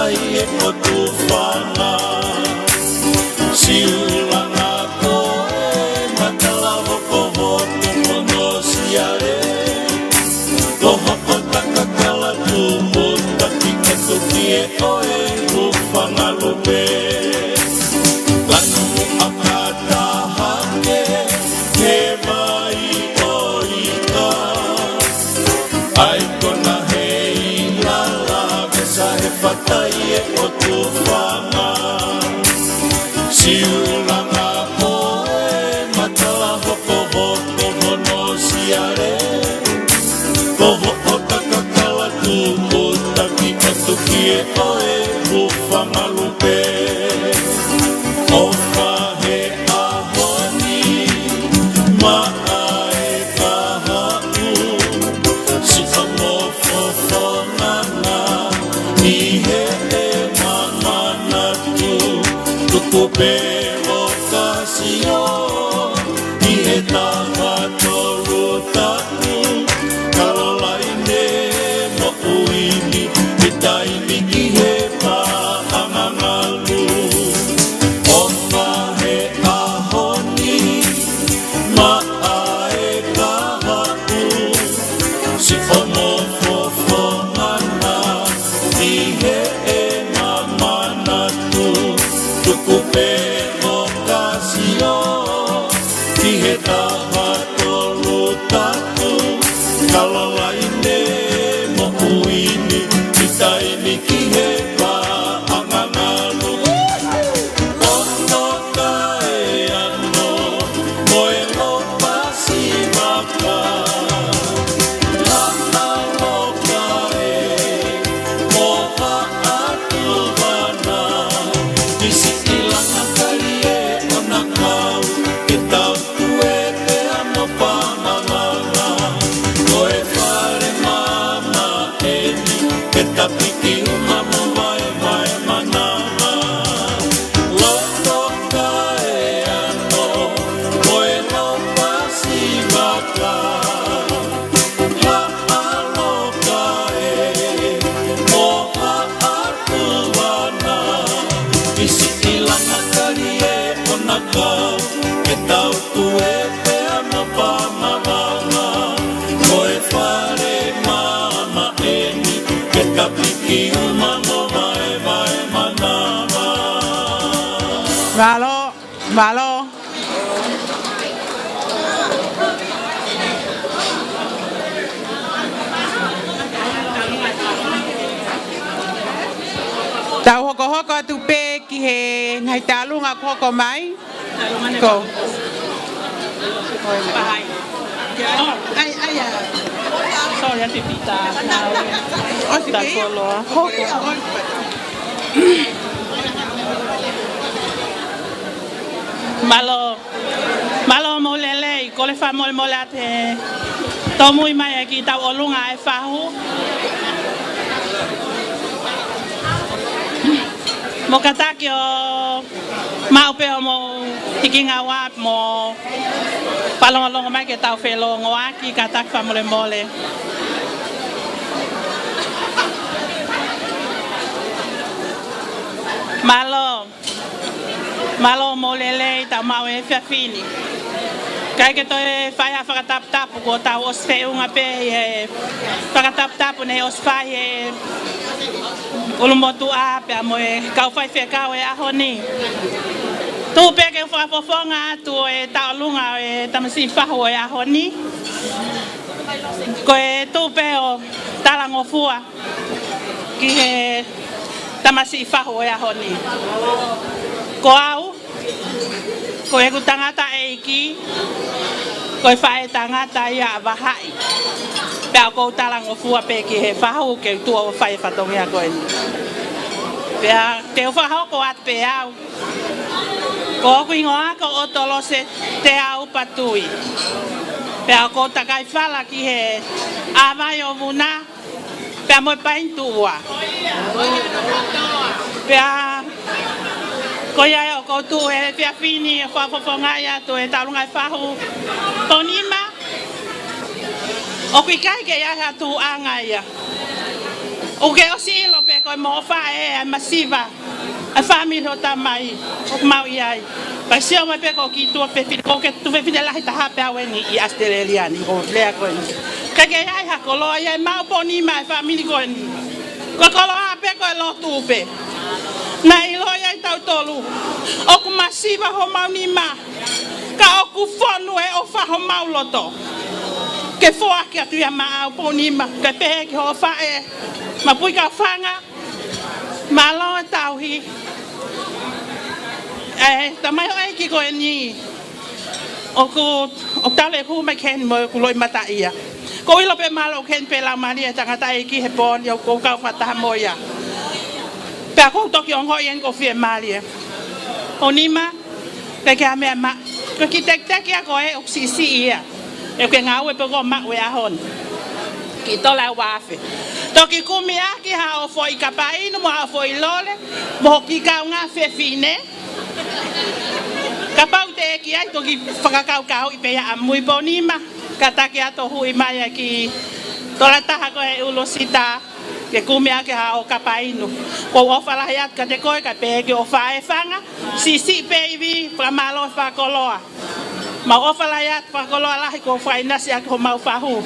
fatai e o tu whanga Siulanga koe matala hoko hotu mono siare Koha o takakala tu mo taki e tuki e oe Ufanga lupe Lanu akata hake He mai o ika Ai kona hei lala Mesa he whatai e o tu whanga Siulanga koe Matala hoko hoko hono siare Koho o takakala tu o taki e tuki e oe Ufanga lupe O mahe ahoni Maa e kahau Si whamofofongana I he e mamana tu Tuku pero kasio I he tawa toru taku Karolaine mo uini I taimi ki he paangangalu O mahe ahoni Maa e kahau Si whamofofongana I he e mamana tu Tuku pero kasio I he tawa toru taku Kalalaine mo uini I taimi ki he paangangalu Ono ka e ano Moe lo pasi maka Lana loka e Moha atu wana Isi ilanga kari e ona kau E tau tue te amo pamamanga Koe whare mama e ni E tapiki umamu mai mai manama Loto ka e ano Moe lo pasi maka Loka e Moha atu wana Isi ilanga kari e ona kau E tau tue te amo pamamanga Koe whare mama e ni E kapiki umano mai mai manama Malo, malo. Tau hoko hoko atu pē ki he ngai tālunga hoko mai. Ko. Pahai. Ai, sorry, Tevita. O si Da ke? koloa. Malo mo lele, ko le fa mol molate. To mui mai ki tau olunga e fahu. Mo kataki o mau pe mo tikinga wa mo palongo mai ke tau felo ngoa ki katak fa mole mole. Malo mo lele ta mau e fiafini. Kai ke toi fai a whakatap tapu ko tau os whiunga pe e whakatap tapu nei os whai e ulumotu a pe a moe kau whai whekau e aho ni. Tu pe ke whakapofonga atu e taulunga e tamasi whahu e aho ni. Ko e tu pe o talango fua ki he tamasi whahu e aho ni. Ko au ko e ku tangata e iki ko e whae tangata ia wahai pea ko talango fua pe ki he whahu ke tua o whae whatongi a koe ni pea te o whaho ko at pe au ko o kuingoa ko o tolo se te au patui pea ko takai whala ki he awai o vuna pea moe paintua pea ko ia o ko tu e fia fini e fa fa nga ia to e talunga fa hu Pounima o ki kai ke ia tu anga ia o ke o si lo pe ko mo fa e masiva a family ho tamai o mau iai pa sia mai pe ko ki tu pe ko ke tu pe la ta ha pe aweni I Australia ni ko le ko ni ka ke ai ha ko lo ai mau Pounima family ko ni ko lo ha pe ko lo tu pe na I lo ai tau tolu o ku masiva ho Pounima ka o ku fonu e o fa ho mau loto ke foa ke atu ya ma Pounima ke pe ke ho fa e ma pui ka fanga ma lo tauhi tamai ai ki ko ni o tale ku mai ken mo ku loi mata ia ko ilo pe malo ken pe la mani e tanga tai ki he pon yo ko ka fata moya pe ko to ki on ho yen ko fie mali Pounima ke ke ame ma ko ki tek tek ya ko e oksisi ia e ke ngau e pe ko ma we ahon ki to la wafe to ki kumia ki ha o foi kapai no mo ha foi lole mo ki ka nga fe fine kapau te ki ai to ki whakakau kau I pe ya amui Pounima kata ki ato hui mai ki to la taha ko e ulosita ke kumia ki ha o kapai no ko o fala hayat ka te koe ka pe ki o fae fanga si baby pramalo fa koloa ma o fala hayat fa koloa la ko faina si ko mau fahu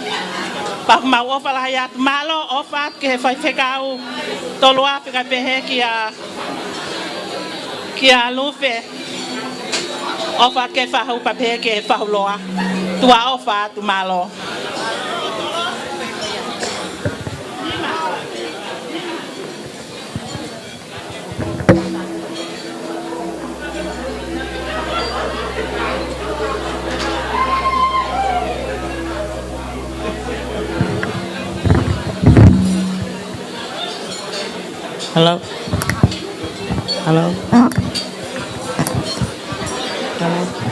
pa mau o fala hayat malo o fat ke fa fekau to loa pe ka pe ki a lufe o fat ke fa hu pa pe ke fa loa tua o fat malo Hello. Hello. Hello.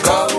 Go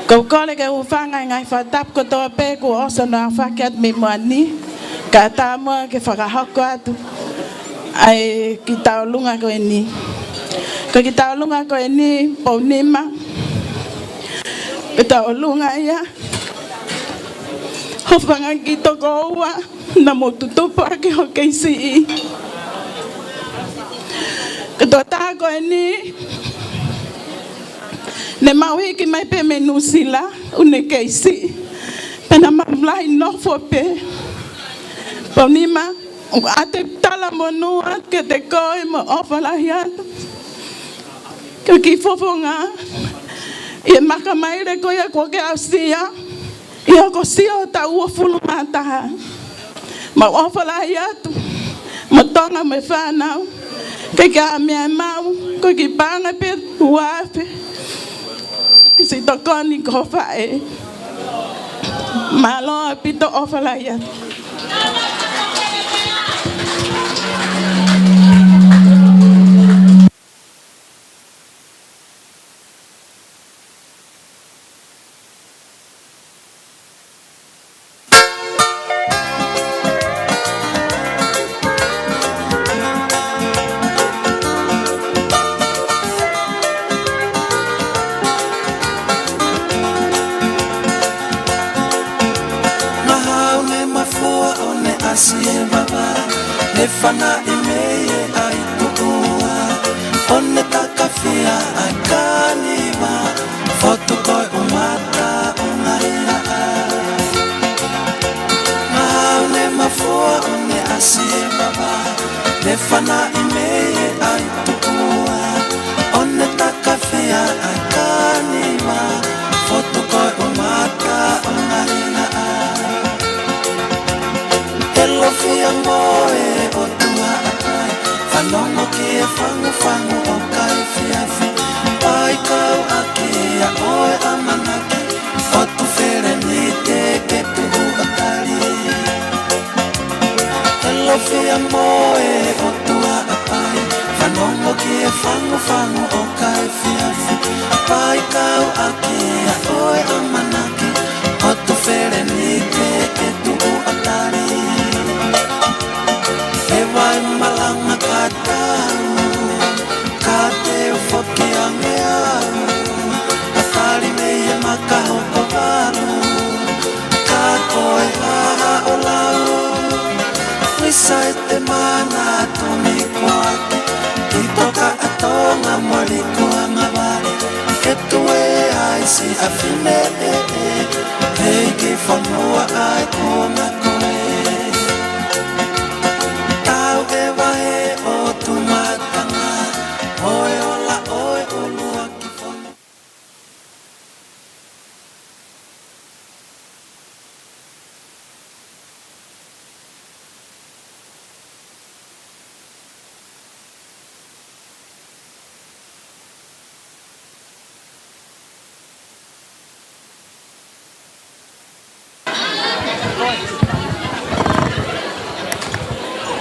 Kau kole ke ufanga ngai fatap ko to pe ko oso na fakat mi mani ka tamo ke fakahoko atu ai kita lunga ko ini Pounima kita lunga ya hofanga kita ko wa na motutupa ke hokeisi kita ta ko ini ne maui ki mai pe menusila une keisi pena mamlai no fope Pounima ate tala monua ke te koe mo ofala hiata ke ki fofonga e maka mai re ko ya ko ke asia ia ko sia ta u fulu mata ma ofala hiata mo tonga me fana ke ka me mau ko ki panga pe uafe si tokoni ko fae malo pito ofala ya Fana imeye aitukua One takafia akaniwa Foto koi umata unaira Mahaune mafua one asie baba Nefana imeye aitukua One takafia akaniwa Foto koi umata unaira Elo fia moe Fanongo ki e fangu o kai fiafi Pai kau aki a oe amanaki Fotu fere ni te ke tuhu atari Elo fia moe o tua apai Fanongo ki e fangu o kai fiafi Pai kau aki a oe amanaki Fotu fere ni te ke tuhu atari Wai malanga katau Kateu foki angeau Atari meye makaho kovalu Kakoe aha o lau Wisa ete mana tumi kwaki Itoka atonga mwaliku amabari Ketue aisi afine Heiki whanua ai kona koe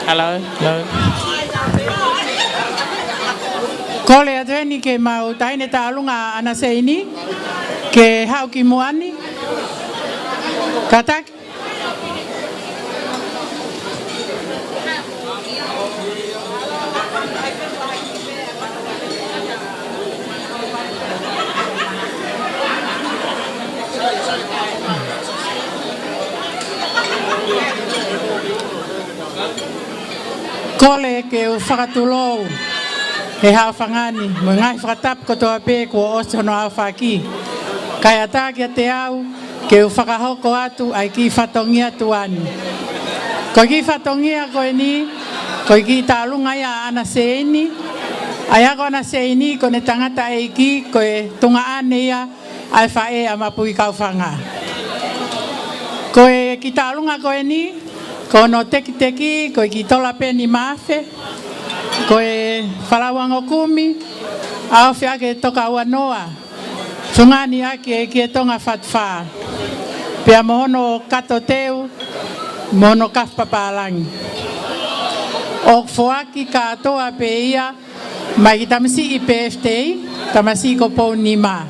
Hello. Kole atweni ke mau taine talunga ana seini ke hau Kimohuangai. Katak. Kole ke o whakatulou he hawhangani mo ngai whakatap ko toa pē ko oso no hawhaki kai ataki a te au ke o whakahoko atu ai ki whatongia tuani ko ki whatongia koe ni ko ki tālunga ia ana seini ai ako ana seini ko ne tangata e ki ko e tunga ane ia ai whae a mapui kauwhanga ko e ki tālunga koe ni ko no teki ko ki tola peni mafe ko e whalawango kumi au whia ke toka ua noa tungani ake ki e tonga whatwha pia mohono kato teu mohono kafpapalangi O foaki katoa pe ia mai ki tamasi I PFT, tamasi ko Pounima.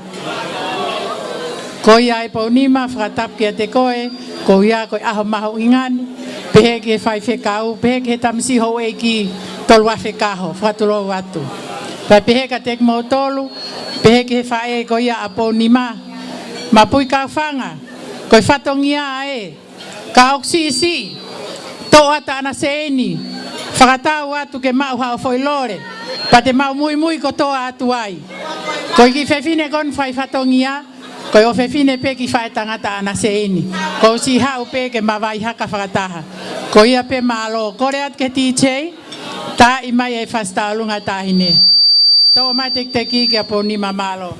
Ko ia e Pounima whakatap kia te koe, ko ia koe aho maho ingani, pehe ke whai whekau, pehe ke tamasi ho e ki tolu a whekaho, whatulo watu. Pai pehe ka tek mo tolu, pehe ke whae ko ia a Pounima, ma pui ka whanga, koe whatongia e, ka oksi isi, to ata ana seeni, whakatau atu ke mau hao whoilore, pa te mau mui mui ko toa atu ai. Koe ki whewhine kon whai whatongia, koe o whewhine pe ki whae tangata ana seeni, ko si hau pe ke mawai haka whakataha. Ko ia pe malo, kore at ke TJ, ta I mai e whastalunga tahine. Tau mai tek teki ke a Pounima malo.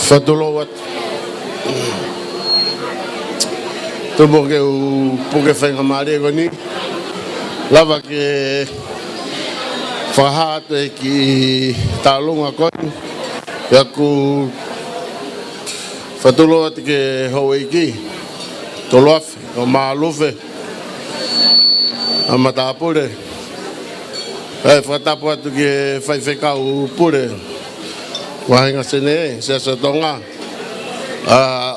Fatulowat. Tumo ke u puke whainga maare ni. Lava ke whahato e ki tālunga koni. Ia ku fatulowat ke Hawaii toloafi o maalufe a matapure. E whatapu atu ke whaiwhekau pure. Wahinga sene se tonga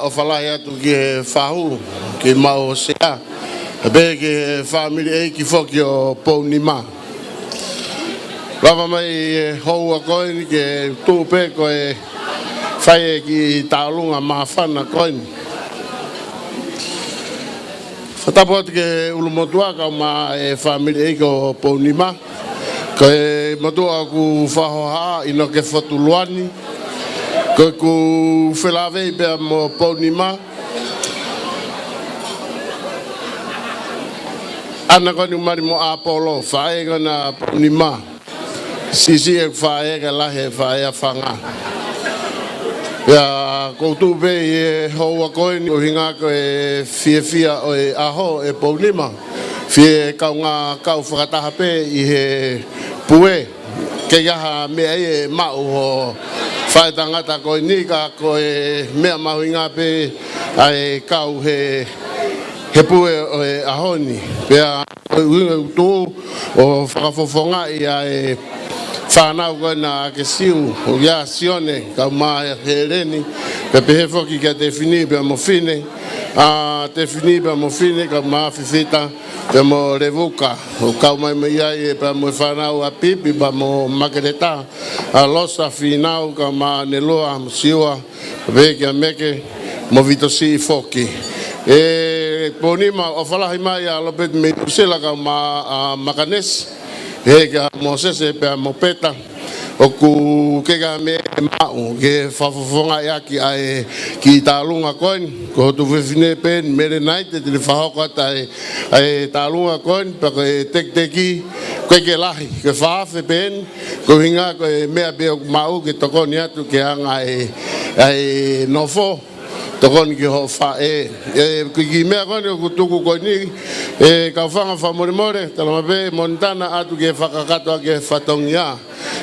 o whalahi atu ki whahu ki mau sea be ki whamiri e ki whoki o Pounima lava mai hou a koe ni ke tūpe koe whai e ki tālunga mawhana koe ni whatapu atu ke ulumotua kau ma e whamiri e ki o Pounima koe matua ku whahoha ino ke whatuluani koe ku whelawei pia mo Pounima ana koni mari mo Apollo whae kona Pounima sisi e whae ka lahe whae a whanga pia koutu pe e hoa koe ni o hinga koe fia o e aho e Pounima fie kau ngā kau whakataha pe i he pue ke iaha mea e mau ho whae tangata koe ni ka koe mea mahu ngā pe ai kau he pue o e ahoni pia uinga utu o whakafofonga i a whanau koe na ke siu o ia sione kau maa he reni pe he whoki kia te whini pia mo whine te whini pia mo whine kau maa whiwhita pia mo revuka o kau mai mai ai pia mo whanau a pipi pia mo makereta a losa whinau kau maa ne loa mo siua pe kia meke mo vito si whoki Pounima o whalahi mai a lopet me usela kau maa makanes he kia mo sese pia mo peta o ku ke ga me mau ke whafofonga ia ki ai ki tālunga koin ko tu whewhine pen mere naite te whahokata ai tālunga koin pa ko teki koe ke lahi ke whaafe pen ko hinga ko mea beo mau ke tokoni atu ke anga ai nofo tokoni ki ho whae ki mea koin o kutuku koini ka whanga whamoremore talamape montana atu ke whakakato ke whatongia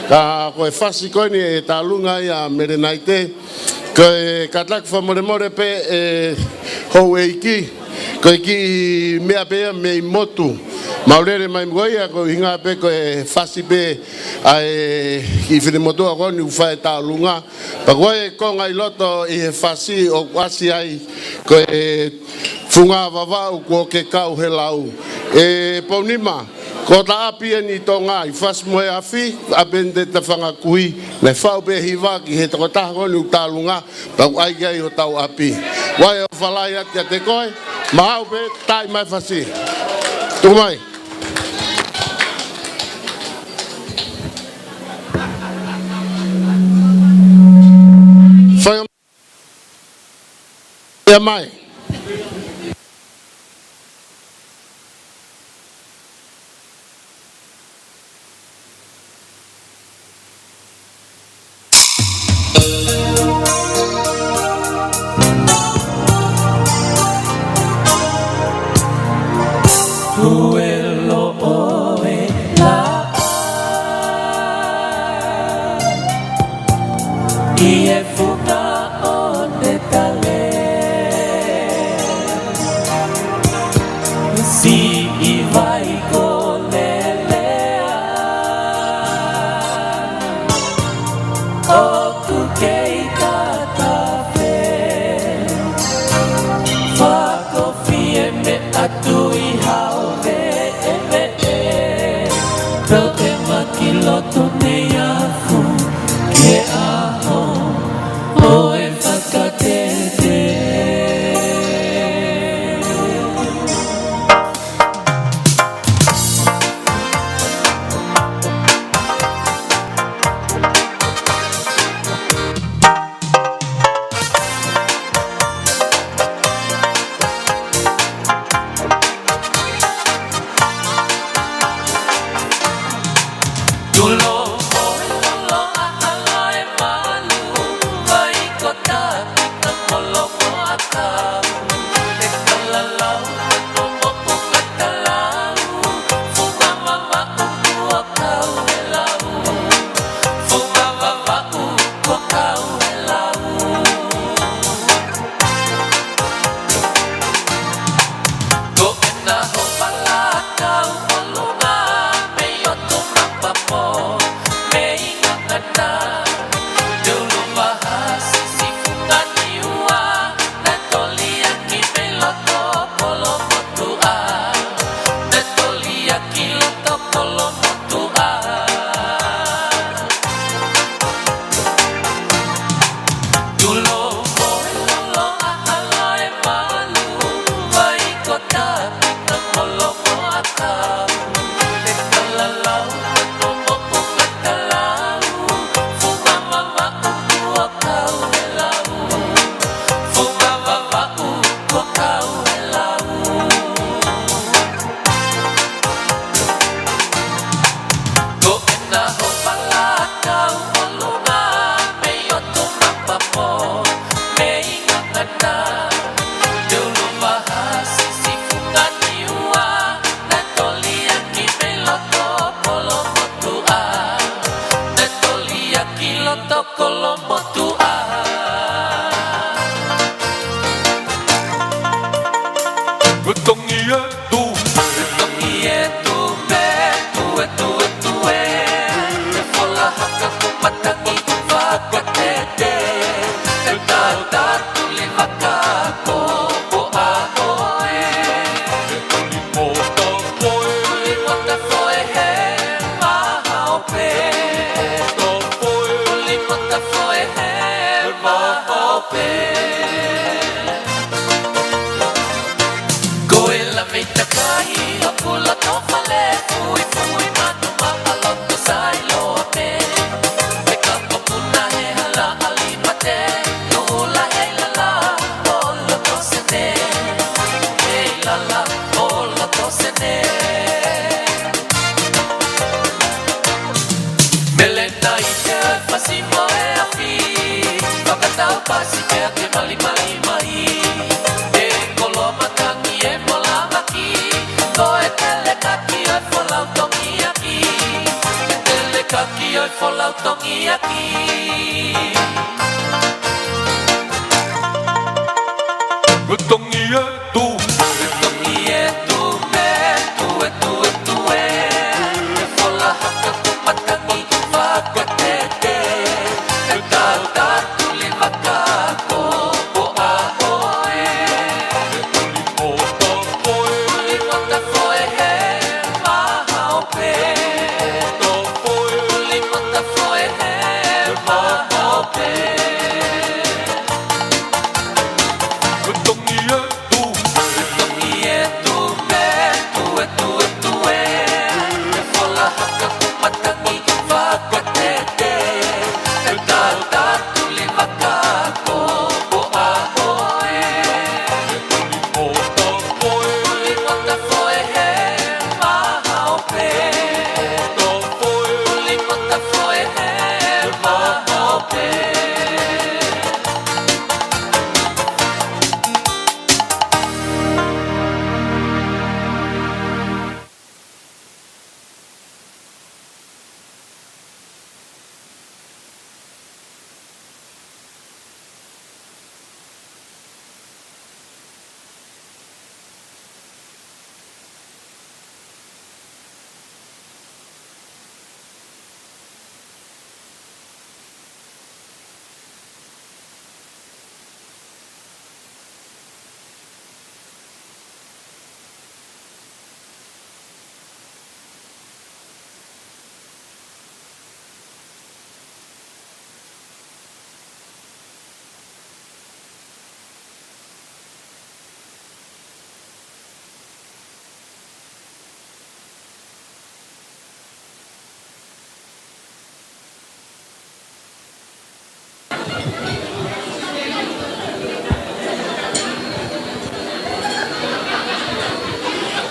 ka koe whasi koini e tālunga ia mere naite koe katak whamoremore pe hou e iki koe ki mea pea mei motu maurere mai mgoia ko hinga pe koe whasi pe ai ki whinemotua koni uwhae tālunga pa koe konga i loto i he whasi o wasi ai koe whunga wawau ko ke kau he lau Pounima ko ta apia ni tonga i fas moe afi abende te whanga kui me whau pe hiwa ki he toko taha koni u tālunga pa ai gai o tau api wai o whalai ati a te koe mahau pe tai mai whasi tuku mai whai o mai Ie fuka o te kale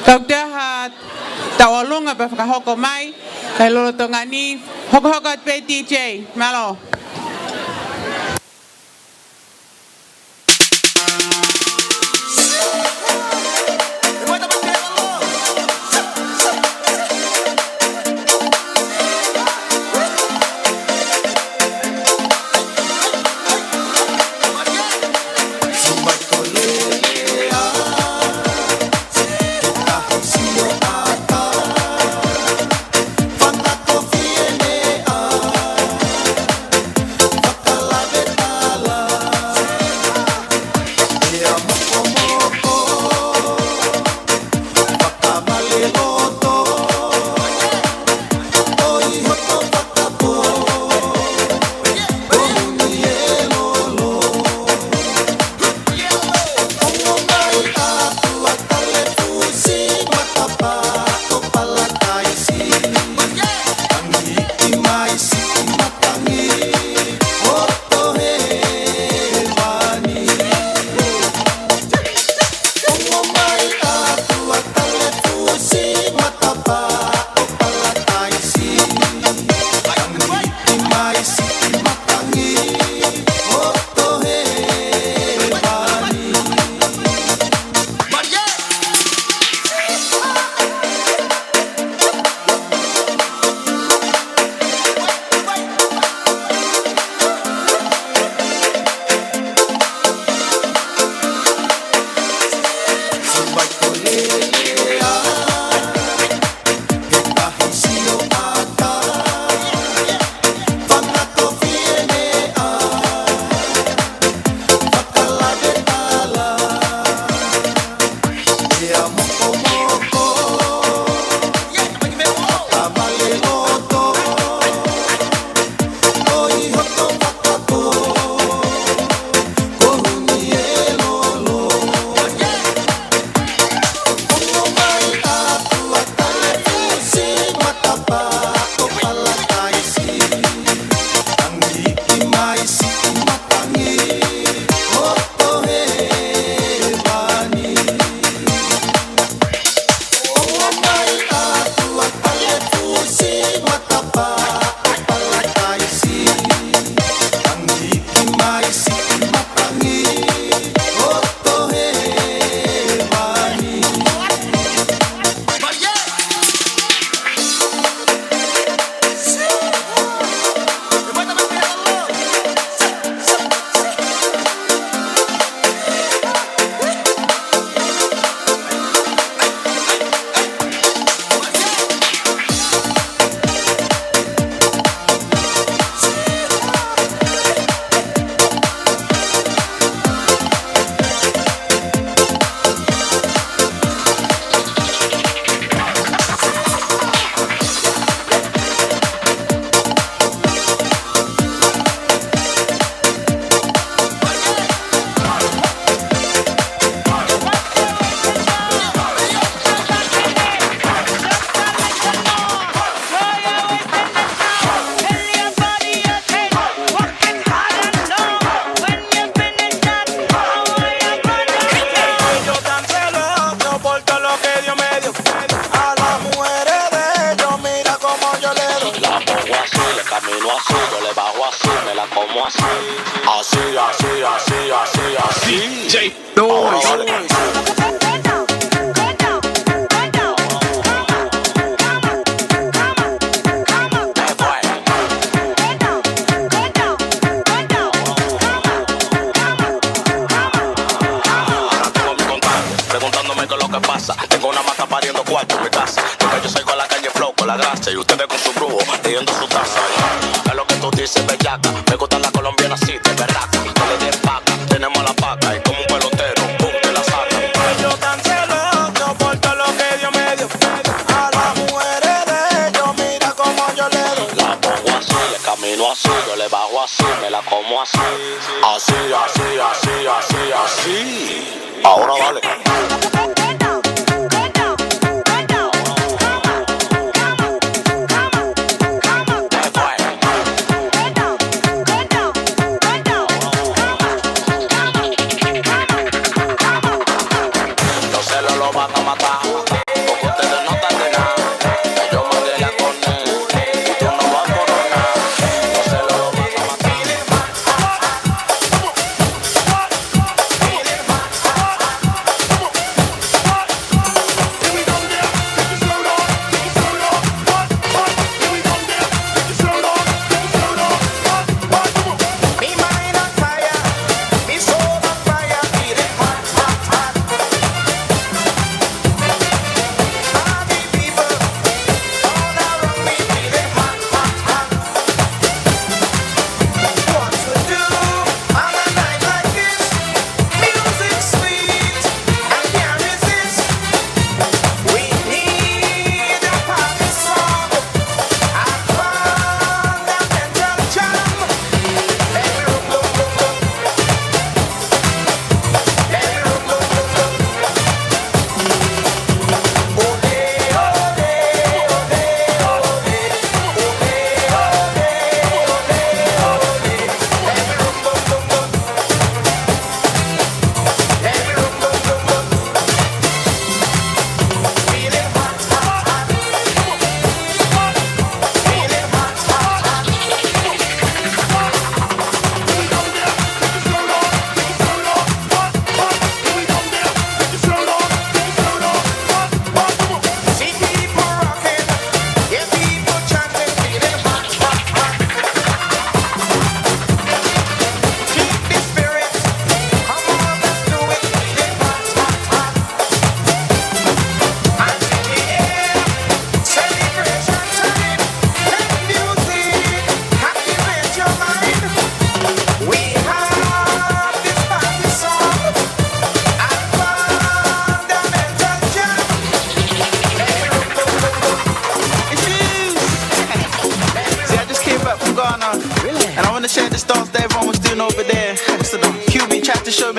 Tauteha tawalunga pa whakahoko mai, kei lolo tonga ni, hoko at pe DJ, malo.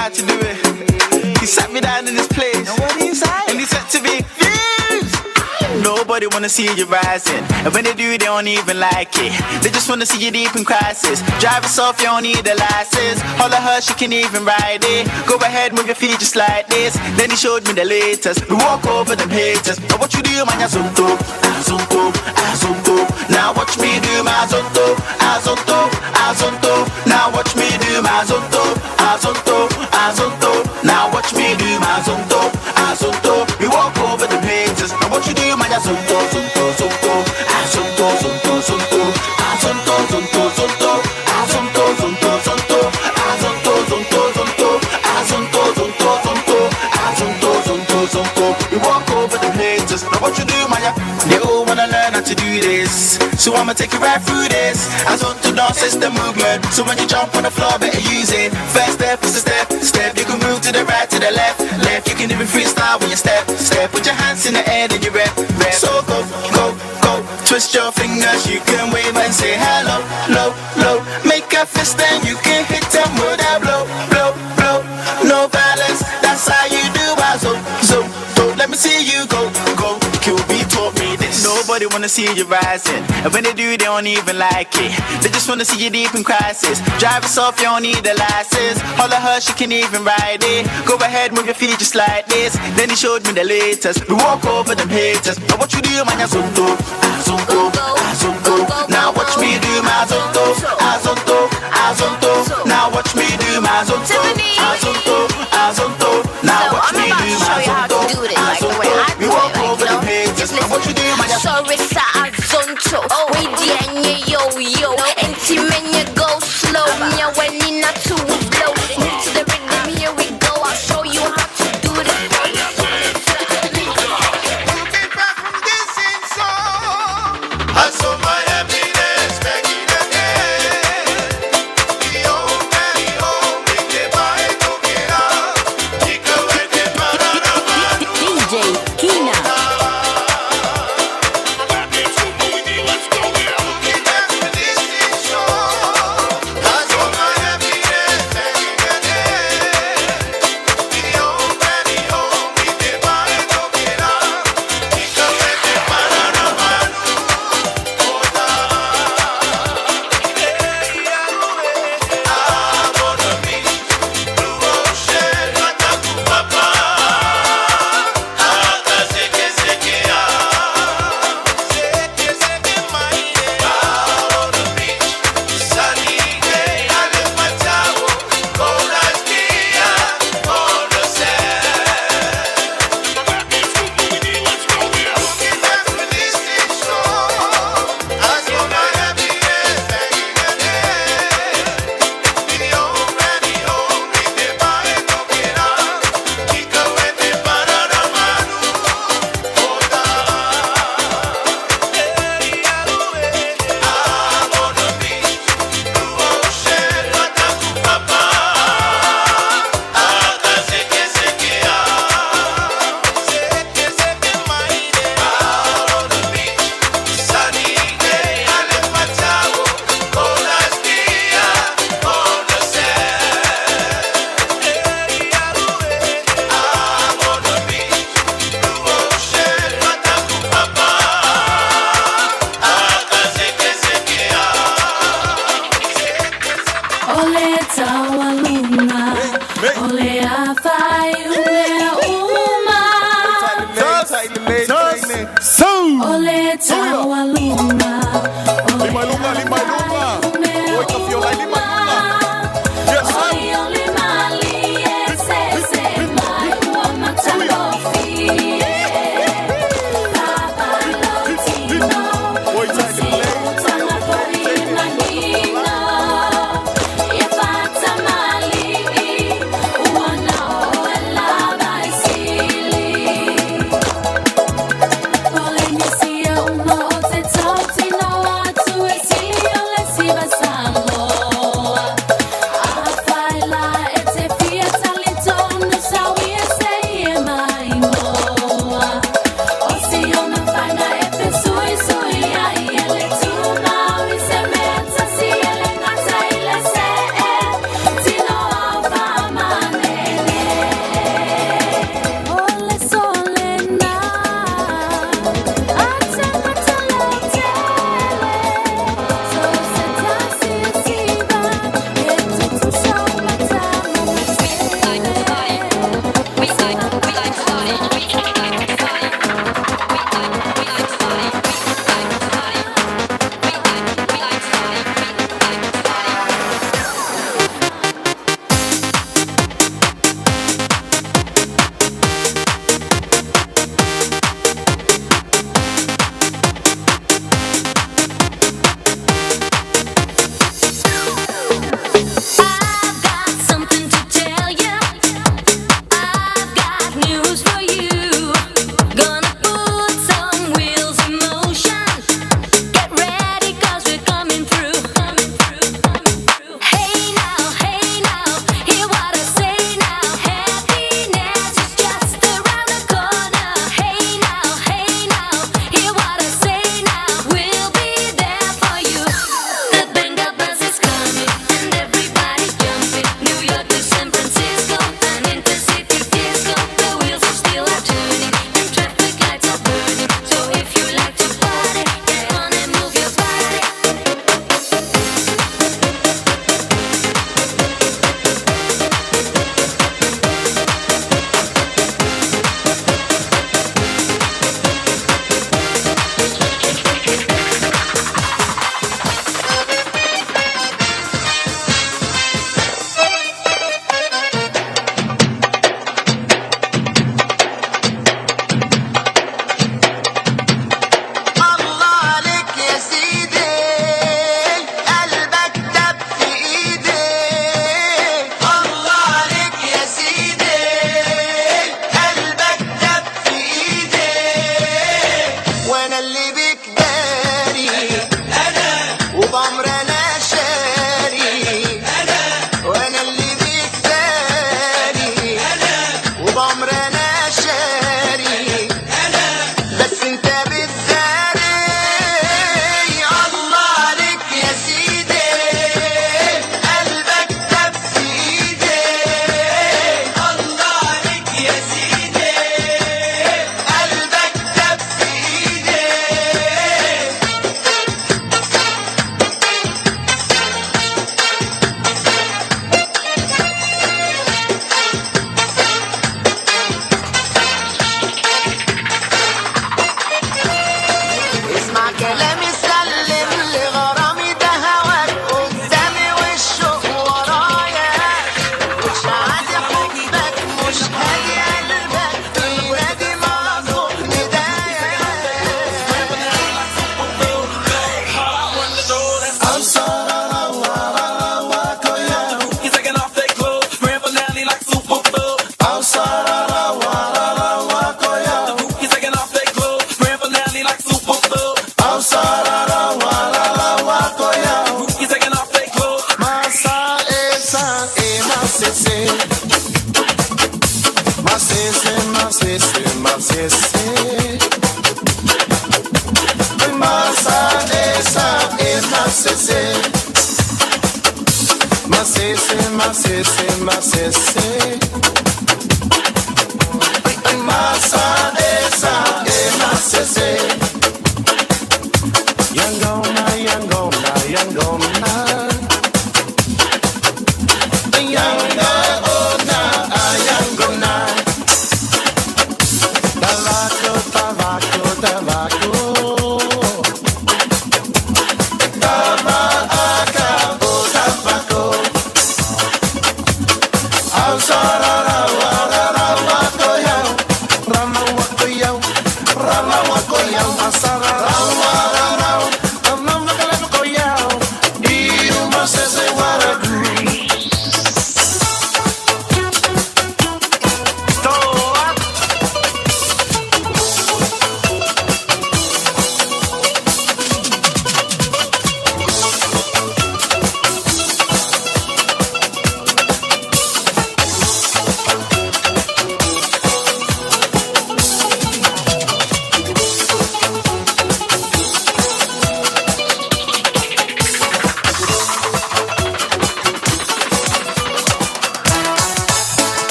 how to do it. He sat me down in this place. And what did he say? And he said to me, Fuse! Nobody wanna see you rising. And when they do, they don't even like it. They just wanna see you deep in crisis. Drive us off, you don't need a license. All of her, she can even ride it. Go ahead, move your feet just like this. Then he showed me the latest. We walk over them haters. Now what you do, man, azonto, azonto, azonto. Now watch me do my azonto, azonto, azonto. Now watch me do my azonto, azonto, azonto. Now watch me do my azonto, azonto. We walk over them haters. Now what you do, man, azonto, azonto, azonto, azonto, azonto, azonto, azonto, azonto, azonto, azonto, azonto, azonto, azonto, azonto, azonto, azonto, azonto, azonto, azonto. We walk over them haters. Now what you do, man? They all wanna learn how to do this, so I'ma take you right through this. Azonto dance is the movement, so when you jump on the floor, better use it. First step is a step. You can move to the right, to the left. You can even freestyle when you step. Put your hands in the air, then you rep. So go. Twist your fingers, you can wave and say hello, low. Make a fist, then you can hit them with a blow. No balance, that's how you do. So let me see you go. QB taught me this. Nobody wanna see you rising, and when they do, they don't even like it. They just wanna see you deep in crisis. Drive us off, you don't need a license. All of her, she can even ride it. Go ahead, move your feet just like this. Then he showed me the latest. We walk over them haters. Now what you do, man, azonto, azonto, azonto. Now watch me do my azonto, azonto, azonto. Now watch me do my azonto, azonto, azonto. Now watch me do my azonto, azonto. We walk over them haters. Now what you do, man, sorry, sa azonto. We the yo. And when you go slow, me when you not too slow. Move to the rhythm, here we go. I'll show you how to do this. I saw my happiness back in the day. The old man, make it by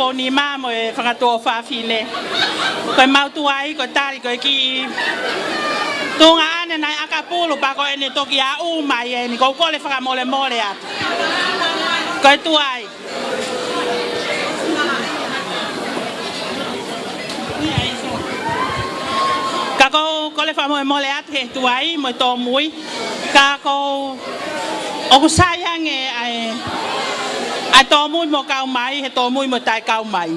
Pounima mo whakatoa while. Koe mautu ai, koe tari, koe ki tunga ane nai akapulu pa koe ni toki a umai e ni kou kole whakamole mole atu. Koe tu ai. Ka kou kole whakamole mole atu he tuai mo tō mui. Ka ko o ku sayang ai tō mui mo kau mai, he tō mui mo tai kau mai.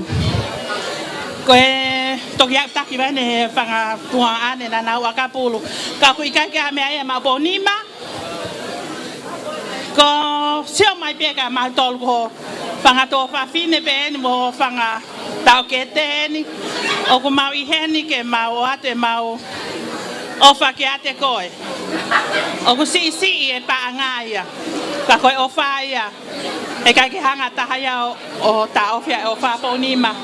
Ko e toki au taki vane he whanga tua ane na nau a kapulu. Ka ku ikai kia mea e ma Pounima. Ko sio mai peka ma tolu ko whanga tō whawhine pe ni mo whanga tau kete ni. O ku mau i heni ke mau ate mau ofa ke ate koe. O ku si e paangaia. Ka koe ofa ia. E kai ke hanga tahaya o ta ofia o wha Pounima.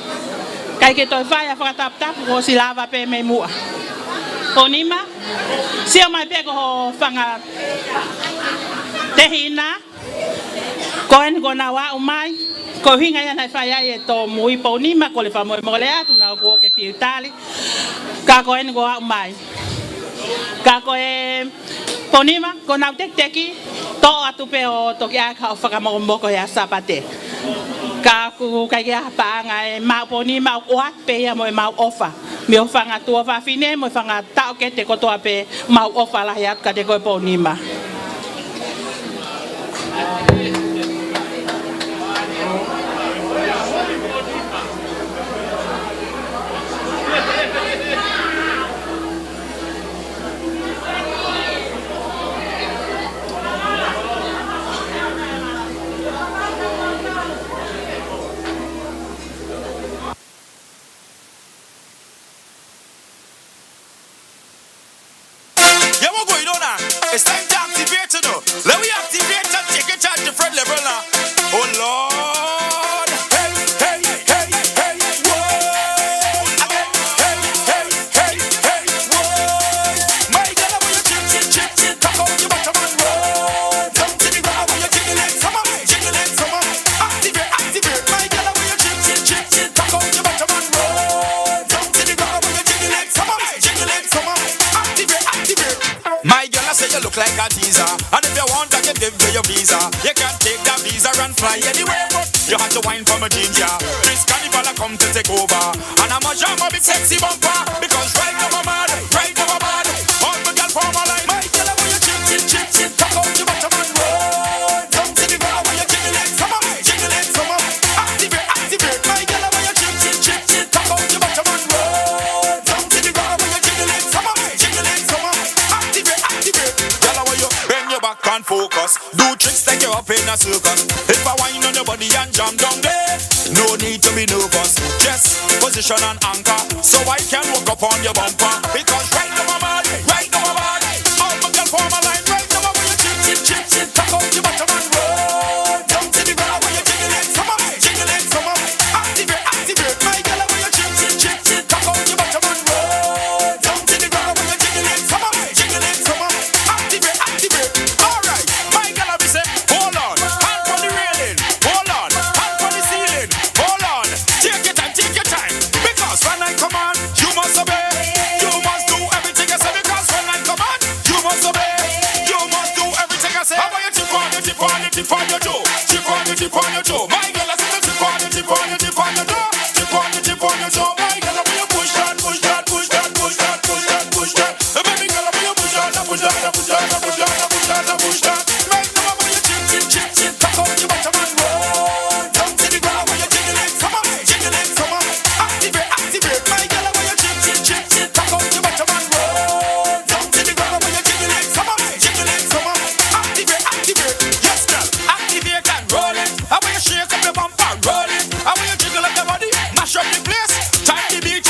Kai ke toi whai a whakatap-tapu ko si lava pe me mua. Pounima, sio mai pe ko ho whanga te hina. Ko en ko na wa umai. Ko hinga ia nai whai ai e tō mui Pounima ko le whamoe mo le atu na ko ke fiutali. Ka ko en ko wa umai. Ka ko e Pounima ko nau teki tō atu pe o toki a ka o whakamomoko ia sapate. Ka ku kai kia paanga e mau Pounima o at pe ia mo e mau ofa. Mi o whanga tua whawhine mo e whanga tau ke te kotoa pe mau ofa lahi atu ka te koe Pounima. It's time to activate it now. Let me activate and take it at different level now. Oh Lord. Hey, hey, hey, hey, whoa. Again. Hey, hey, hey, hey, whoa. My girl, when you chip, talk out your bottom and roll. Down to the ground when you jiggle it, some of it. Activate. My girl, when you chip, talk out your bottom and roll. Down to the ground when you jiggle it, some of it. Activate. My girl, I say you look like a teaser. And if you want, I can give you your visa. You can take that visa and fly anywhere, but you have to wine from a ginger. This carnival I come to take over. And I'm a jam of big sexy bumper. Because right now I'm mad. All the girl for my life. My girl, when you chip, talk out your bottom and roll. Down to the ground when you jiggle it, some of it. Activate. My girl, when you chip, talk out your bottom and roll. Down to the ground when you jiggle it, some of it. Bend your back and focus. Do tricks like you're up in a circus. If I whine on your body and jam down there, no need to be nervous. Just position and anchor, so I can walk up on your bumper. Because right now I'm mad. All my girl for my line. Right now I'm when you chip, talk out your bottom and roll. Down to the ground when you jiggle it, some of it. Activate. My girl when you chip, talk out your bottom and roll. Down to the ground when you jiggle it, some of it. Activate. Alright, my girl be say, hold on, hand on the railing, hold on, hand on the ceiling, hold on. Take your time, because when I come on, you must obey. You must do everything I say, because when I come on, you must obey. You must do everything I say. How about you tip on your toe? Tip on your toe. My girl, I say tip on your toe. Tip on your toe. My girl, when you push that. Baby girl, when you push that. Make them up when you chip, talk out your bottom and roll. Down to the ground when you jiggle it, some of it. Activate. My girl, when you chip, talk out your bottom and roll. Down to the ground when you jiggle it, some of it. Activate. Yes, girl, activate and roll it. How when you shake up your bumper, roll it. How when you jiggle up your body, mash up the place. Time the beat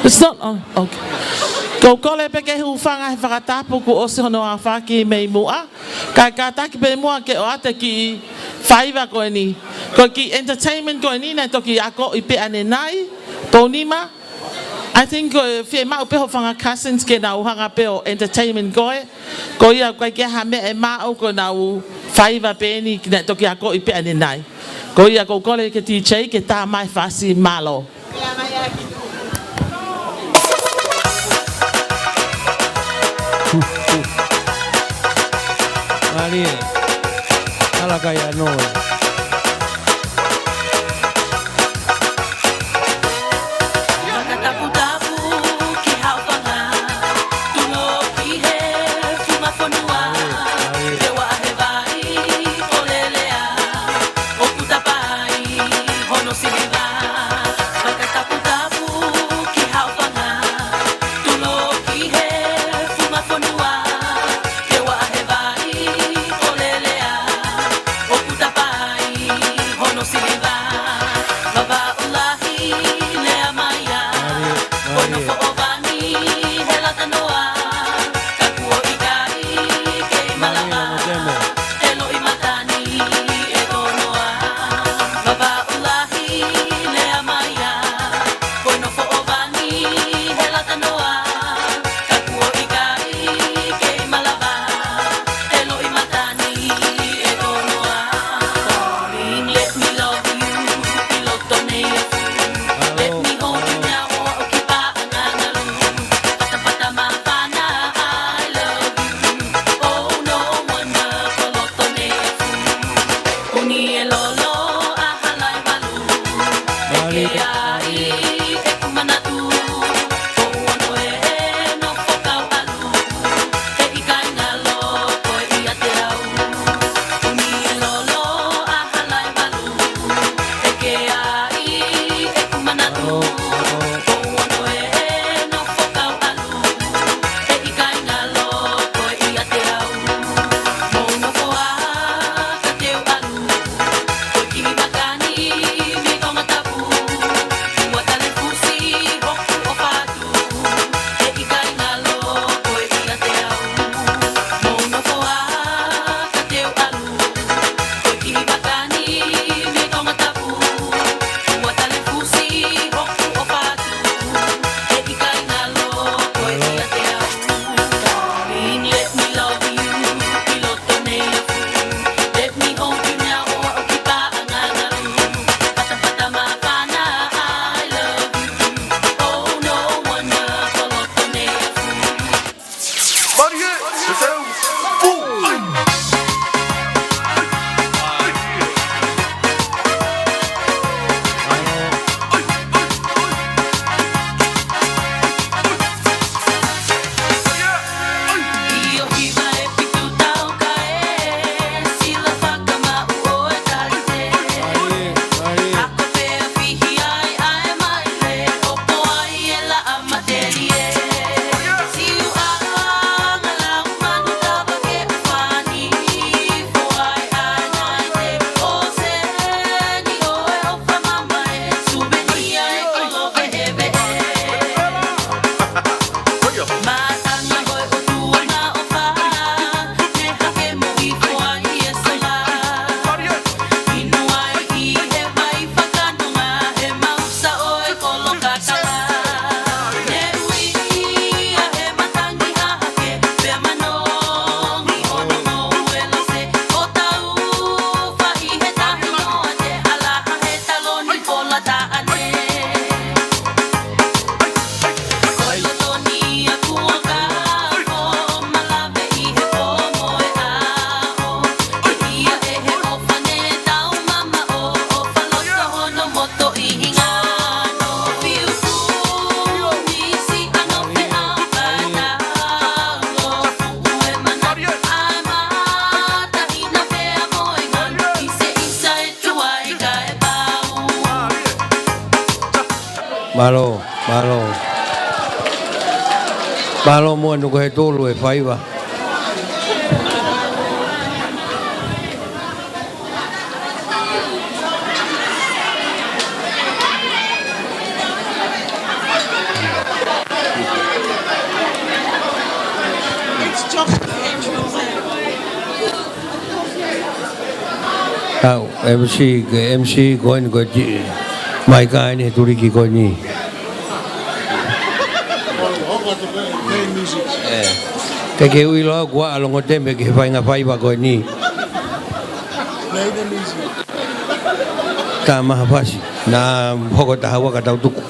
It's not on. Okay. Ko kole pe ke hufanga he whakatapu ku ose hono a whaki mei mua. Ka taki pe mua ke o ate ki whaiva koe ni. Ko ki entertainment koe ni, nei toki ako i pe ane nai, Pounima. I think whie mau pe ho whanga cousins ke nau hanga pe o entertainment koe. Ko ia koe ke ha me e mau ko nau whaiva pe ni, nei toki ako i pe ane nai. Ko ia ko kole ke DJ ke tā mai whasi malo. Maria, ala kaya no. Malo, malo. Malo mo no ko tolo e faiva. MC ko ni ko mai ka ni turi ki ko ni te ke ui lo gua alongo tembe ke fai nga fai ba ko ni ta maha pasi na hoko ta hawa ka tau tuku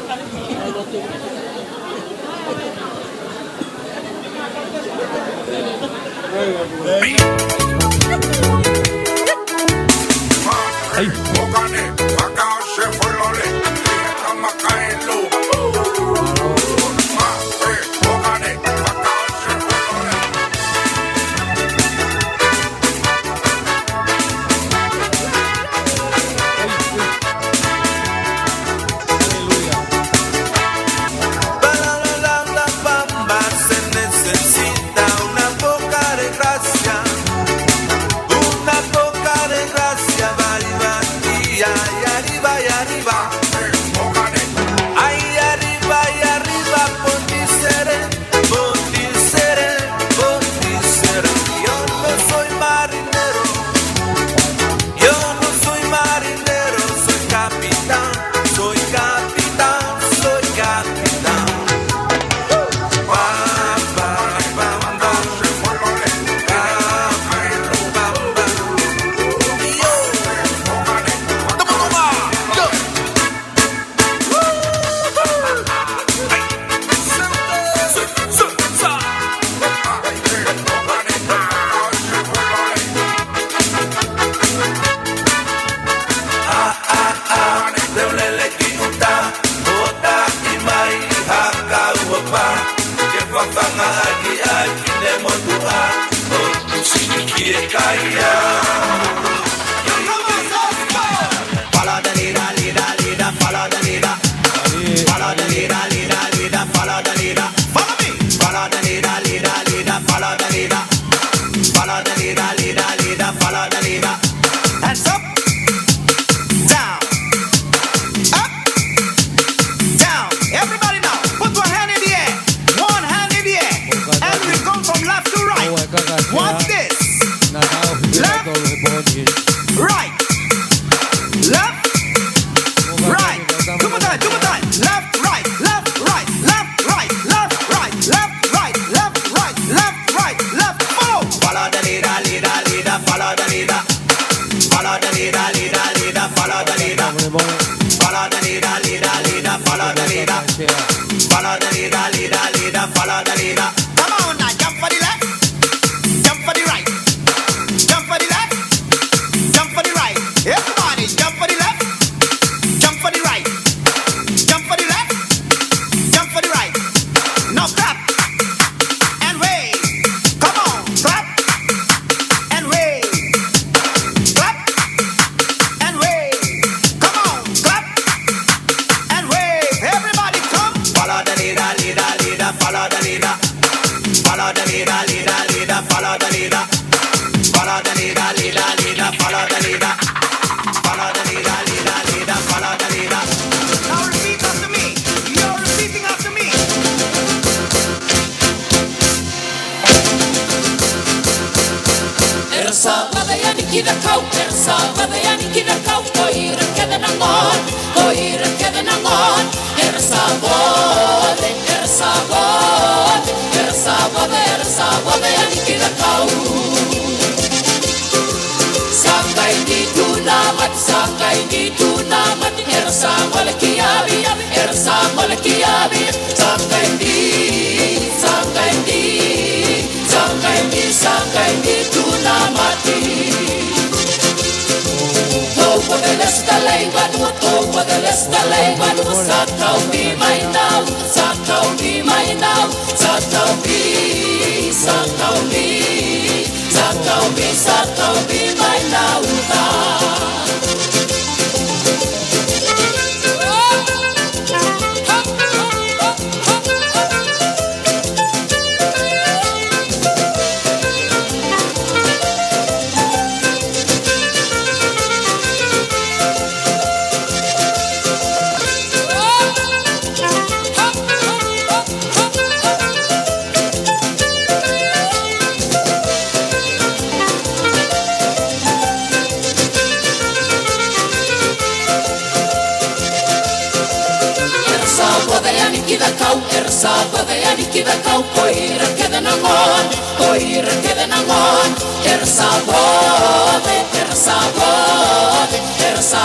kida kau ersa bode ani kida kau koira keda nangon koira keda nangon ersa bode ersa bode ersa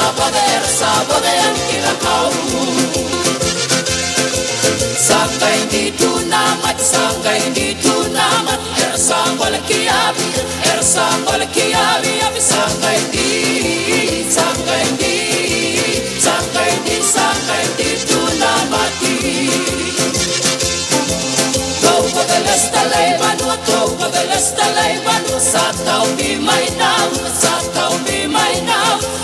bode ani kida kau Sangai di tunamat ersa bole kiabi abi sangai di tunamati Teaupa belesta leibanu satau bi mai now satau bi mai now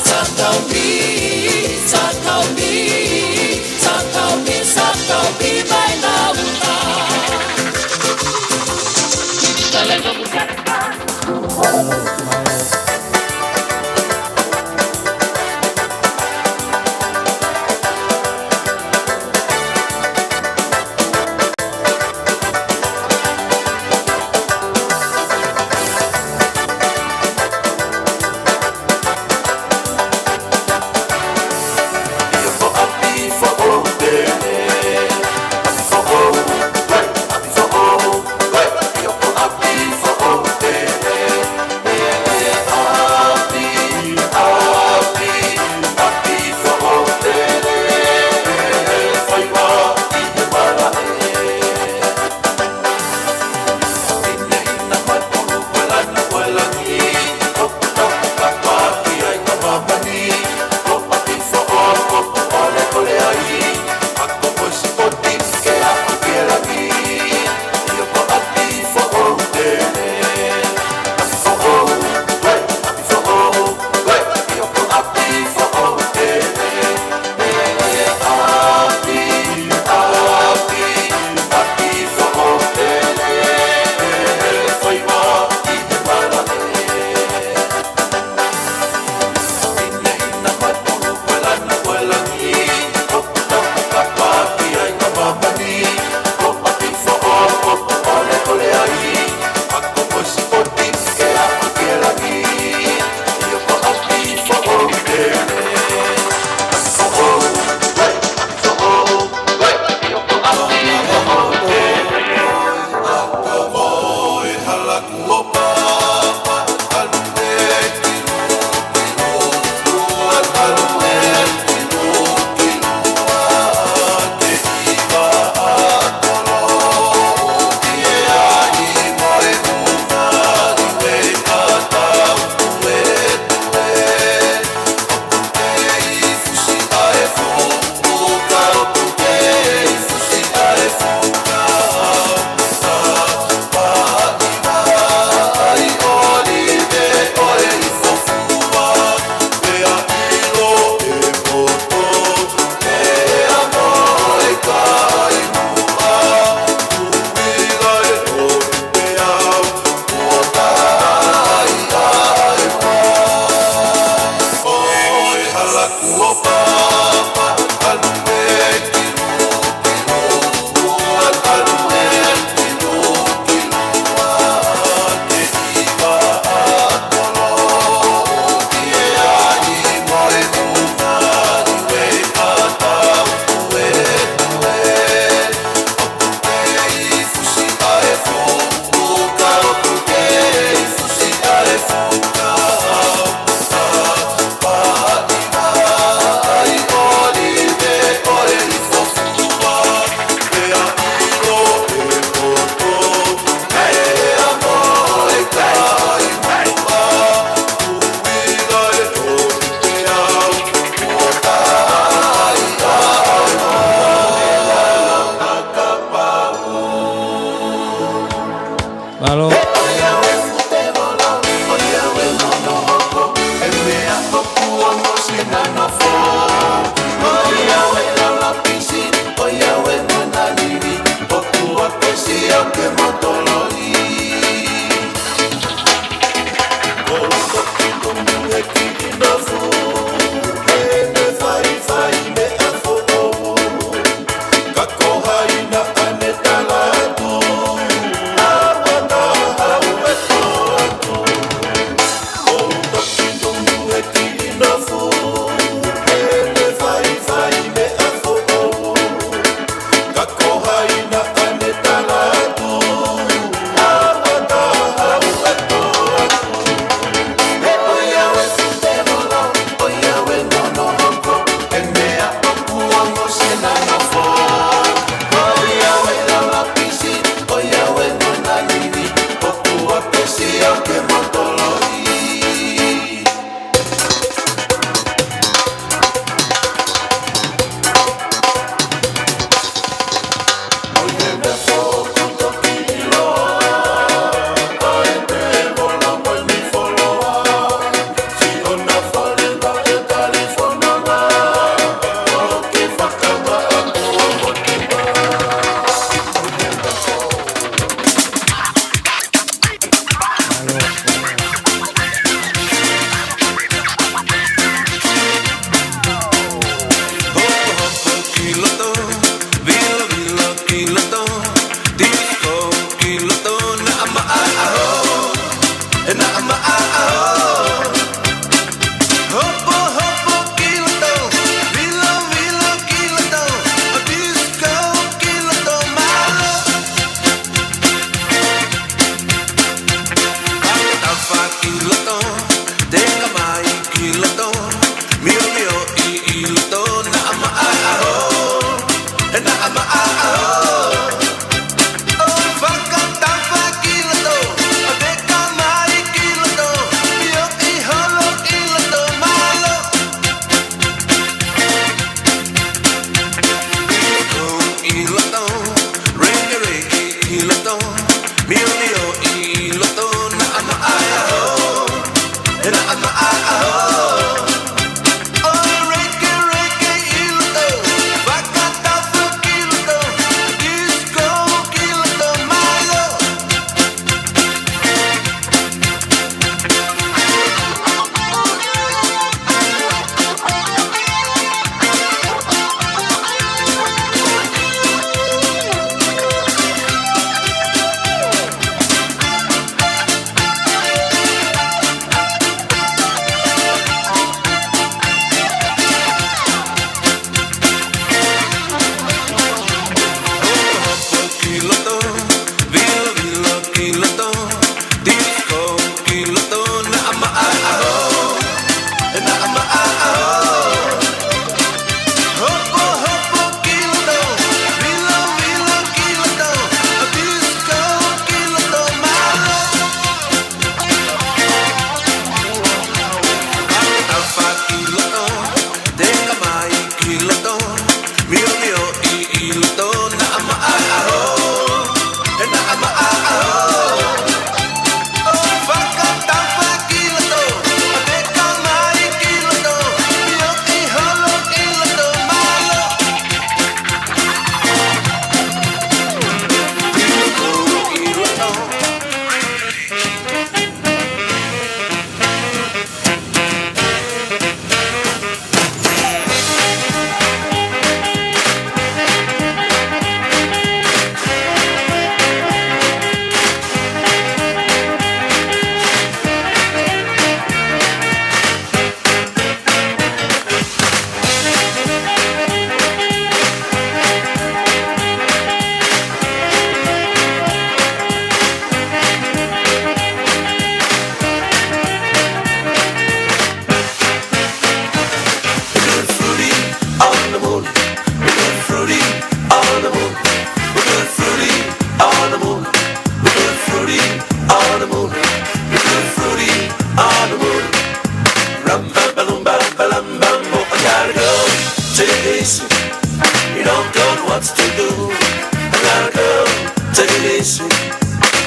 listen.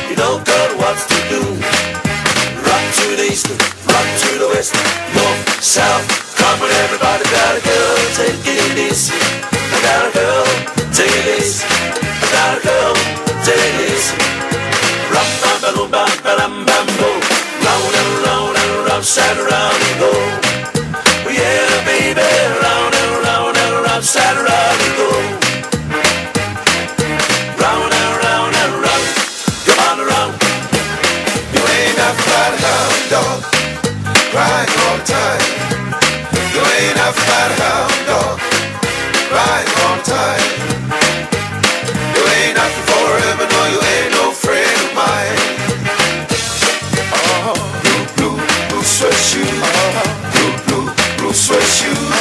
You don't got what to do. Rock to the east, rock to the west, north, south. Come on, everybody, got a girl, take it easy. I got a girl, take it easy. I got a girl, take it easy. Rum, bam, bam, bam, bam, bam, boom. Round and round and round, side around and go. Oh yeah, baby, round and round and round, side around and go. Round and round and round, come on around. You ain't have to fight a hound dog, crying all the time. You ain't have to fight a hound dog, crying all the time. You ain't nothing forever, no, you ain't no friend of mine. Blue, blue, blue sweat shoes. Blue, blue, blue sweat shoes.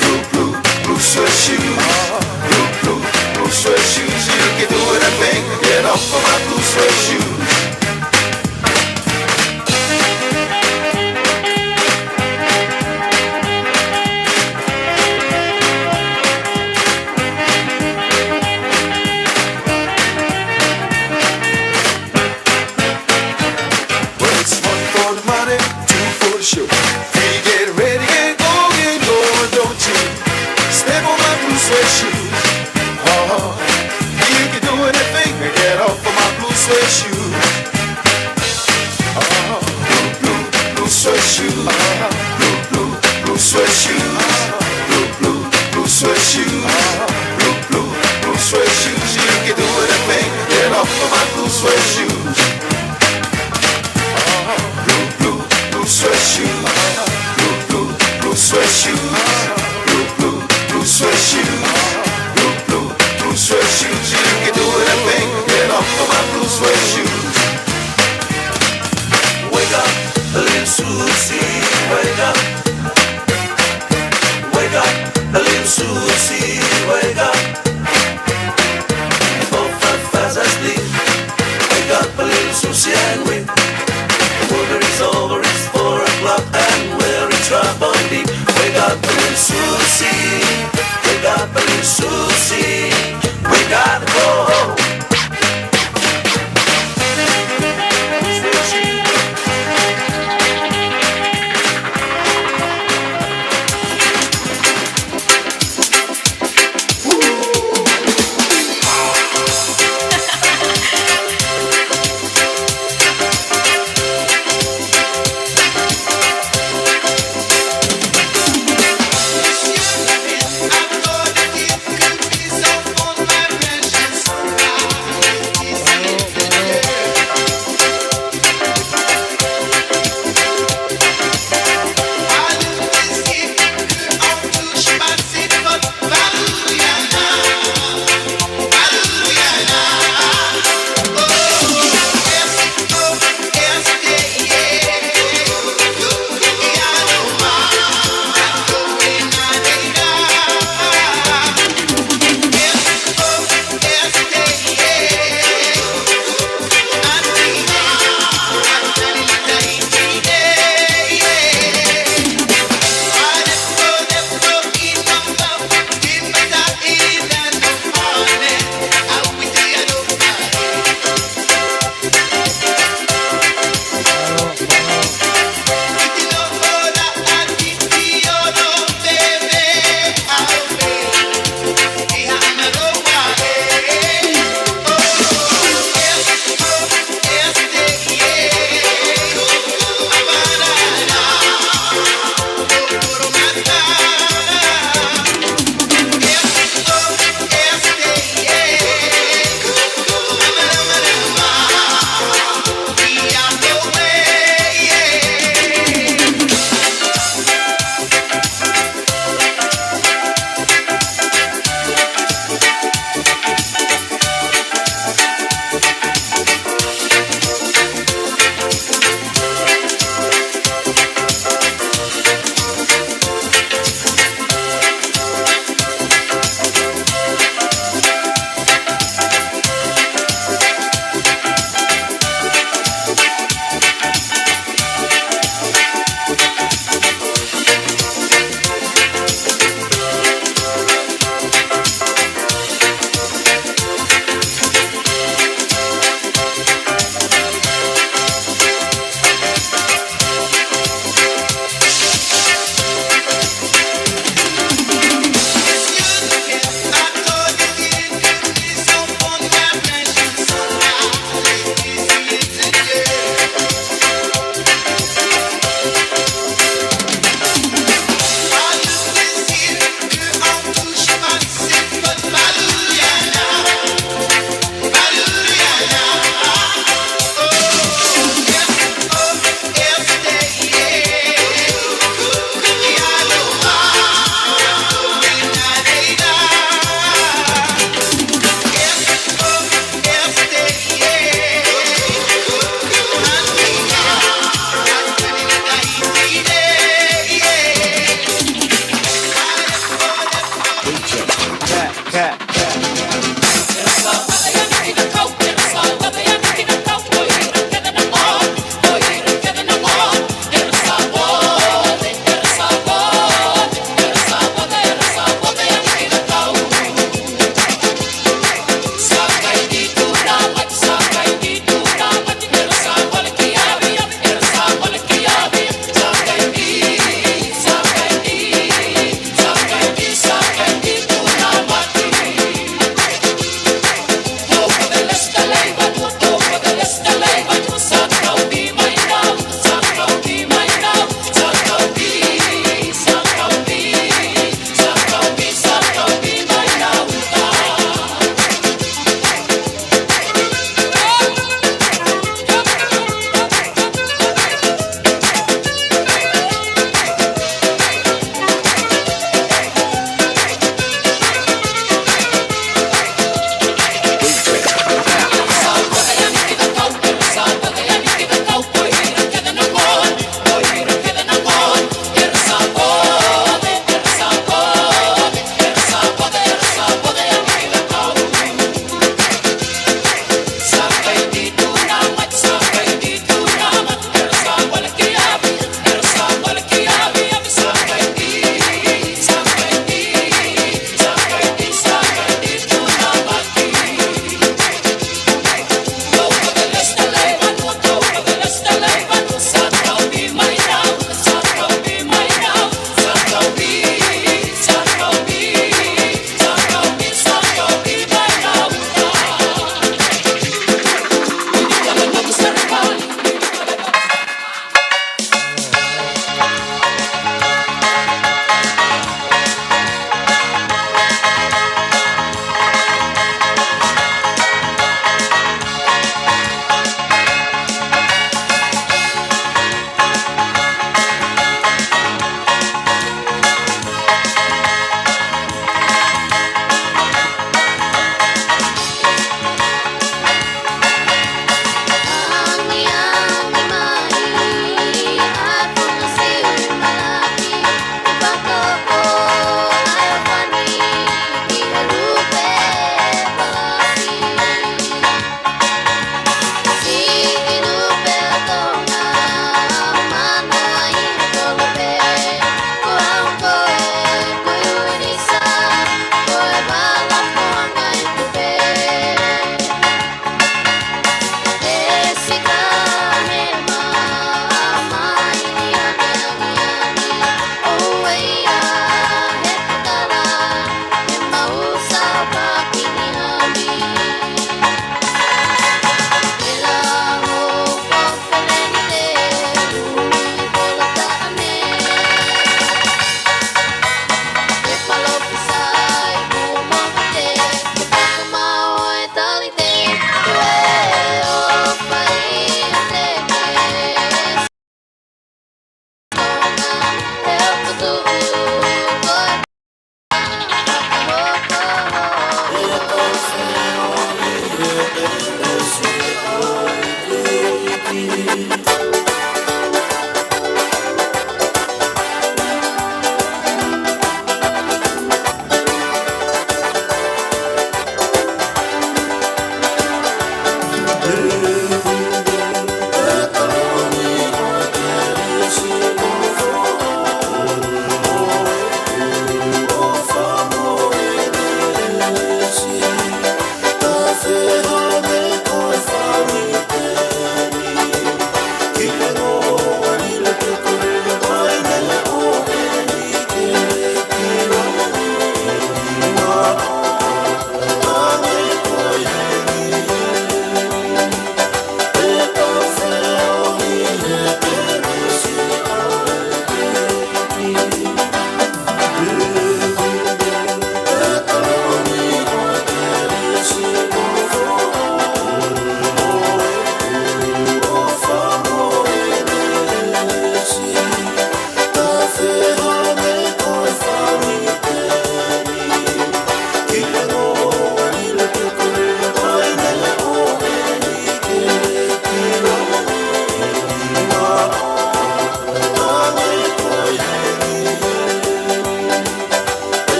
Blue, blue, blue sweat shoes. Blue, blue, blue sweat shoes. You can do anything to get off of my blue sweat shoes. Show. Hey, get ready and go, don't you step on my blue sweat shoes. Oh, you can do anything to get off of my blue sweat shoes. Oh, blue, blue, blue sweat shoes. Blue, blue, blue sweat shoes. Blue, blue, blue sweat shoes. Blue, blue, blue sweat shoes. You can do anything to get off of my blue sweat shoes. Sweat shoes, blue, blue, blue sweat shoes, blue, blue, blue sweat shoes, blue, blue, blue sweat shoes. You can do anything, get off of my blue sweat shoes. Wake up, a little Susie, wake up. Wake up, a little Susie, wake up. 4, 5, 5 asleep. Wake up, a little Susie and wake. The world is over, it's 4 o'clock and we're in trouble deep. Wake up, little Susie. Wake up, little Susie. We gotta go home.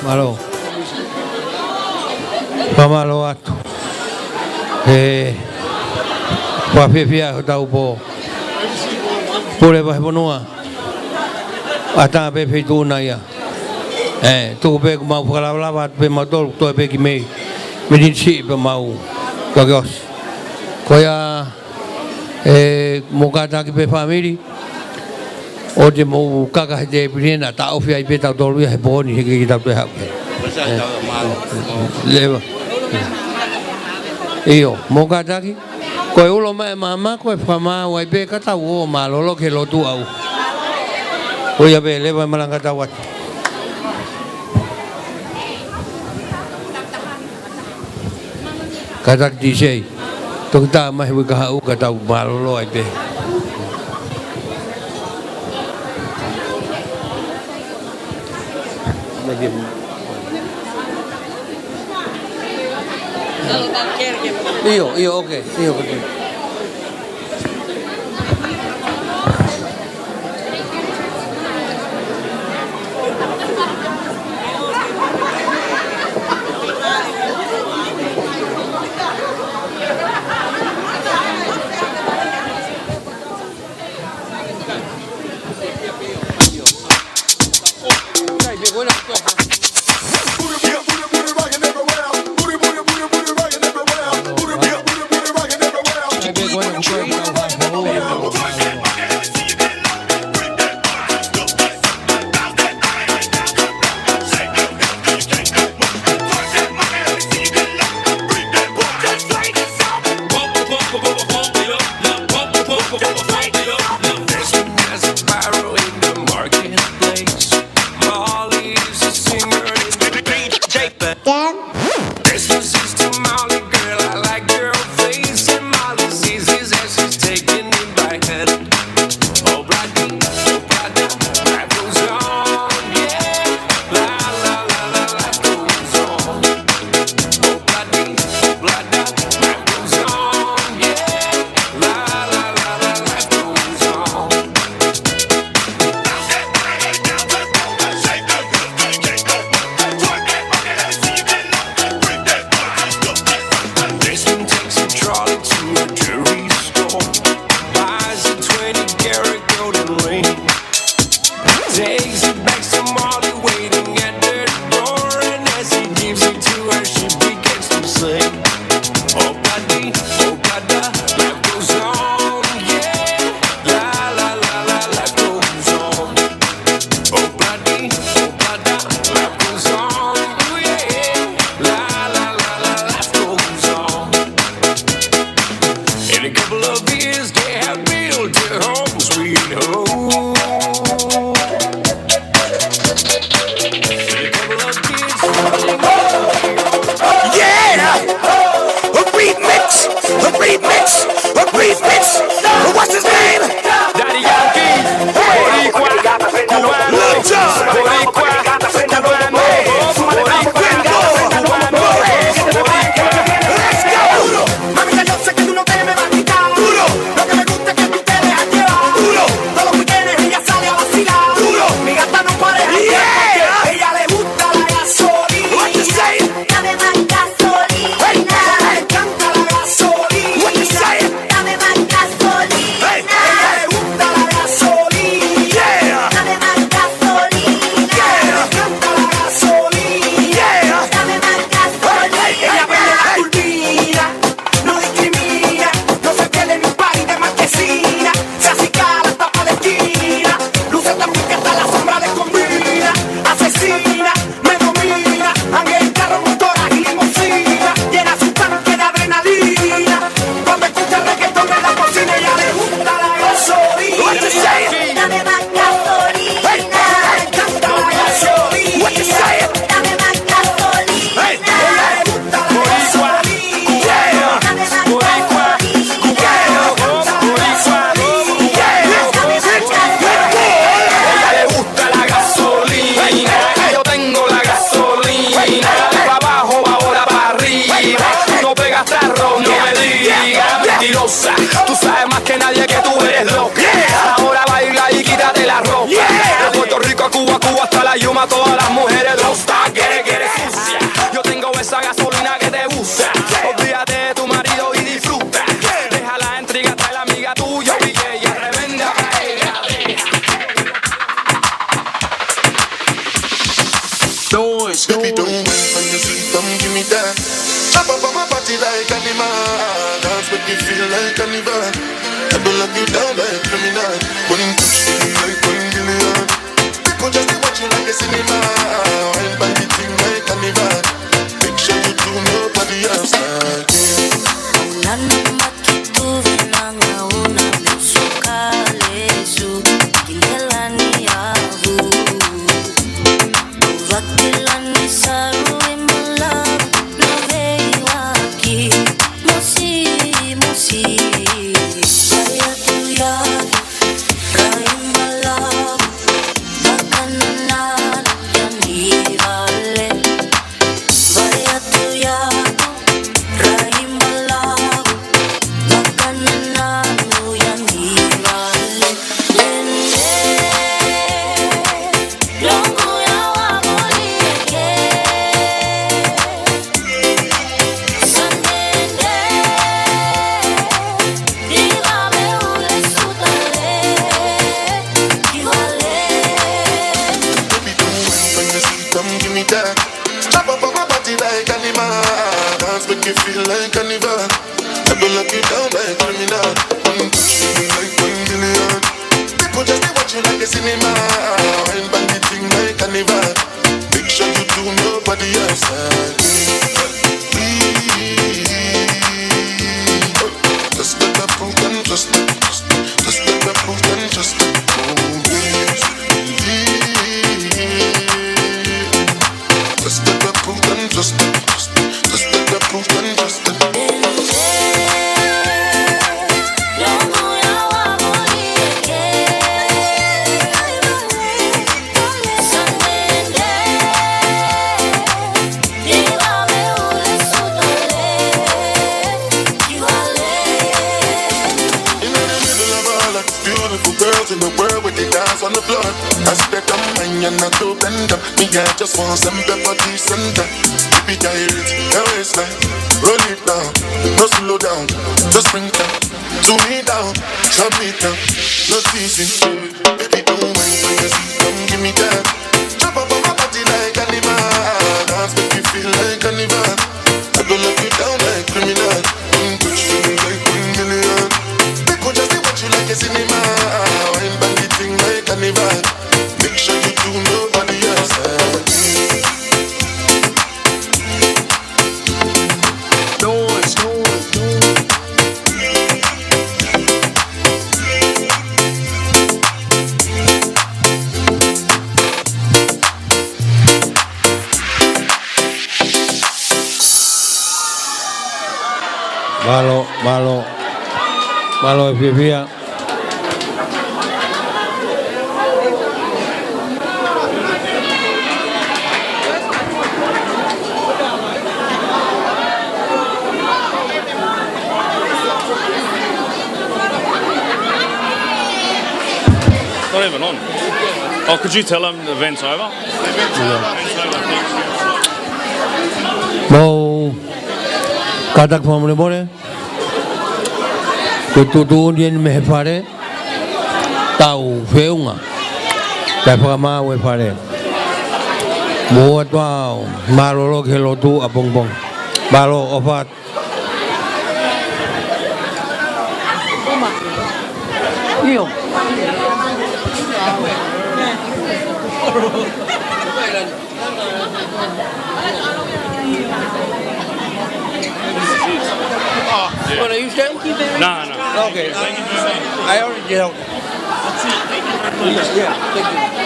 Malo. Pamalo atu. Whawhiwhia ho tau pō. Pore wahe monua. Ata pe whi tūna ia. Tuku pe ku mau whakalawalawa pe mau tolu toi pe ki mei. Me din si pe mau. Kakios. Koia mo kātaki pe whamiri. O te mo kaka he te pirena ta ofi ai pe tau tolu ia he pōni he ki tau te hauke. Lewa. Iyo, mo kātaki. Koe ulo mai mama, koe whama wai pe katau o ma lolo ke lotu au. Oia pe lewa malanga tau atu. Kataki ti sei. Toki tā mahi wika hau katau ma lolo ai pe. Iyo, okay. Iyo, okay. Noise. Baby, don't wait on your seat, come give me that. Chop up on my body like animal. Dance make you feel like carnival. I will lock you down like criminal. One touch feeling like 1 billion. People just watch you like a cinema. Wine by the thing like carnival. Make sure you do nobody else like me. Nana makitu vinanga una bisuka lesu Kindelani yahu Vakilani saru imalabu Na vei waki Musi, musi Saya tuyari Raimalabu Bakananan Yani vale Saya tuyari Raimalabu Bakanananu Yani vale Longo ya wabolieke Sandende Divame ule sutale Kiwale Baby, don't wait on your seat, come give me that. Chop up on my body like animal. Dance make you feel like carnival. I will lock you down like criminal. One touch feeling like 1 billion. People just watch you like a cinema. Wine by the thing like carnival. Make sure you do nobody else like me. Just let that proof and just let that proof and just Just let that proof and just let that proof and just Longo ya wabolieke Sandende Divame ule sutale Kiwale In the middle of all of the beautiful girls in the world with they dance on the floor. I step on mine and I do bend up. Me I just want some pepper decent. Baby, I hit your waistline. Roll it down, no slow down. Just bring it down, to me down, chop it down. No teasing, baby, don't mind when you see. Come give me that. Chop up on my body like animal. Dance make you feel like carnival. I go lock you down like criminal. One touch feeling like 1 million. People just watch you like a cinema. Wine by the thing like carnival. Make sure you do nobody else like me. Noise. Malo vivia. Not even on. Oh, could you tell them the event's over? Mau katak pamule bore. Kutu dien me pare. Tau feunga. Tai pama we pare. Mo tao malolo kelo tu apong pong. Balo ofat. Iyo. You want to use that? No. Okay. I already did help. Yeah, thank you.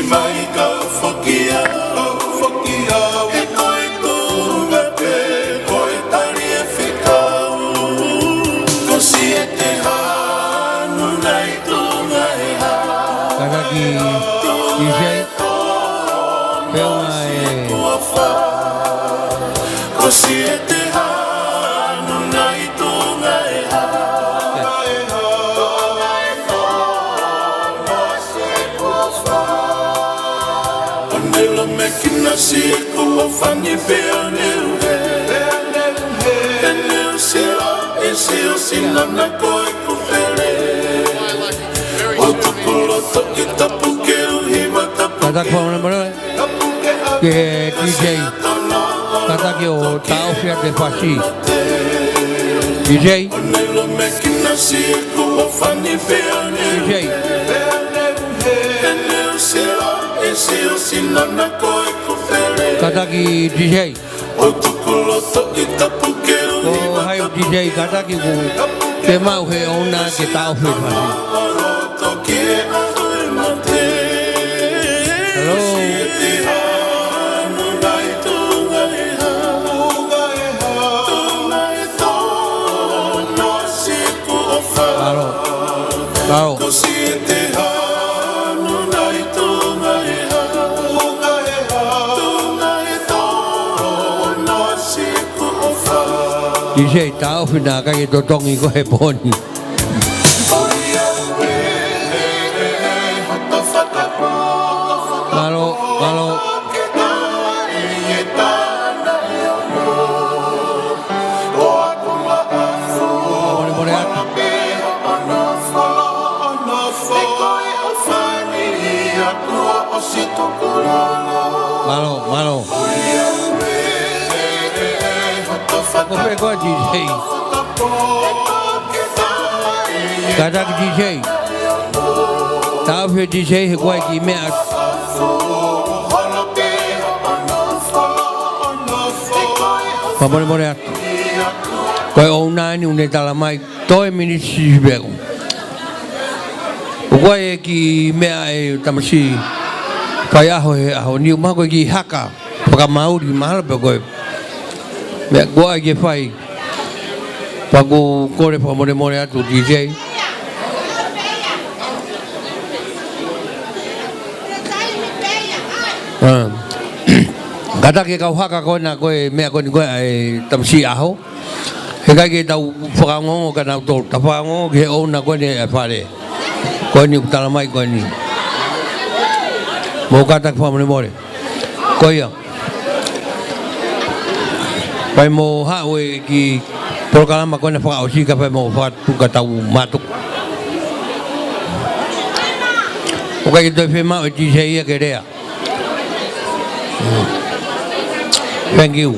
mai ka fokia e koe kunga pe koe tari e whikau ko si e te hanu nei tunga e ha Karaki DJ Peunga e ko si e te hanu nei tunga e ha Mekina si kua whangi pēa neu he E neu si a e si o si nana koe kupere O tukuro toki tapu ke uhiwa tapu Katak Pounima ke DJ Katak o tau fia te pasi DJ Mekina si kua whangi pēa neu DJ E neu si a e si o si nana koe kupere Kataki DJ O tukuro toki tapu ke uhiwa hai DJ Kataki ku te mau he ona ke tau fia pasi Hello Hello DJ tau fina kai to tongi ko he poni Malo Malo Kope ko DJ Katak DJ Tau fia DJ he koe ki mea Pamone atu Koe o nani une tala mai Toe minisi beko Koe ki mea e tamasi Kai aho he aho ni ma koe ki haka Paka mauri mahala pe koe Mea koe ke whai Paku kore pamone atu DJ Kata ke kau haka koe na koe mea koe ni koe ai tamsi aho He kai ke tau whakangongo ka nau tō Ta whakangongo ke o na koe ni e whare Koe ni utala mai koe ni Mo kata ke whamone Koe ia Pai mo hawe ki Porokalama koe na whakaosi ka pai mo whakatu ka tau matuk O kai ke toi whemau e tise ia ke rea Thank you.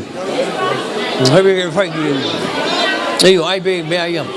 Hai be fai ki. Ei, ai be ai am.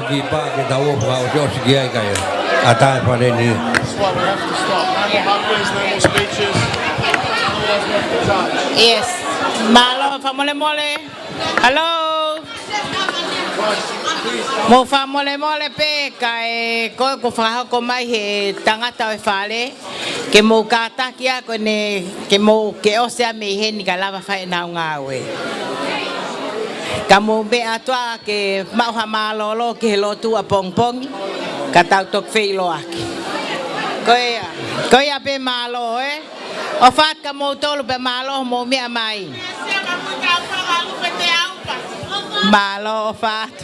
Di pa ke tawo pa o jo si ai kai Ata pare ni. That's why we have to stop. No more updates, no more speeches. Yes. Malo fa mole. Hello. Mo fa mole pe kai ko fa ko mai he tangata e fale ke mo kata kia ko ne ke mo ke o se me he ni kala fa na ngawe. Kamu be atua ke mau ha malolo ke lo tu a pong kata tok fe lo aki. Koia be malo o fat kamu tolu be malo mo mi amai. Malo o fat.